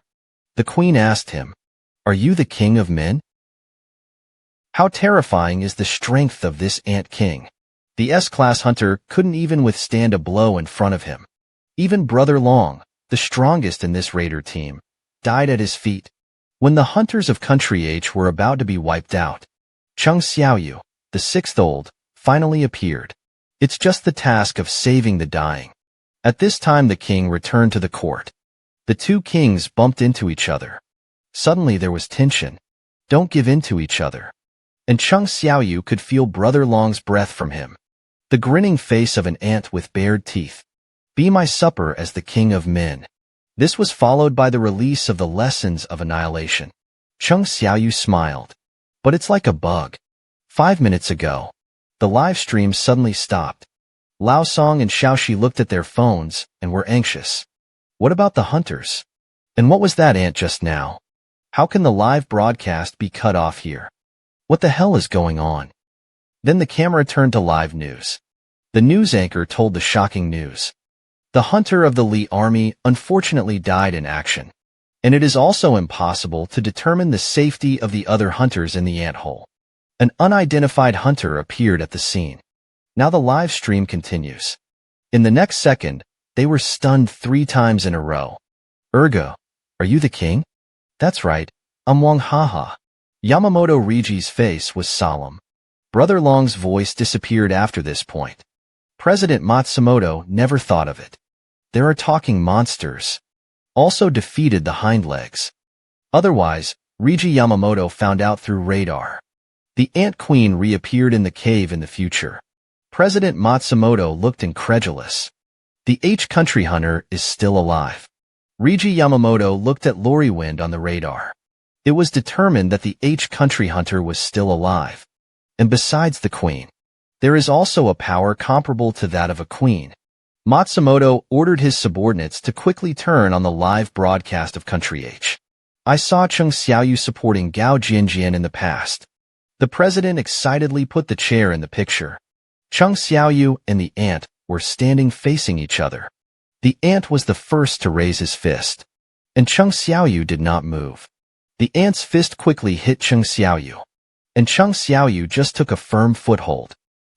The queen asked him, "Are you the king of men?" How terrifying is the strength of this Ant King. The S-class hunter couldn't even withstand a blow in front of him. Even Brother Long, the strongest in this raider team, died at his feet. When the hunters of Country H were about to be wiped out, Cheng Xiaoyu, the 6th old, finally appeared. It's just the task of saving the dying. At this time the king returned to the court. The 2 kings bumped into each other. Suddenly there was tension. Don't give in to each other. And Cheng Xiaoyu could feel Brother Long's breath from him. The grinning face of an ant with bared teeth. Be my supper as the king of men. This was followed by the release of the lessons of annihilation. Cheng Xiaoyu smiled. But it's like a bug. 5 minutes ago, the live stream suddenly stopped. Lao Song and Xiaoxi looked at their phones and were anxious. What about the hunters? And what was that ant just now? How can the live broadcast be cut off here? What the hell is going on? Then the camera turned to live news. The news anchor told the shocking news. The hunter of the Li army unfortunately died in action. And it is also impossible to determine the safety of the other hunters in the anthole. An unidentified hunter appeared at the scene. Now the live stream continues. In the next second, they were stunned 3 times in a row. Ergo, are you the king? That's right, I'm Wang Haha. Yamamoto Riji's face was solemn. Brother Long's voice disappeared after this point. President Matsumoto never thought of it. There are talking monsters. Also defeated the hind legs. Otherwise, Riji Yamamoto found out through radar. The Ant Queen reappeared in the cave in the future. President Matsumoto looked incredulous. The H Country Hunter is still alive. Riji Yamamoto looked at Loriwind on the radar. It was determined that the H Country Hunter was still alive. And besides the queen, there is also a power comparable to that of a queen. Matsumoto ordered his subordinates to quickly turn on the live broadcast of Country H. I saw Cheng Xiaoyu supporting Gao Jianjian in the past. The president excitedly put the chair in the picture. Cheng Xiaoyu and the ant were standing facing each other. The ant was the first to raise his fist, and Cheng Xiaoyu did not move. The ant's fist quickly hit Cheng Xiaoyu, and Cheng Xiaoyu just took a firm foothold.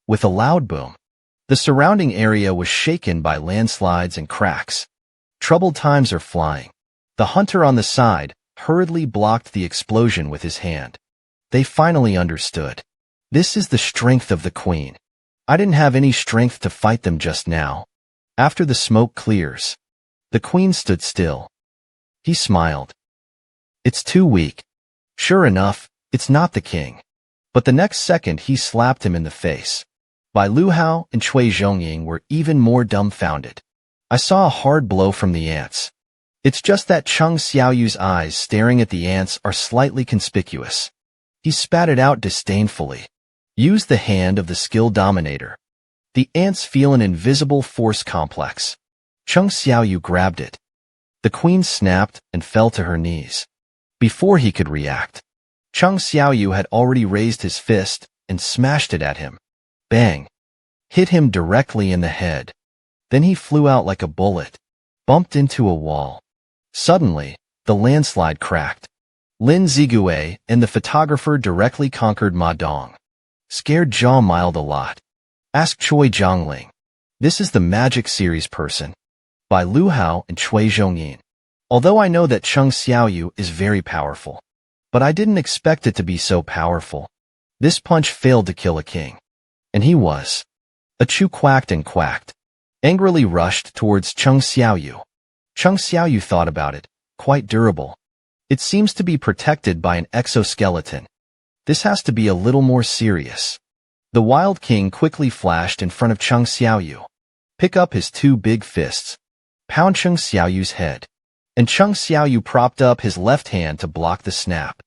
With a loud boom, the surrounding area was shaken by landslides and cracks. Troubled times are flying. The hunter on the side hurriedly blocked the explosion with his hand. They finally understood. This is the strength of the queen. I didn't have any strength to fight them just now. After the smoke clears, the queen stood still. He smiled. It's too weak. Sure enough, it's not the king. But the next second he slapped him in the face. Bai Luhao and Cui Zhongying were even more dumbfounded. I saw a hard blow from the ants. It's just that Cheng Xiaoyu's eyes staring at the ants are slightly conspicuous. He spat it out disdainfully. Use the hand of the skill dominator. The ants feel an invisible force complex. Cheng Xiaoyu grabbed it. The queen snapped and fell to her knees. Before he could react, Cheng Xiaoyu had already raised his fist and smashed it at him. Bang! Hit him directly in the head. Then he flew out like a bullet, bumped into a wall. Suddenly, the landslide cracked. Lin Zigue and the photographer directly conquered Ma Dong. Scared jaw miled a lot. Ask Cui Zhongling. This is the Magic Series person. Bai Luhao and Cui Zhongying. Although I know that Cheng Xiaoyu is very powerful, but I didn't expect it to be so powerful. This punch failed to kill a king. And he was. A Chu quacked and quacked. Angrily rushed towards Cheng Xiaoyu. Cheng Xiaoyu thought about it. Quite durable. It seems to be protected by an exoskeleton. This has to be a little more serious. The Wild King quickly flashed in front of Cheng Xiaoyu. Pick up his two big fists. Pound Cheng Xiaoyu's head. And Cheng Xiaoyu propped up his left hand to block the snap.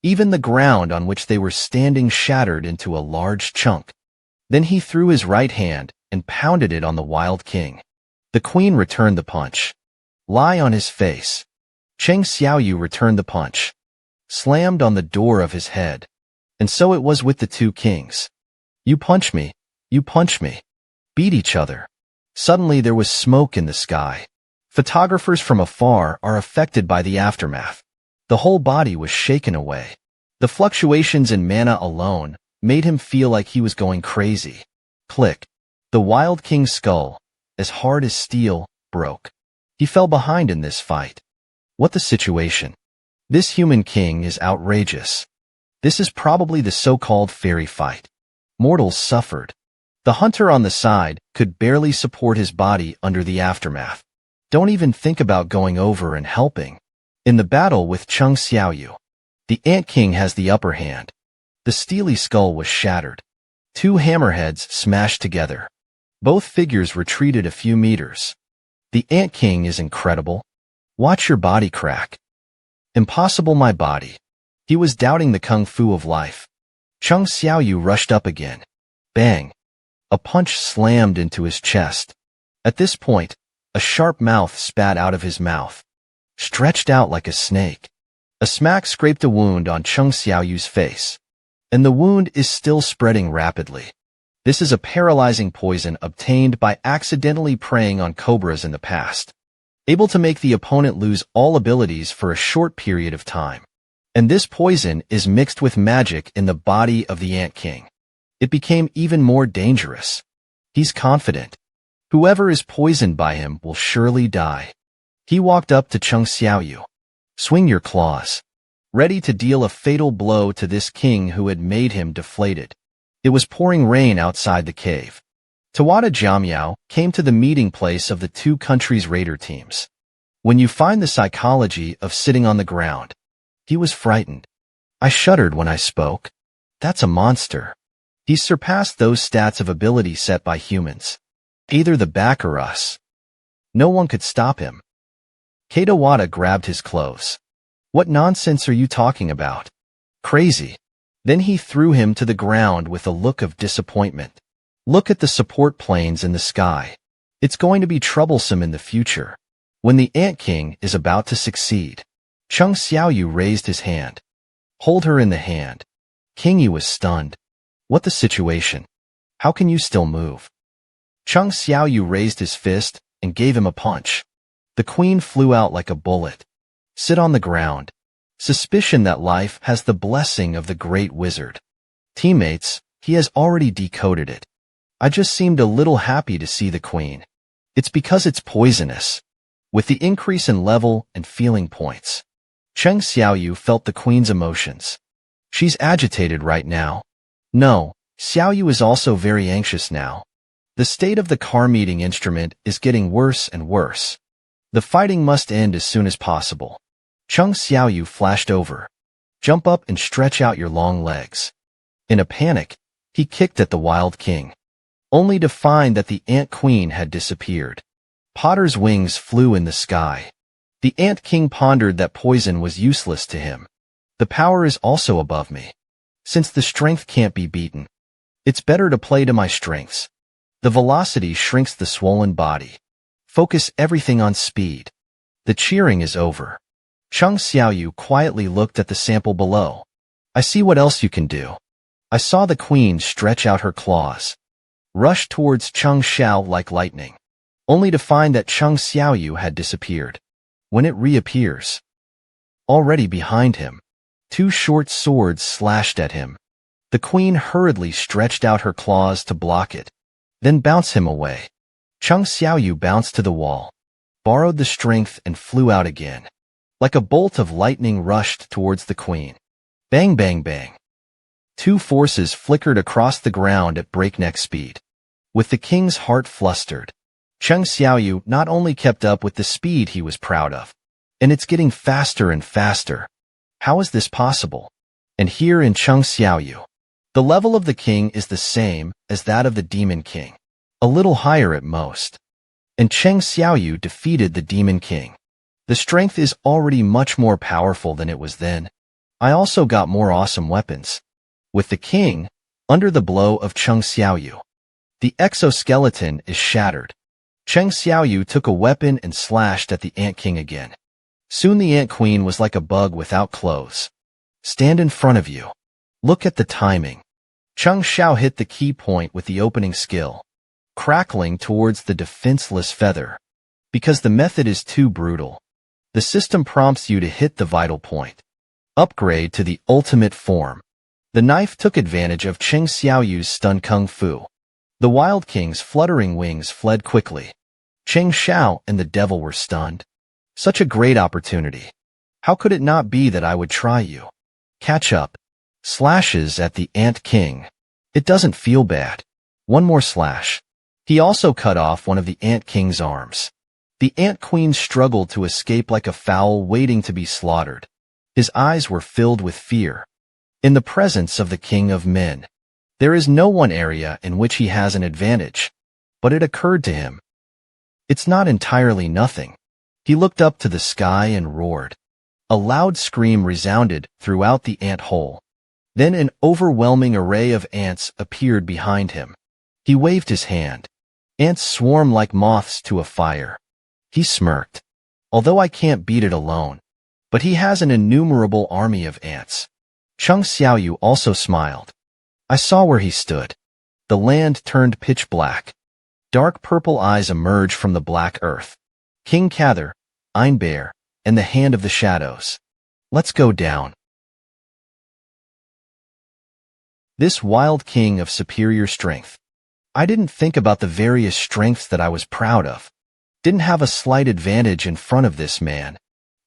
Even the ground on which they were standing shattered into a large chunk. Then he threw his right hand and pounded it on the Wild King. The queen returned the punch. Lie on his face. Cheng Xiaoyu returned the punch. Slammed on the door of his head. And so it was with the two kings. You punch me. You punch me. Beat each other. Suddenly there was smoke in the sky. Photographers from afar are affected by the aftermath. The whole body was shaken away. The fluctuations in mana alone made him feel like he was going crazy. Click. The Wild King's skull, as hard as steel, broke. He fell behind in this fight. What the situation? This human king is outrageous. This is probably the so-called fairy fight. Mortals suffered. The hunter on the side could barely support his body under the aftermath. Don't even think about going over and helping. In the battle with Cheng Xiaoyu, the Ant King has the upper hand. The steely skull was shattered. Two hammerheads smashed together. Both figures retreated a few meters. The Ant King is incredible. Watch your body crack. Impossible, my body. He was doubting the kung fu of life. Cheng Xiaoyu rushed up again. Bang! A punch slammed into his chest. At this point, a sharp mouth spat out of his mouth. Stretched out like a snake. A smack scraped a wound on Cheng Xiaoyu's face. And the wound is still spreading rapidly. This is a paralyzing poison obtained by accidentally preying on cobras in the past. Able to make the opponent lose all abilities for a short period of time. And this poison is mixed with magic in the body of the Ant King. It became even more dangerous. He's confident. Whoever is poisoned by him will surely die. He walked up to Cheng Xiaoyu. Swing your claws. Ready to deal a fatal blow to this king who had made him deflated. It was pouring rain outside the cave. Tawada Jiamiao came to the meeting place of the two countries' raider teams. When you find the psychology of sitting on the ground. He was frightened. I shuddered when I spoke. That's a monster. He's surpassed those stats of ability set by humans. Either the back or us. No one could stop him. Kadawada grabbed his clothes. What nonsense are you talking about? Crazy. Then he threw him to the ground with a look of disappointment. Look at the support planes in the sky. It's going to be troublesome in the future. When the Ant King is about to succeed. Cheng Xiaoyu raised his hand. Hold her in the hand. King was stunned. What the situation? How can you still move? Cheng Xiaoyu raised his fist and gave him a punch. The queen flew out like a bullet. Sit on the ground. Suspicion that life has the blessing of the great wizard. Teammates, he has already decoded it. I just seemed a little happy to see the queen. It's because it's poisonous. With the increase in level and feeling points, Cheng Xiaoyu felt the queen's emotions. She's agitated right now. No, Xiaoyu is also very anxious now. The state of the car meeting instrument is getting worse and worse. The fighting must end as soon as possible. Cheng Xiaoyu flashed over. Jump up and stretch out your long legs. In a panic, he kicked at the Wild King, only to find that the Ant Queen had disappeared. Potter's wings flew in the sky. The Ant King pondered that poison was useless to him. The power is also above me. Since the strength can't be beaten, it's better to play to my strengths. The velocity shrinks the swollen body. Focus everything on speed. The cheering is over. Cheng Xiaoyu quietly looked at the sample below. I see what else you can do. I saw the queen stretch out her claws, rush towards Cheng Xiao like lightning, only to find that Cheng Xiaoyu had disappeared. When it reappears, already behind him, two short swords slashed at him. The queen hurriedly stretched out her claws to block it, then bounce him away. Cheng Xiaoyu bounced to the wall, borrowed the strength and flew out again. Like a bolt of lightning rushed towards the queen. Bang, bang, bang. Two forces flickered across the ground at breakneck speed. With the king's heart flustered, Cheng Xiaoyu not only kept up with the speed he was proud of, and it's getting faster and faster. How is this possible? And here in Cheng Xiaoyu, the level of the king is the same as that of the demon king, a little higher at most. And Cheng Xiaoyu defeated the demon king. The strength is already much more powerful than it was then. I also got more awesome weapons. With the king, under the blow of Cheng Xiaoyu, the exoskeleton is shattered. Cheng Xiaoyu took a weapon and slashed at the Ant King again. Soon the Ant Queen was like a bug without clothes. Stand in front of you. Look at the timing. Cheng Xiao hit the key point with the opening skill, crackling towards the defenseless feather. Because the method is too brutal, the system prompts you to hit the vital point. Upgrade to the ultimate form. The knife took advantage of Cheng Xiaoyu's stun kung fu. The Wild King's fluttering wings fled quickly. Cheng Xiao and the devil were stunned. Such a great opportunity. How could it not be that I would try you? Catch up. Slashes at the Ant King. It doesn't feel bad. One more slash. He also cut off one of the Ant King's arms. The Ant Queen struggled to escape like a fowl waiting to be slaughtered. His eyes were filled with fear. In the presence of the King of Men, there is no one area in which he has an advantage. But it occurred to him. It's not entirely nothing. He looked up to the sky and roared. A loud scream resounded throughout the ant hole. Then an overwhelming array of ants appeared behind him. He waved his hand. Ants swarm like moths to a fire. He smirked. Although I can't beat it alone, but he has an innumerable army of ants. Cheng Xiaoyu also smiled. I saw where he stood. The land turned pitch black. Dark purple eyes emerged from the black earth. King Cather, Einbear, and the Hand of the Shadows. Let's go down. This wild king of superior strength. I didn't think about the various strengths that I was proud of. Didn't have a slight advantage in front of this man.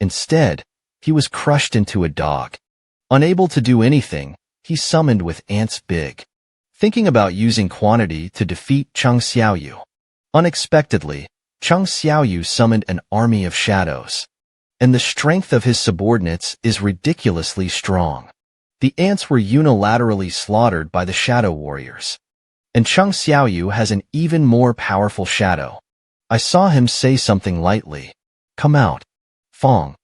Instead, he was crushed into a dog. Unable to do anything, he summoned with ants big. Thinking about using quantity to defeat Cheng Xiaoyu. Unexpectedly, Cheng Xiaoyu summoned an army of shadows. And the strength of his subordinates is ridiculously strong. The ants were unilaterally slaughtered by the shadow warriors. And Cheng Xiaoyu has an even more powerful shadow. I saw him say something lightly. Come out. Fong.